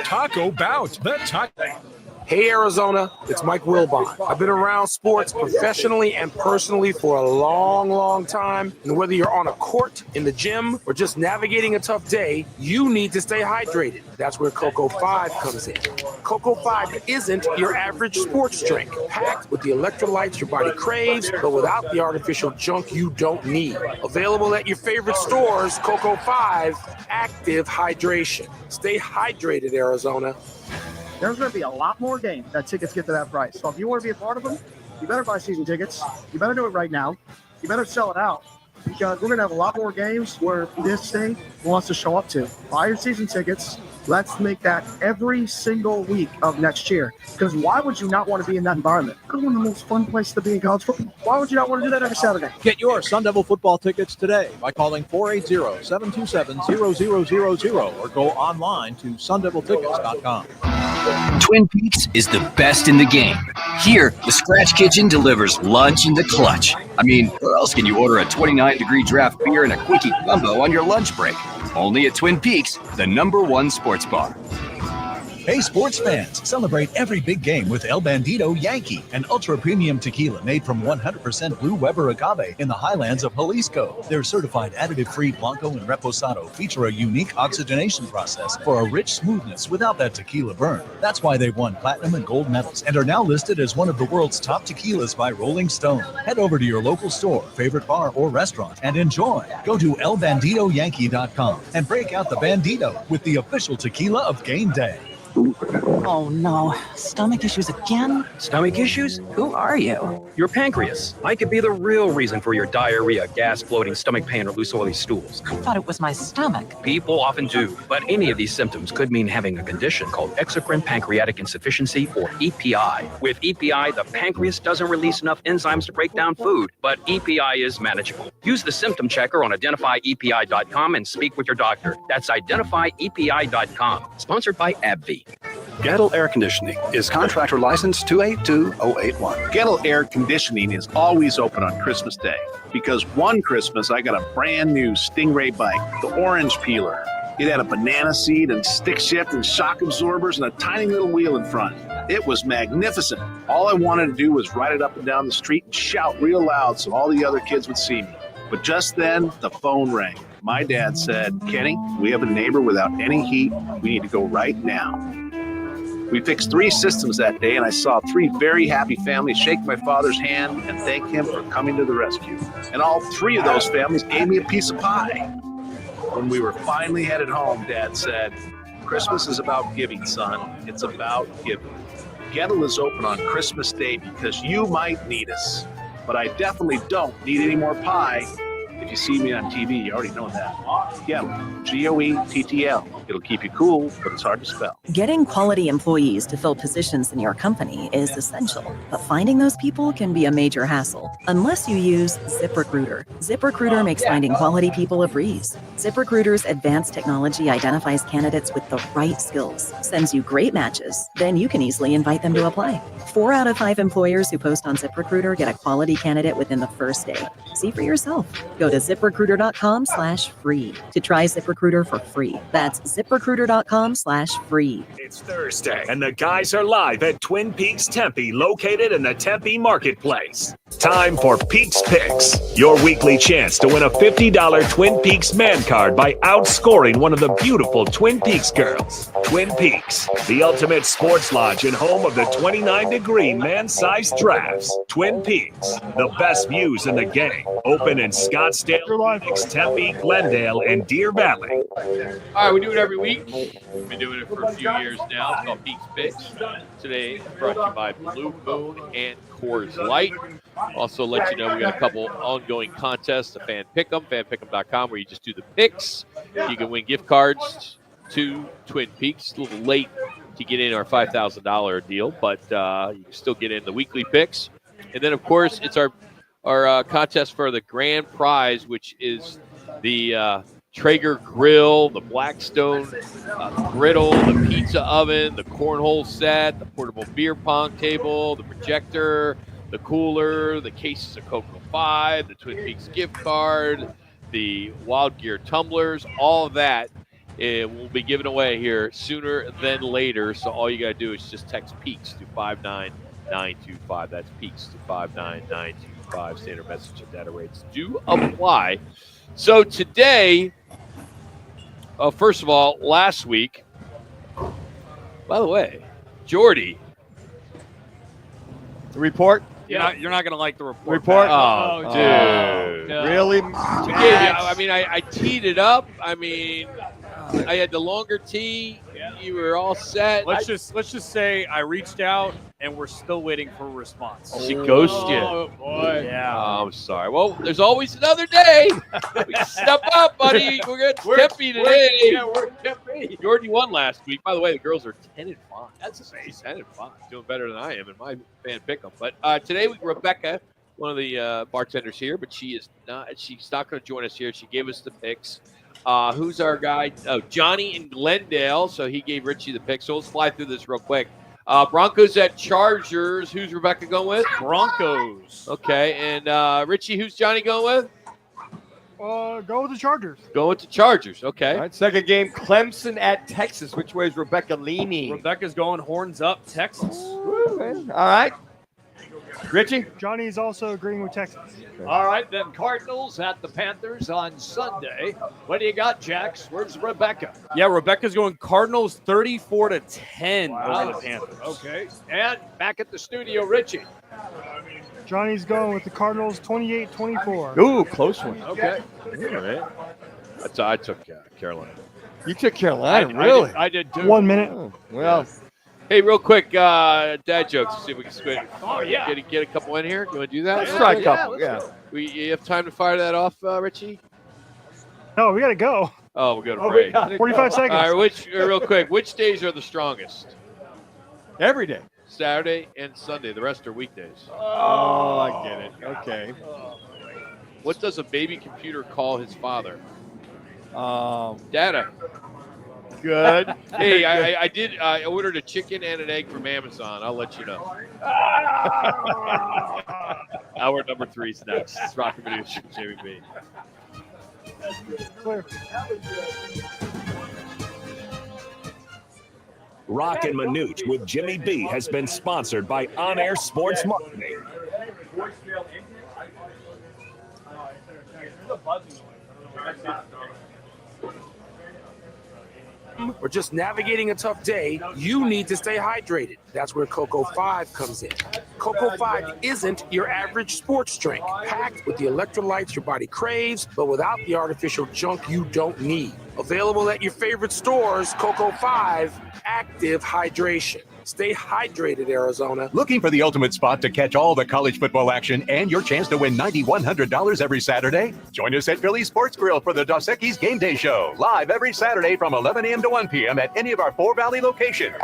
Taco Bout. The taco. Hey, Arizona, it's Mike Wilbon. I've been around sports professionally and personally for a long, long time. And whether you're on a court, in the gym, or just navigating a tough day, you need to stay hydrated. That's where Cocoa 5 comes in. Cocoa 5 isn't your average sports drink, packed with the electrolytes your body craves, but without the artificial junk you don't need. Available at your favorite stores, Cocoa 5, active hydration. Stay hydrated, Arizona. There's going to be a lot more games that tickets get to that price. So if you want to be a part of them, you better buy season tickets. You better do it right now. You better sell it out because we're going to have a lot more games where this thing wants to show up to. Buy your season tickets. Let's make that every single week of next year. Because why would you not want to be in that environment? It's one of the most fun places to be in college football. Why would you not want to do that every Saturday? Get your Sun Devil football tickets today by calling 480-727-0000 or go online to sundeviltickets.com. Twin Peaks is the best in the game. Here, the Scratch Kitchen delivers lunch in the clutch. I mean, where else can you order a 29-degree draft beer and a quickie combo on your lunch break? Only at Twin Peaks, the #1 sports bar. Hey, sports fans, celebrate every big game with El Bandito Yankee, an ultra-premium tequila made from 100% Blue Weber agave in the highlands of Jalisco. Their certified additive-free Blanco and Reposado feature a unique oxygenation process for a rich smoothness without that tequila burn. That's why they've won platinum and gold medals and are now listed as one of the world's top tequilas by Rolling Stone. Head over to your local store, favorite bar, or restaurant and enjoy. Go to elbanditoyankee.com and break out the Bandito with the official tequila of game day. Oh no, stomach issues again? Stomach issues? Who are you? Your pancreas. I could be the real reason for your diarrhea, gas, bloating, stomach pain, or loose oily stools. I thought it was my stomach. People often do, but any of these symptoms could mean having a condition called exocrine pancreatic insufficiency, or EPI. With EPI, the pancreas doesn't release enough enzymes to break down food, but EPI is manageable. Use the symptom checker on identifyepi.com and speak with your doctor. That's identifyepi.com. Sponsored by AbbVie. Gettle Air Conditioning is contractor license 282081. Gettle Air Conditioning is always open on Christmas Day because one Christmas I got a brand new Stingray bike, the orange peeler. It had a banana seat and stick shift and shock absorbers and a tiny little wheel in front. It was magnificent. All I wanted to do was ride it up and down the street and shout real loud so all the other kids would see me. But just then, the phone rang. My dad said, "Kenny, we have a neighbor without any heat. We need to go right now." We fixed 3 systems that day, and I saw 3 very happy families shake my father's hand and thank him for coming to the rescue. And all 3 of those families gave me a piece of pie. When we were finally headed home, Dad said, "Christmas is about giving, son. It's about giving." Gettle is open on Christmas Day because you might need us. But I definitely don't need any more pie. If you see me on TV, you already know that. Gettle, Goettl. It'll keep you cool, but it's hard to spell. Getting quality employees to fill positions in your company is essential, but finding those people can be a major hassle unless you use ZipRecruiter. ZipRecruiter makes finding quality people a breeze. ZipRecruiter's advanced technology identifies candidates with the right skills, sends you great matches, then you can easily invite them to apply. 4 out of 5 employers who post on ZipRecruiter get a quality candidate within the first day. See for yourself. Go to ZipRecruiter.com/free to try ZipRecruiter for free. That's ZipRecruiter.com/free. It's Thursday, and the guys are live at Twin Peaks Tempe, located in the Tempe Marketplace. Time for Peaks Picks, your weekly chance to win a $50 Twin Peaks man card by outscoring one of the beautiful Twin Peaks girls. Twin Peaks, the ultimate sports lodge and home of the 29-degree man-sized drafts. Twin Peaks, the best views in the game. Open in Scottsdale, Phoenix, Tempe, Glendale, and Deer Valley. All right, we do it every week. We've been doing it for a few years now. It's called Peaks Picks. Today, brought to you by Blue Moon and Coors Light. Also, let you know we got a couple ongoing contests. The Fan Pick'em, fanpick'em.com, where you just do the picks. You can win gift cards to Twin Peaks. A little late to get in our $5,000 deal, but you can still get in the weekly picks. And then, of course, it's our contest for the grand prize, which is the Traeger grill, the Blackstone griddle, the pizza oven, the cornhole set, the portable beer pong table, the projector, the cooler, the cases of Cocoa 5, the Twin Peaks gift card, the Wild Gear tumblers, all of that will be given away here sooner than later. So all you got to do is just text Peaks to 59925. That's Peaks to 59925. Standard message and data rates do apply. So today, first of all, last week, by the way, Jordy. The report? You're not going to like the report. Oh, dude. No. Really? I teed it up. I mean, I had the longer tee. You were all set. Let's just say I reached out and we're still waiting for a response. She ghosted you. Oh boy. Yeah. Oh, I'm sorry. Well, there's always another day. We can step up, buddy. We're going to Tempe today. We're Tempe. Jordy won last week. By the way, the girls are 10-5. That's amazing. 10-5. Doing better than I am in my fan pick'em. But today, Rebecca, one of the bartenders here, but she's not going to join us here. She gave us the picks. Who's our guy? Oh, Johnny in Glendale. So he gave Richie the picks. So let's fly through this real quick. Broncos at Chargers. Who's Rebecca going with? Broncos. Okay. And Richie, who's Johnny going with? Go with the Chargers. Go with the Chargers. Okay. All right, second game, Clemson at Texas. Which way is Rebecca leaning? Rebecca's going horns up, Texas. Okay. All right. Richie? Johnny's also agreeing with Texas. Okay. All right, then Cardinals at the Panthers on Sunday. What do you got, Jax? Where's Rebecca? Yeah, Rebecca's going Cardinals 34-10 over the Panthers. Okay. And back at the studio, Richie. Johnny's going with the Cardinals 28-24. Ooh, close one. Okay. All right. I took Carolina. You took Carolina, really? I did too. 1 minute. Oh, well, Hey, real quick, dad jokes. See if we can squid. Oh, yeah. Get a couple in here. You want to do that? let's try a couple. Yeah. You have time to fire that off, Richie? No, we got to go. Oh, we'll go to break. 45 seconds. All right, real quick, which days are the strongest? Every day. Saturday and Sunday. The rest are weekdays. Oh, I get it. Okay. What does a baby computer call his father? Data. Good. Hey, I ordered a chicken and an egg from Amazon. I'll let you know. Hour number 3 is next. It's Roc and Manuch with Jimmy B. Clear. Roc and Manuch with Jimmy B has been sponsored by On Air Sports Marketing. Or just navigating a tough day, you need to stay hydrated. That's where Cocoa 5 comes in. Cocoa 5 isn't your average sports drink, packed with the electrolytes your body craves, but without the artificial junk you don't need. Available at your favorite stores, Cocoa 5 Active Hydration. Stay hydrated, Arizona. Looking for the ultimate spot to catch all the college football action and your chance to win $9,100 every Saturday? Join us at Philly Sports Grill for the Dos Equis Game Day Show, live every Saturday from 11 a.m. to 1 p.m. at any of our 4 Valley locations.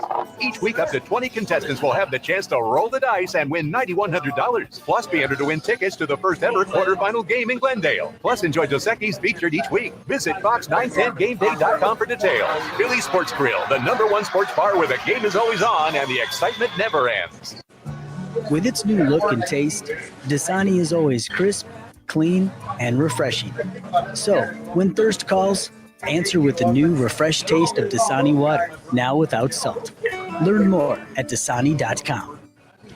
Each week, up to 20 contestants will have the chance to roll the dice and win $9,100. Plus, be entered to win tickets to the first ever quarterfinal game in Glendale. Plus, enjoy Dos Equis featured each week. Visit Fox910GameDay.com for details. Philly Sports Grill, the #1 sports bar where the game is always on and the excitement never ends. With its new look and taste, Dasani is always crisp, clean, and refreshing. So, when thirst calls, answer with the new refreshed taste of Dasani water, now without salt. Learn more at Dasani.com.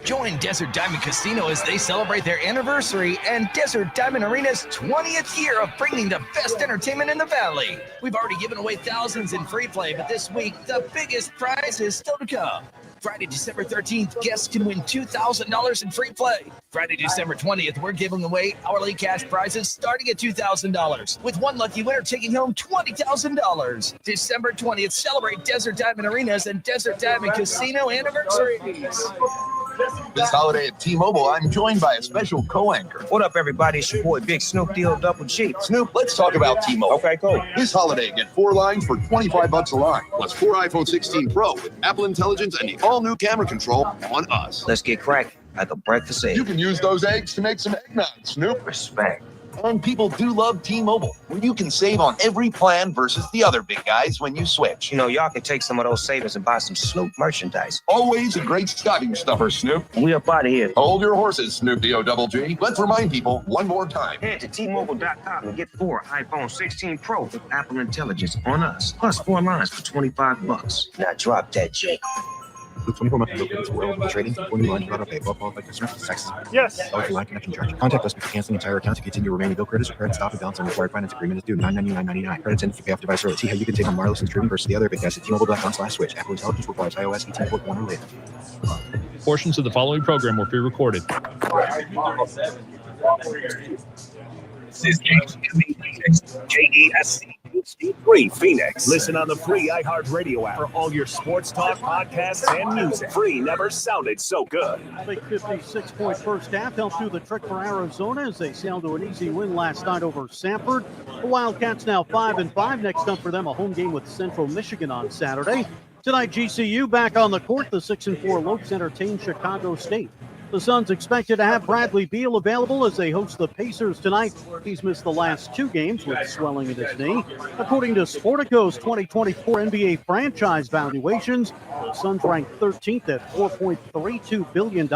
Join Desert Diamond Casino as they celebrate their anniversary and Desert Diamond Arena's 20th year of bringing the best entertainment in the Valley. We've already given away thousands in free play, but this week, the biggest prize is still to come. Friday, December 13th, guests can win $2,000 in free play. Friday, December 20th, we're giving away hourly cash prizes starting at $2,000, with one lucky winner taking home $20,000. December 20th, celebrate Desert Diamond Arenas and Desert Diamond Casino anniversaries. This holiday at T-Mobile, I'm joined by a special co-anchor. What up, everybody? It's your boy, Big Snoop Deal Double G. Snoop, let's talk about T-Mobile. Okay, cool. This holiday, get 4 lines for $25 a line, plus 4 iPhone 16 Pro with Apple Intelligence and the all-new camera control on us. Let's get cracking at the breakfast egg. You can use those eggs to make some eggnog, Snoop. Respect. And people do love T-Mobile, where you can save on every plan versus the other big guys when you switch. You know, y'all can take some of those savings and buy some Snoop merchandise. Always a great stocking stuffer, Snoop. We up out of here. Hold your horses, Snoop D-O-double-G. Let's remind people one more time. Head to T-Mobile.com and get 4 iPhone 16 Pro with Apple Intelligence on us, plus 4 lines for $25. Now drop that J. The 24-month no world trading, 40 lines without a pay. Well qualified customers, taxes. Yes. $1 line connection charge. Contact us before canceling entire account to continue remaining bill credits or credit stop and balance on required finance agreement is due $999.99. Credits end if you pay off device early. See how you can take on wireless and streaming versus the other big guys at T-Mobile.com/switch. Apple Intelligence requires iOS 18.1 or later. Portions of the following program were pre-recorded. This is JESC. Free Phoenix. Listen on the free iHeartRadio app for all your sports talk, podcasts, and music. Free never sounded so good. Big 56-point first half helped do the trick for Arizona as they sailed to an easy win last night over Sanford. The Wildcats now 5-5. Next up for them, a home game with Central Michigan on Saturday. Tonight, GCU back on the court. The 6-4 Lopes entertain Chicago State. The Suns expected to have Bradley Beal available as they host the Pacers tonight. He's missed the last 2 games with swelling in his knee. According to Sportico's 2024 NBA franchise valuations, the Suns ranked 13th at $4.32 billion.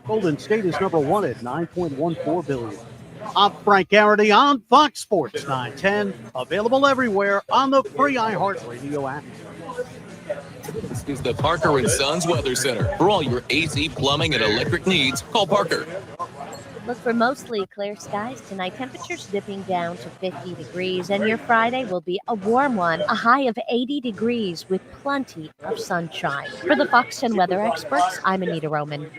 Golden State is number 1 at $9.14 billion. I'm Frank Garrity on Fox Sports 910. Available everywhere on the free iHeartRadio app. This is the Parker & Sons Weather Center. For all your AC, plumbing, and electric needs, call Parker. Look for mostly clear skies tonight. Temperatures dipping down to 50 degrees, and your Friday will be a warm one, a high of 80 degrees with plenty of sunshine. For the Fox 10 weather experts, I'm Anita Roman.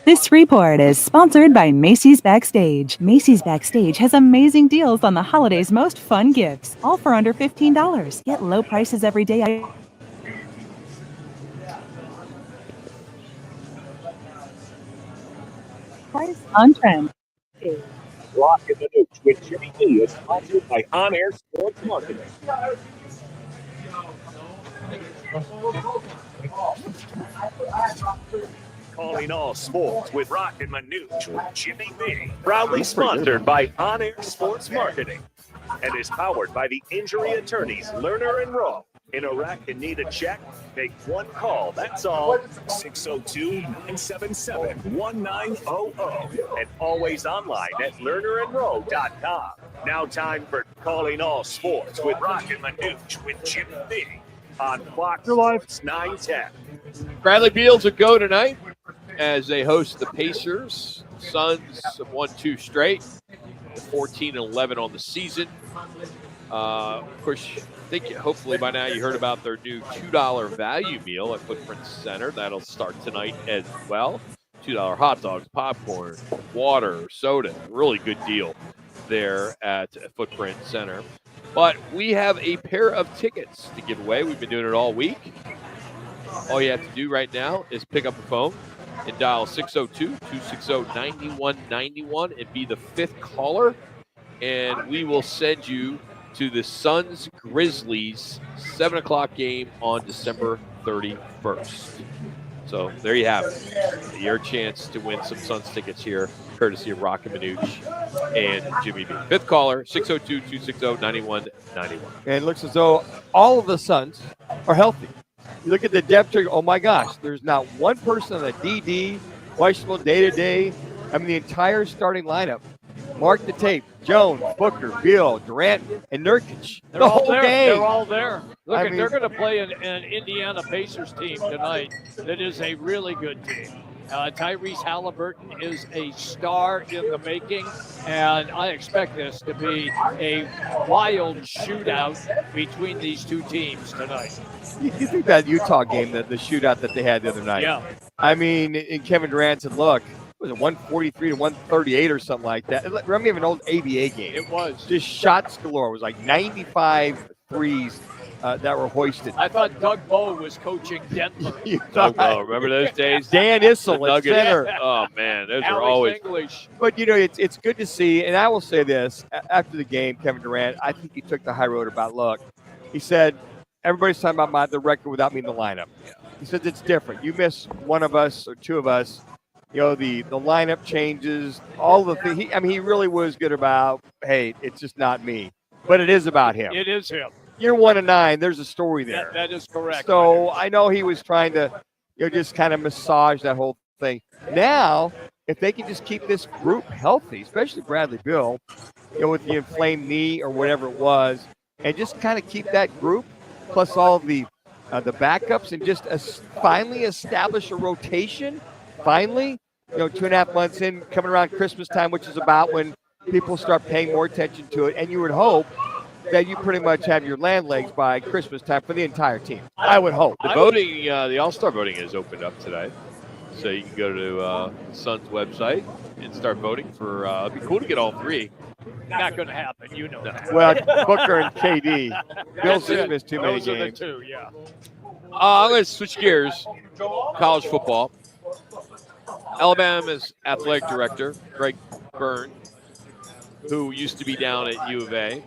This report is sponsored by Macy's Backstage. Macy's Backstage has amazing deals on the holidays' most fun gifts, all for under $15. Get low prices every day. Price on trend. Roc and Manuch with Jimmy B is sponsored by On Air Sports Marketing. Calling all sports with Roc and Manuch with Jimmy B. Proudly sponsored by On Air Sports Marketing and is powered by the injury attorneys Lerner and Rowe. In Iraq and need a check? Make one call, that's all. 602-977-1900 and always online at lernerandrowe.com. Now time for Calling All Sports with Roc and Manuch with Jimmy B on Fox Sports 910. Bradley Beals will go tonight as they host the Pacers. Suns have won 2 straight, 14-11 on the season. Of course, I think hopefully by now you heard about their new $2 value meal at Footprint Center. That'll start tonight as well. $2 hot dogs, popcorn, water, soda. Really good deal there at Footprint Center. But we have a pair of tickets to give away. We've been doing it all week. All you have to do right now is pick up the phone and dial 602-260-9191 and be the 5th caller. And we will send you to the Suns Grizzlies 7 o'clock game on December 31st. So there you have it. Your chance to win some Suns tickets here, courtesy of Roc and Manuch and Jimmy B. 5th caller, 602-260-9191. And it looks as though all of the Suns are healthy. You look at the depth chart, oh my gosh, there's not one person on the DD, questionable day-to-day. I mean, the entire starting lineup. Mark the tape. Jones, Booker, Beal, Durant, and Nurkic. They're the all whole there. game. They're all there. Look, I mean, they're going to play an Indiana Pacers team tonight that is a really good team. Tyrese Halliburton is a star in the making, and I expect this to be a wild shootout between these two teams tonight. You think that Utah game, the shootout that they had the other night? Yeah. I mean, and Kevin Durant said, look, was it 143 to 138 or something like that? It reminded me of an old ABA game. It was. Just shots galore. It was like 95 threes that were hoisted. I thought Doug Bowe was coaching Denver. Doug Bowe, remember those days? Dan Issel at center. Oh, man, those are Alex always. English. But, you know, it's good to see. And I will say this. After the game, Kevin Durant, I think he took the high road about, look, he said, everybody's talking about the record without me in the lineup. He says it's different. You miss one of us or two of us. You know, the lineup changes, all the things. He really was good about, hey, it's just not me. But it is about him. It is him. You're 1-9. There's a story there. That is correct. So I know he was trying to, just kind of massage that whole thing. Now, if they can just keep this group healthy, especially Bradley Beal, with the inflamed knee or whatever it was, and just kind of keep that group, plus all the backups, and just finally establish a rotation. Finally, 2.5 months in, coming around Christmas time, which is about when people start paying more attention to it. And you would hope that you pretty much have your land legs by Christmas time for the entire team. I would hope. The voting, the All-Star voting has opened up today. So you can go to Suns website and start voting for, it'd be cool to get all 3. Not going to happen, you know that. Well, Booker and KD. Bill's just missed too many Those are games. the two, yeah. I'm going to switch gears. College football. Alabama's athletic director, Greg Byrne, who used to be down at U of A,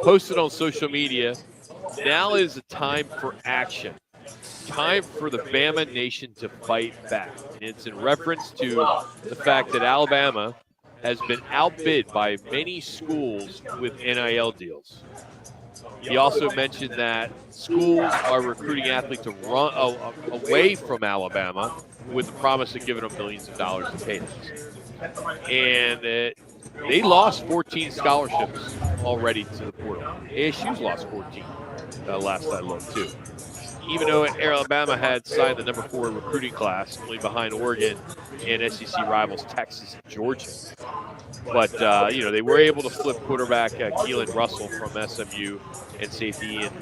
posted on social media, now is a time for action. Time for the Bama Nation to fight back. And it's in reference to the fact that Alabama has been outbid by many schools with NIL deals. He also mentioned that schools are recruiting athletes to run away from Alabama with the promise of giving them millions of dollars in payments. And they lost 14 scholarships already to the portal. ASU's lost 14 last I looked, too. Even though Alabama had signed the number 4 recruiting class, only behind Oregon and SEC rivals Texas and Georgia. But, they were able to flip quarterback Keelan Russell from SMU and safety and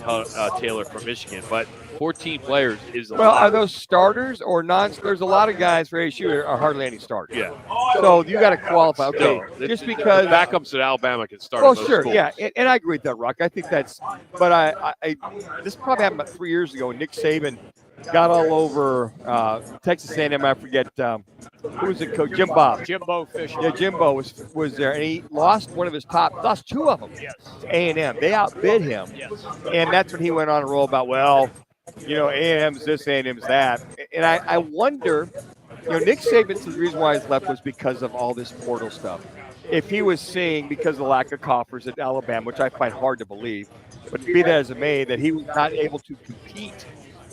Taylor from Michigan. But 14 players is a Well, lot. are those starters or non? There's a lot of guys for ASU are hardly any starters. Yeah. So you got to qualify. Okay, No, just because the backups at Alabama can start. Well, in those sure, schools. yeah, and I agree with that, Rock. I think that's. But I this probably happened about 3 years ago when Nick Saban got all over Texas A&M. I forget who was it, coach? Jimbo Fisher. Yeah, Jimbo was there, and he lost lost two of them. Yes. To A&M. They outbid him. Yes. And that's when he went on a roll about, well, A&M's this, A&M's that. And I wonder, Nick Saban said the reason why he's left was because of all this portal stuff. If he was seeing, because of the lack of coffers at Alabama, which I find hard to believe, but be that as it may, that he was not able to compete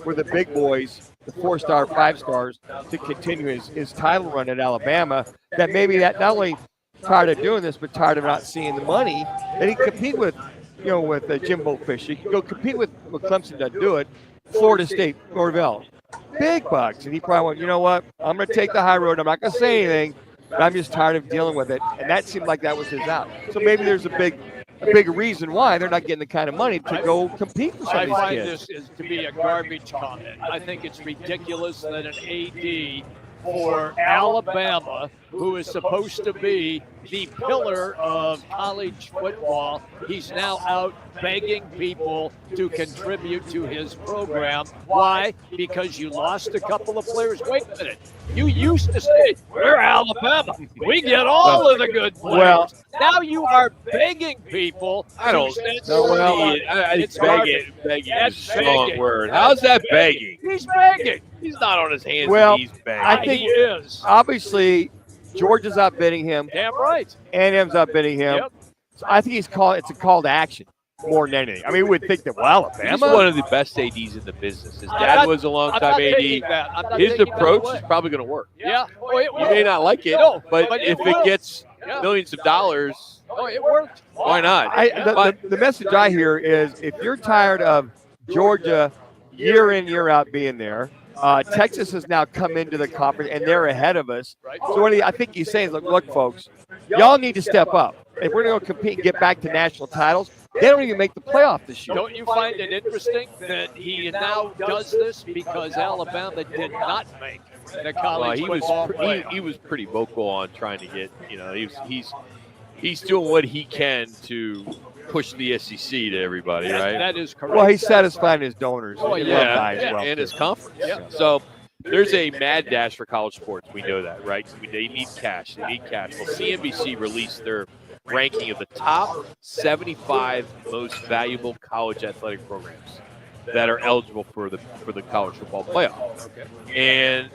with the big boys, the 4-star, 5-stars, to continue his title run at Alabama, that maybe that not only tired of doing this, but tired of not seeing the money, that he compete with, with Jimbo Fisher. He could go compete with Clemson, doesn't do it, Florida State, Norvell. Big bucks. And he probably went, you know what, I'm going to take the high road. I'm not going to say anything, but I'm just tired of dealing with it. And that seemed like that was his out. So maybe there's a big reason why they're not getting the kind of money to go compete with some I of these find kids. this is to be a garbage comment. I think it's ridiculous that an AD for Alabama, who is supposed to be the pillar of college football, he's now out begging people to contribute to his program. Why? Because you lost a couple of players. Wait a minute. You used to say, we're Alabama. We get all of the good players. Well, now you are begging people. I don't know. It's begging. Begging is a strong word. How's that begging? He's begging. He's not on his hands. Well, He's begging. I think he is. Obviously, Georgia's outbidding him. Damn right. A&M's outbidding him. Yep. So I think it's a call to action more than anything. I mean, we would think that, well, Alabama. He's one of the best ADs in the business. His dad was a long-time AD. His approach is probably going to work. Yeah. Oh, it You may not like it, but if it gets millions of dollars, it worked. Why not? The message I hear is if you're tired of Georgia year in, year out being there, Texas has now come into the conference, and they're ahead of us. So what I think he's saying is, look, folks, y'all need to step up. If we're going to compete and get back to national titles, they don't even make the playoff this year. Don't you find it interesting that he now does this because Alabama did not make the college football playoff? He was pretty vocal on trying to get, he's doing what he can to push the SEC to everybody, right? That is correct. Well, he's satisfying his donors. And his conference. Yeah. So there's a mad dash for college sports. We know that, right? They need cash. Well, CNBC released their ranking of the top 75 most valuable college athletic programs that are eligible for the college football playoff. Okay. And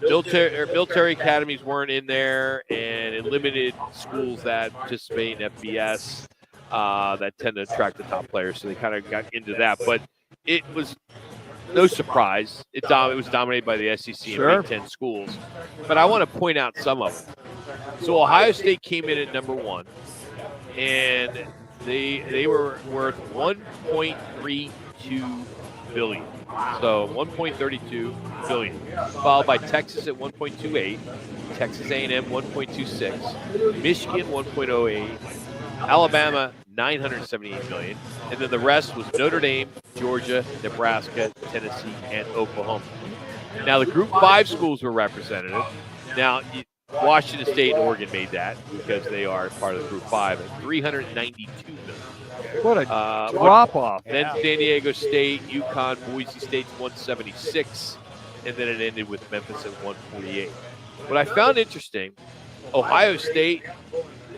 military academies weren't in there, and it limited schools that participate in FBS that tend to attract the top players. So they kind of got into that. But it was no surprise. It was dominated by the SEC and Big Ten schools. But I want to point out some of them. So Ohio State came in at number 1, and they were worth $1.32 billion. So $1.32 billion, followed by Texas at 1.28, Texas A&M 1.26, Michigan 1.08, Alabama $978 million, and then the rest was Notre Dame, Georgia, Nebraska, Tennessee, and Oklahoma. Now the Group 5 schools were represented. Now Washington State and Oregon made that because they are part of the Group 5 at $392 million. What a drop-off. Then San Diego State, UConn, Boise State's 176, and then it ended with Memphis at 148. What I found interesting, Ohio State,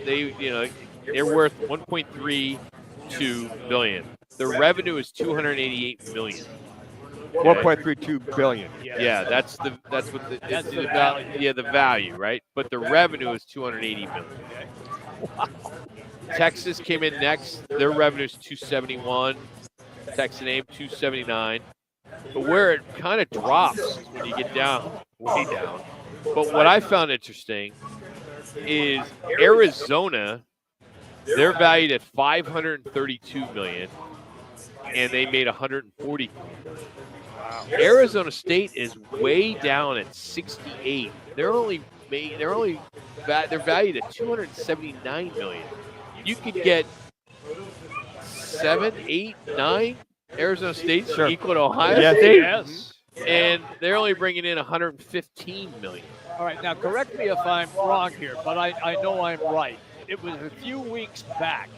they're worth $1.32 billion. Their revenue is $288 million. 1.32 billion. Yeah, that's the value. The value, right? But the revenue is $280 million. Wow. Texas came in next. Their revenue is $271. Texas A&M $279. But where it kind of drops is when you get down, way down. But what I found interesting is Arizona. They're valued at $532 million, and they made $140 million. Wow. Arizona State is way down at 68. They're only they're valued at $279 million. You could get 7, 8, 9 Arizona States equal to Ohio State. Yes. And they're only bringing in $115 million. All right, now correct me if I'm wrong here, but I know I'm right. It was a few weeks back,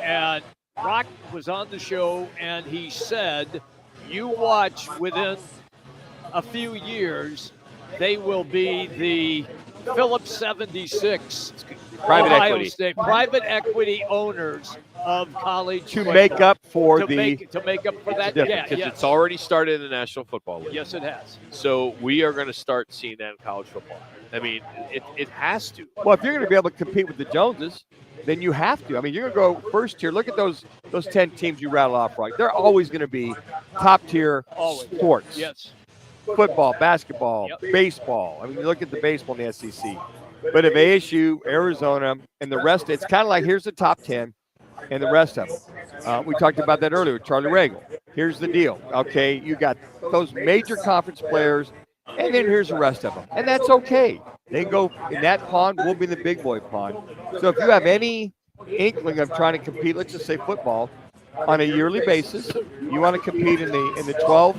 and Rock was on the show, and he said, you watch within a few years, they will be the Phillips 76 Private Ohio equity. State private equity owners of college To football. make up for to the make up for that. Yeah, Because yes. it's already started in the National Football League. Yes, it has. So we are going to start seeing that in college football. I mean, it has to. Well, if you're going to be able to compete with the Joneses, then you have to. I mean, you're going to go first tier. Look at those 10 teams you rattle off, right? They're always going to be top tier sports. Yes. Football, basketball, baseball. I mean, you look at the baseball in the SEC. But if ASU, Arizona, and the rest, it's kind of like here's the top 10 and the rest of them. We talked about that earlier with Charlie Regal. Here's the deal. Okay, you got those major conference players, and then here's the rest of them. And that's okay. They go in that pond, we'll be in the big boy pond. So if you have any inkling of trying to compete, let's just say football, on a yearly basis, you want to compete in the 12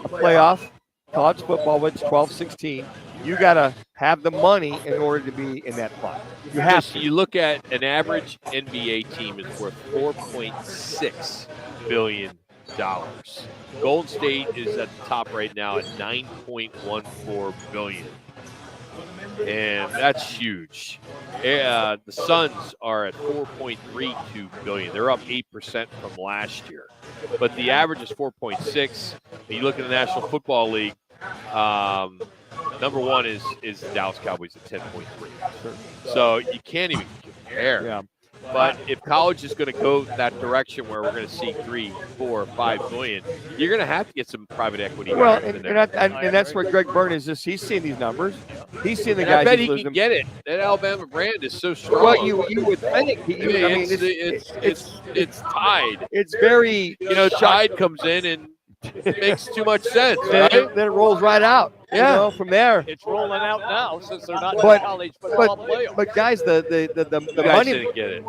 playoff college football, which is 12-16, you got to have the money in order to be in that pot. You have to. You look at an average NBA team is worth $4.6 billion. Golden State is at the top right now at $9.14 billion. And that's huge. The Suns are at $4.32 billion. They're up 8% from last year. But the average is 4.6. You look at the National Football League, number one is the Dallas Cowboys at 10.3. So you can't even compare. Yeah. But if college is going to go that direction where we're going to see 3, 4, 5 million, you're going to have to get some private equity. Well, and that's where Greg Byrne is. Just he's seeing these numbers. He's seeing the And guys. I bet he's he losing. can get it. That Alabama brand is so strong. Well, you would think. It's Tide. It's very. Tide comes in and it makes too much sense. Then, Right? then it rolls right out. Yeah. You know, from there. It's rolling out now since they're not in But- the college football playoff. But guys, the You guys money. didn't get it.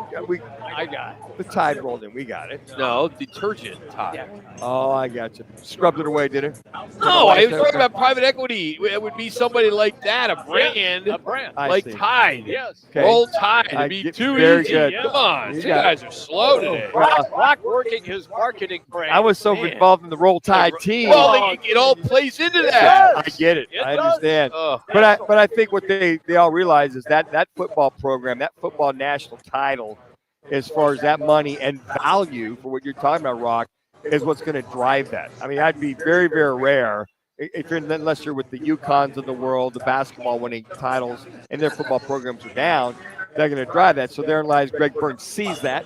I got it. The Tide rolled in. We got it. No, detergent Tide. Oh, I got you. Scrubbed it away, did it? No, I was talking about private equity. It would be somebody like that, a brand, A brand. I like see. Tide. Yes. Okay. Roll Tide. It'd I be get- too very easy. good. Come on. You You got guys are slow today. Rock working his marketing brand. I was so Man. involved in the Roll Tide team. Well, it all plays into that. I get it. It I does. understand. Oh. But I think what they all realize is that football program, that football national title, as far as that money and value for what you're talking about, Rock, is what's going to drive that. I mean, that'd be very, very rare if you're unless you're with the UConns of the world, the basketball winning titles, and their football programs are down. They're going to drive that. So therein lies Greg Byrne sees that,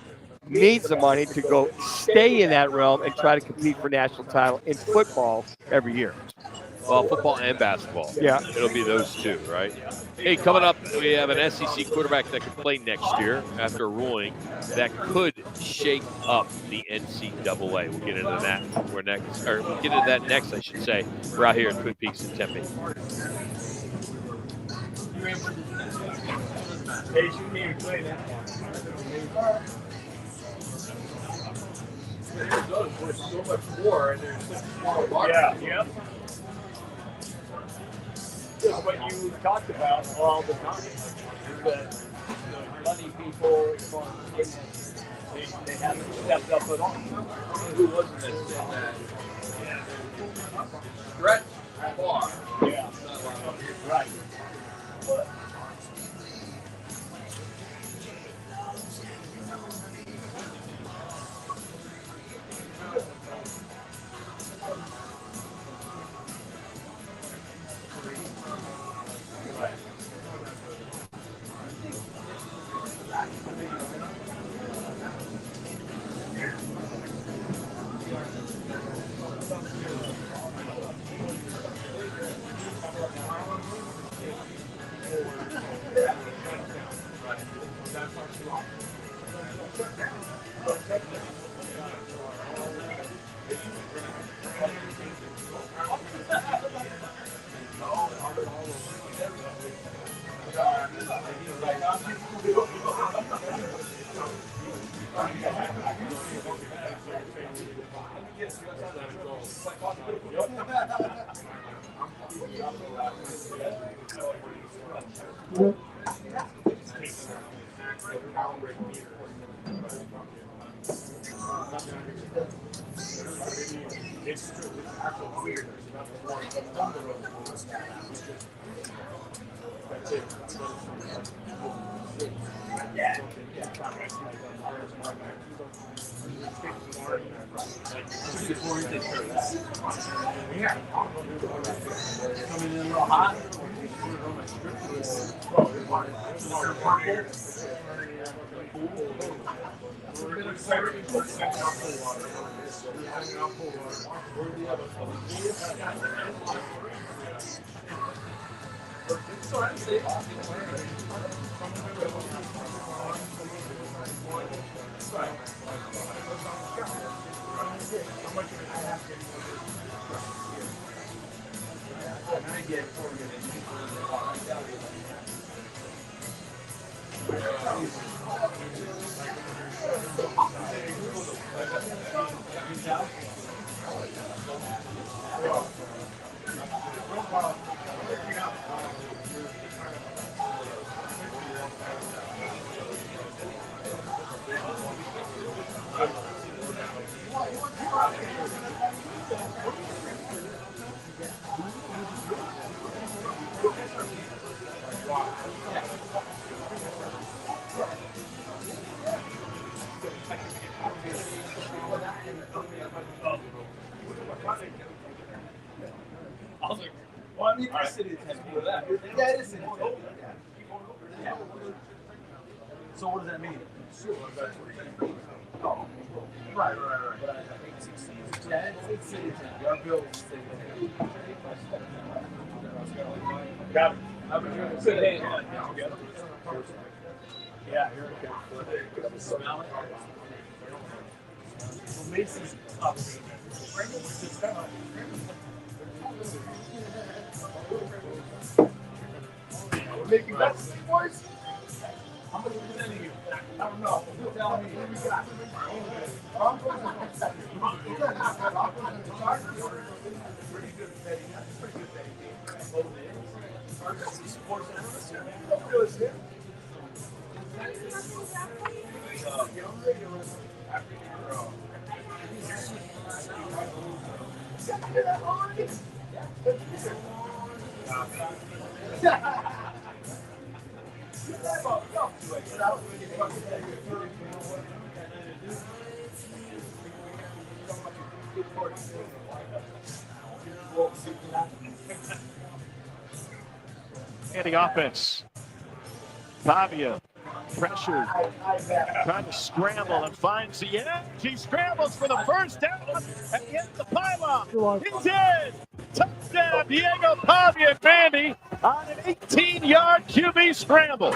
needs the money to go stay in that realm and try to compete for national title in football every year. Well, football and basketball. Yeah. It'll be those two, right? Hey, coming up, we have an SEC quarterback that could play next year after a ruling that could shake up the NCAA. We'll get into that. We'll get into that next, I should say. We're out here at Twin Peaks Tempe. So much more, and there's such more. Yeah. Just what you talked about all the time. Is that the money people, they haven't stepped up at all. Who wasn't that said that? Stretch far. Yeah. Right. But Coming in a little hot. Well, I mean, I city is for that. Yeah, it is. Yeah. So what does that mean? Oh, right. But I think 16. Yeah, it's city Tempe. Our bill is city Tempe. Got it. Yeah, here we go. Smell it. Well, Mason's up. We're making bets, boys. How much are sending you? I don't know. You tell me. What you got? Pretty good betting. That's pretty good betting. Sports analyst. Don't feel as good. And the offense. Pavia pressured, trying to scramble and finds the edge. He scrambles for the first down and hits the pylon. He's in. Touchdown, Diego Pavia Vandy on an 18-yard QB scramble.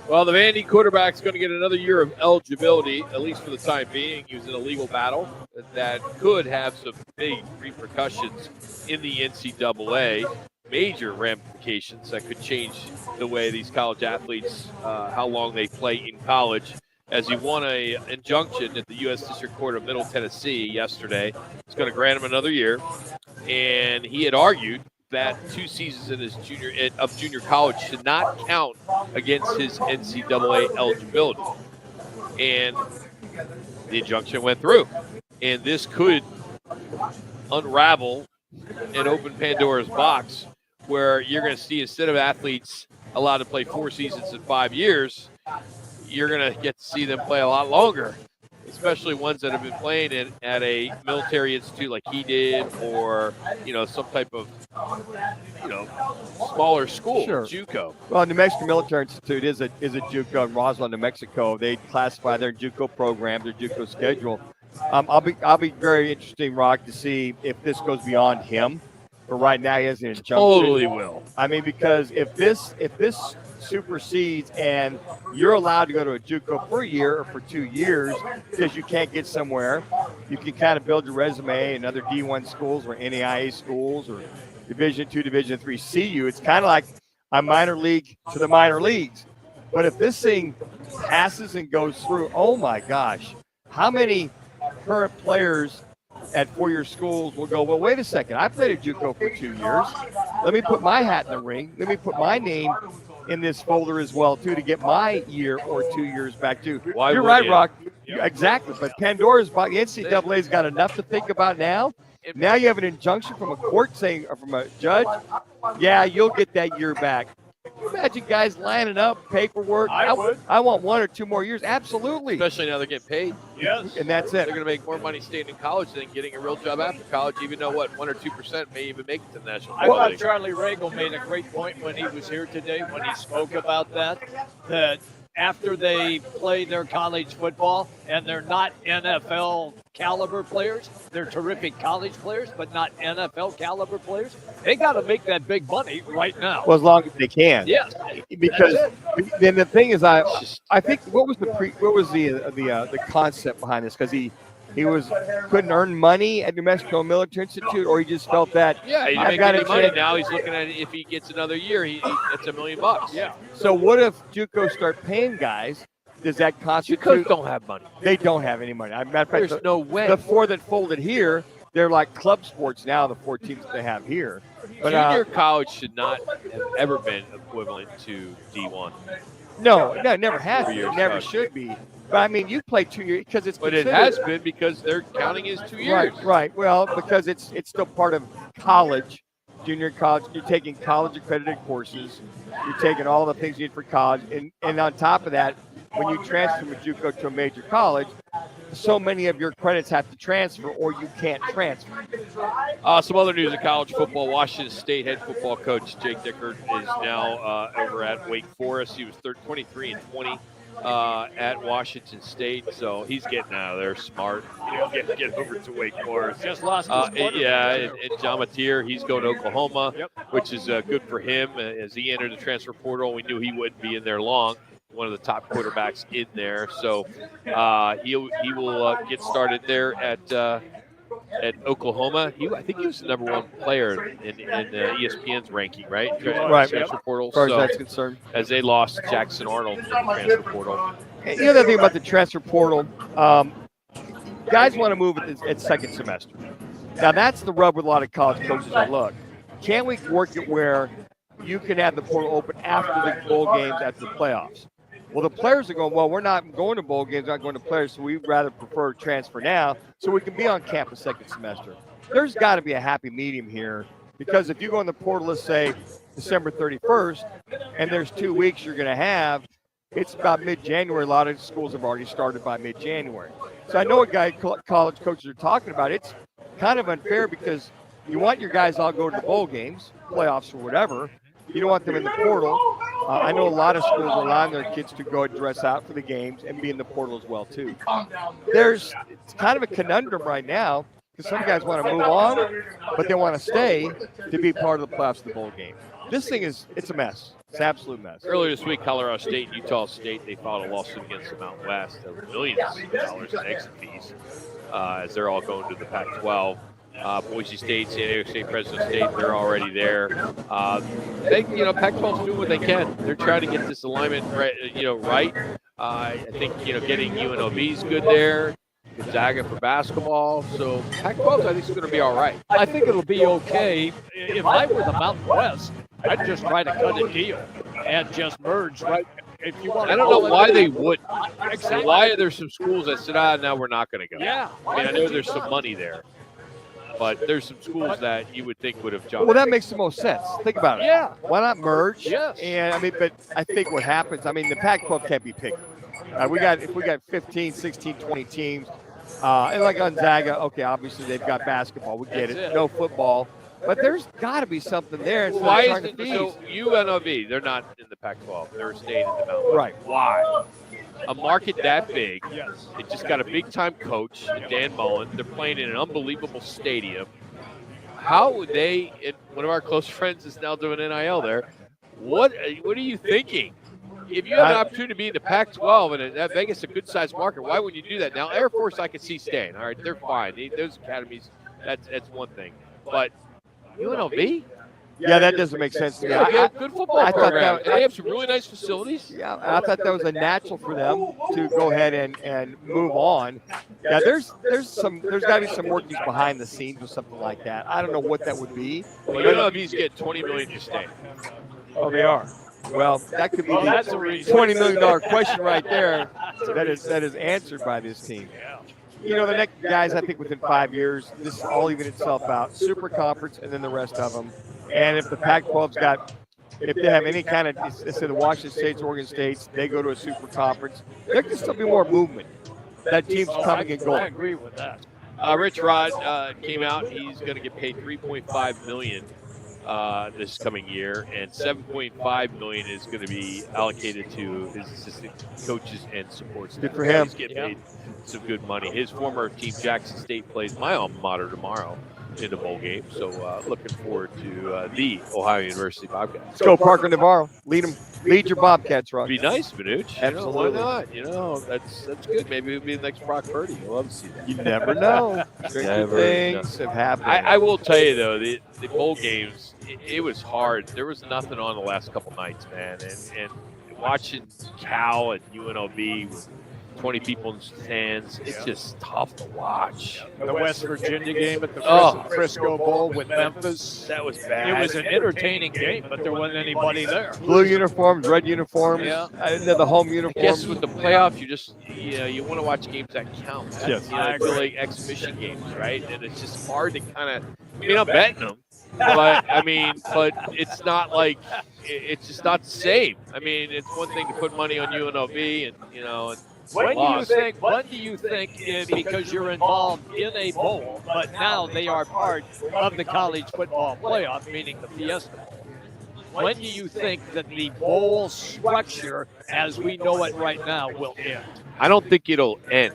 Well, the Vandy quarterback's going to get another year of eligibility, at least for the time being. He was in a legal battle that could have some big repercussions in the NCAA. Major ramifications that could change the way these college athletes, how long they play in college, as he won an injunction at the U.S. District Court of Middle Tennessee yesterday. It's going to grant him another year. And he had argued that 2 seasons in his junior college should not count against his NCAA eligibility. And the injunction went through. And this could unravel and open Pandora's box, where you're going to see, instead of athletes allowed to play 4 seasons in 5 years, you're going to get to see them play a lot longer, especially ones that have been playing at a military institute like he did, or, some type of, smaller school, Sure. JUCO. Well, New Mexico Military Institute is a JUCO in Roswell, New Mexico. They classify their JUCO program, their JUCO schedule. I'll be very interesting, Rock, to see if this goes beyond him. But right now, he has an injunction. Totally will. I mean, because if this supersedes and you're allowed to go to a JUCO for a year or for 2 years because you can't get somewhere, you can kind of build your resume in other D1 schools or NAIA schools or Division II, Division III CU. It's kind of like a minor league to the minor leagues. But if this thing passes and goes through, oh my gosh, how many current players at four-year schools will go, well, wait a second. I played at JUCO for 2 years. Let me put my hat in the ring. Let me put my name in this folder as well, too, to get my year or 2 years back, too. Why You're would right, you? Rock. Exactly. But Pandora's box, the NCAA's got enough to think about now. Now you have an injunction from a court saying, or from a judge, yeah, you'll get that year back. Imagine guys lining up, paperwork. I want 1 or 2 more years. Absolutely. Especially now they're getting paid. Yes. And that's it. They're going to make more money staying in college than getting a real job after college, even though, 1 or 2% may even make it to the national I football thought league. Charlie Regal made a great point when he was here today, when he spoke about that after they play their college football and they're not NFL caliber players, they're terrific college players, but not NFL caliber players, they got to make that big money right now. Well, as long as they can. Yes. Because then the thing is, I think what was the concept behind this? Because he couldn't earn money at New Mexico Military Institute, or he just felt that Yeah, he didn't make any money. Now he's looking at it. If he gets another year, it's $1 million. Yeah. So what if JUCO start paying guys? Does that constitute? JUCOs don't have money. They don't have any money. Matter of fact, There's no way. The 4 that folded here, they're like club sports now. The 4 teams that they have here. But, Junior college should not have ever been equivalent to D1. No, it never has. 3 It years never college. should be. But I mean, you play 2 years because it's. But it has been because they're counting as 2 years. Right. Well, because it's still part of college, junior college. You're taking college accredited courses. You're taking all the things you need for college, and on top of that, when you transfer from a JUCO to a major college, so many of your credits have to transfer, or you can't transfer. Some other news in college football. Washington State head football coach Jake Dickert is now over at Wake Forest. He was 23-20 at Washington State, so he's getting out of there smart. Get over to Wake Forest. Just lost his quarterback. Yeah, and John Mateer, he's going to Oklahoma, which is good for him as he entered the transfer portal. We knew he wouldn't be in there long. One of the top quarterbacks in there, so he will get started there at Oklahoma. I think he was the number 1 player in ESPN's ranking, right? Right. Transfer portal. As far as So, that's concerned. as they lost Jackson Arnold in the transfer portal. And the other thing about the transfer portal, guys want to move at second semester. Now that's the rub with a lot of college coaches. That look, can we work it where you can have the portal open after the bowl games, after the playoffs? Well, the players are going, well, we're not going to bowl games, not going to players, so we'd rather prefer transfer now so we can be on campus second semester. There's got to be a happy medium here, because if you go in the portal, let's say December 31st, and there's 2 weeks you're going to have, it's about mid-January. A lot of schools have already started by mid-January. So I know what college coaches are talking about. It's kind of unfair because you want your guys all go to the bowl games, playoffs or whatever. You don't want them in the portal. I know a lot of schools rely on their kids to go and dress out for the games and be in the portal as well, too. It's kind of a conundrum right now because some guys want to move on, but they want to stay to be part of the playoffs of the bowl game. This thing it's a mess. It's an absolute mess. Earlier this week, Colorado State and Utah State, they filed a lawsuit against the Mountain West of millions of dollars in exit fees as they're all going to the Pac-12. Boise State, San Diego State, Fresno State, they're already there. Pac-12's doing what they can. They're trying to get this alignment right. I think, getting UNLV is good there. Gonzaga for basketball. So Pac-12, I think, is going to be all right. I think it'll be okay. If I were the Mountain West, I'd just try to cut a deal and just merge, right? If you want, I don't know why they wouldn't. Exactly. Why are there some schools that said, now we're not going to go? Yeah. I know there's some money there. But there's some schools that you would think would have jumped. Well, that makes the most sense. Think about it. Yeah. Why not merge? Yes. And but I think what happens, the Pac-12 can't be picky. If we got 15, 16, 20 teams, and like Gonzaga, okay, obviously they've got basketball. We get it. No football. But there's got to be something there. Why is it so UNLV? They're not in the Pac-12. They're staying in the Mountain West. Right. Why? A market that big, yes. It just got a big-time coach, Dan Mullen. They're playing in an unbelievable stadium. How would they? And one of our close friends is now doing NIL there. What are you thinking? If you have an opportunity to be in the Pac-12 and that Vegas is a good-sized market, why would you do that? Now, Air Force I could see staying. All right, they're fine. Those academies, that's one thing. But UNLV? Yeah, that doesn't make sense to me. Yeah, they have good football I thought program. that- And they have some really nice facilities. Yeah, I thought that was a natural for them to go ahead and move on. Yeah, there's got to be some workings behind the scenes or something like that. I don't know what that would be. Well, you know if he's getting $20 million to stay. Oh, they are. Well, that could be Well, the that's a reason. $20 million question right there. That is answered by this team. You know, the next guys, I think within 5 years, this will all even itself out. Super conference, and then the rest of them. And if the Pac-12's if they have any kind of, let's say the Washington States, Oregon States, they go to a super conference, there can still be more movement. That team's coming and I going. agree with that. Rich Rod came out. He's going to get paid $3.5 million this coming year, and $7.5 million is going to be allocated to his assistant coaches and support staff. Good for him. He's getting paid some good money. His former team, Jackson State, plays my alma mater tomorrow in the bowl game. So looking forward to the Ohio University Bobcats. Let's go, Parker Navarro. Lead your Bobcats, Rock. Be nice, Manuch. Absolutely. Why not? You know, that's good. Maybe it'll be the next Brock Purdy. I'd love to see that. You never know. Stranger things have happened. I will tell you, though, the bowl games, it was hard. There was nothing on the last couple nights, man. And watching Cal and UNLV with 20 people in the stands, it's just tough to watch. The West Virginia game at the Frisco Bowl with Memphis. That was bad. It was an entertaining game, but there wasn't anybody there. Blue uniforms, red uniforms. Yeah. The home uniforms. I guess with the playoff, you want to watch games that count. Yes. I feel like exhibition games, right? And it's just hard to kind of. I mean, I'm betting them, but it's not like it's just not the same. I mean, it's one thing to put money on UNLV, and When do you think, because you're involved in a bowl, but now they are part of the college football playoff, meaning the Fiesta Bowl, when do you think that the bowl structure, as we know it right now, will end? I don't think it'll end.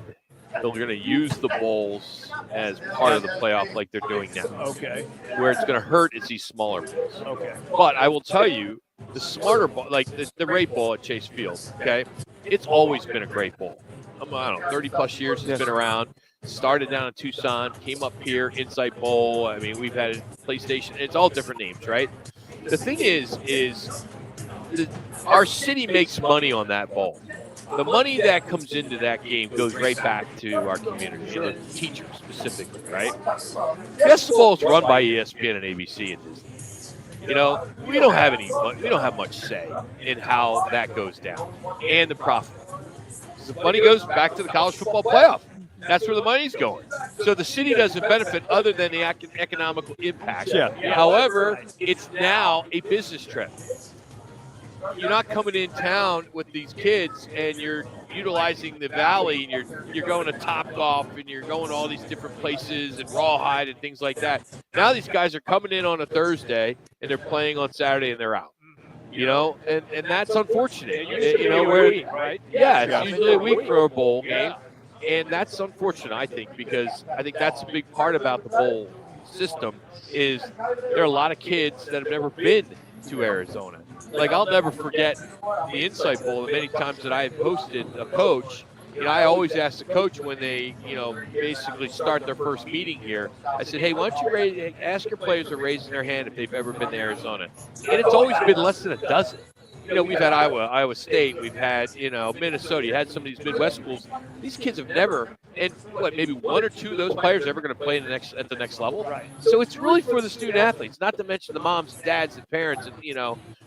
They're going to use the bowls as part of the playoff like they're doing now. Okay. Where it's going to hurt is these smaller bowls. Okay. But I will tell you, the smarter bowl, like the Raid Bowl at Chase Field, okay, it's always been a great bowl. I don't know, 30-plus years it's been around. Started down in Tucson, came up here, Insight Bowl. I mean, we've had PlayStation. It's all different names, right? The thing is our city makes money on that bowl. The money that comes into that game goes right back to our community, and the teachers specifically, right? Fiesta Bowl is run by ESPN and ABC and Disney. You know, we don't have much say in how that goes down and the profit. The money goes back to the college football playoff. That's where the money's going. So the city doesn't benefit other than the economical impact. Yeah. However, it's now a business trip. You're not coming in town with these kids and you're utilizing the valley and you're going to Topgolf and you're going to all these different places and Rawhide and things like that. Now these guys are coming in on a Thursday and they're playing on Saturday and they're out. You know, and that's unfortunate. Right? Yeah, it's usually a week for a bowl game. And that's unfortunate, I think, because I think that's a big part about the bowl system is there are a lot of kids that have never been to Arizona. Like, I'll never forget the Insight Bowl, the many times that I have hosted a coach. You know, I always ask the coach when they, basically start their first meeting here. I said, hey, why don't you ask your players to raise their hand if they've ever been to Arizona. And it's always been less than a dozen. You know, we've had Iowa State, we've had, Minnesota, you had some of these Midwest schools. These kids have never, and maybe one or two of those players ever going to play at the next level. Right. So it's really for the student athletes, not to mention the moms, dads, and parents, and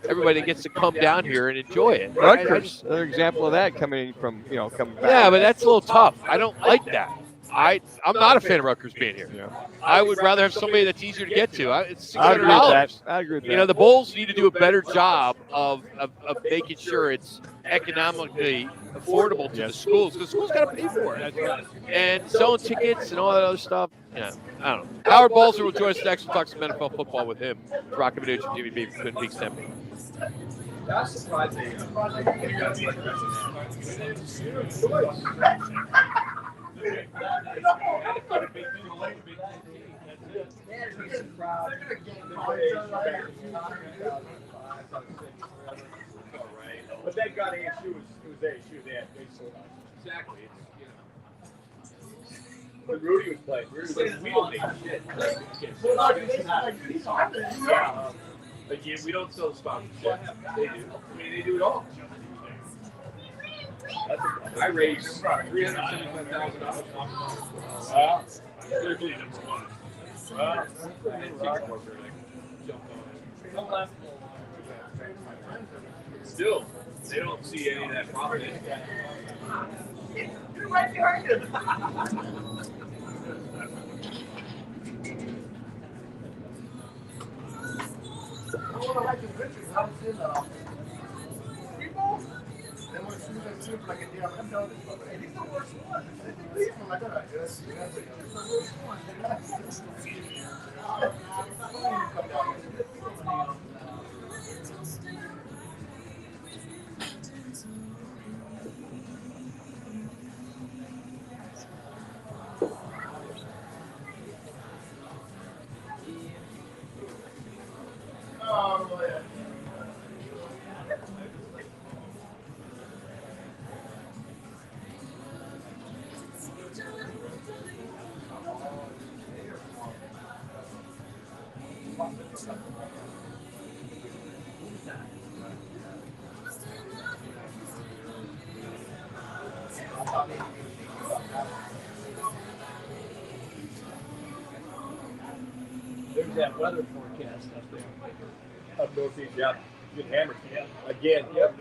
everybody that gets to come down here and enjoy it. Rutgers, another example of that coming coming back. Yeah, but that's a little tough. I don't like that. I'm not a fan of Rutgers being here. Yeah. I would rather have somebody that's easier to get to. It's $600. I agree with that. The Bulls need to do a better job of making sure it's economically affordable to the schools, because the schools got to pay for it. And selling tickets and all that other stuff. Yeah, I don't know. Howard Balzer will join us next. We'll talk some NFL football with him. Roc and Manuch and Jimmy B from Twin Peaks Tempe. That's surprising. But that got ASU, it was ASU. They sold out. Exactly. When Rudy was playing, we don't need shit. Again, we don't sell sponsorship. They do. I mean, they do it all. I raised $375,000. Wow. Still, they don't see any of that profit. You're right behind him. There's that weather forecast up there. Up northeast, yeah. Good hammer. Yeah. Again. Yep.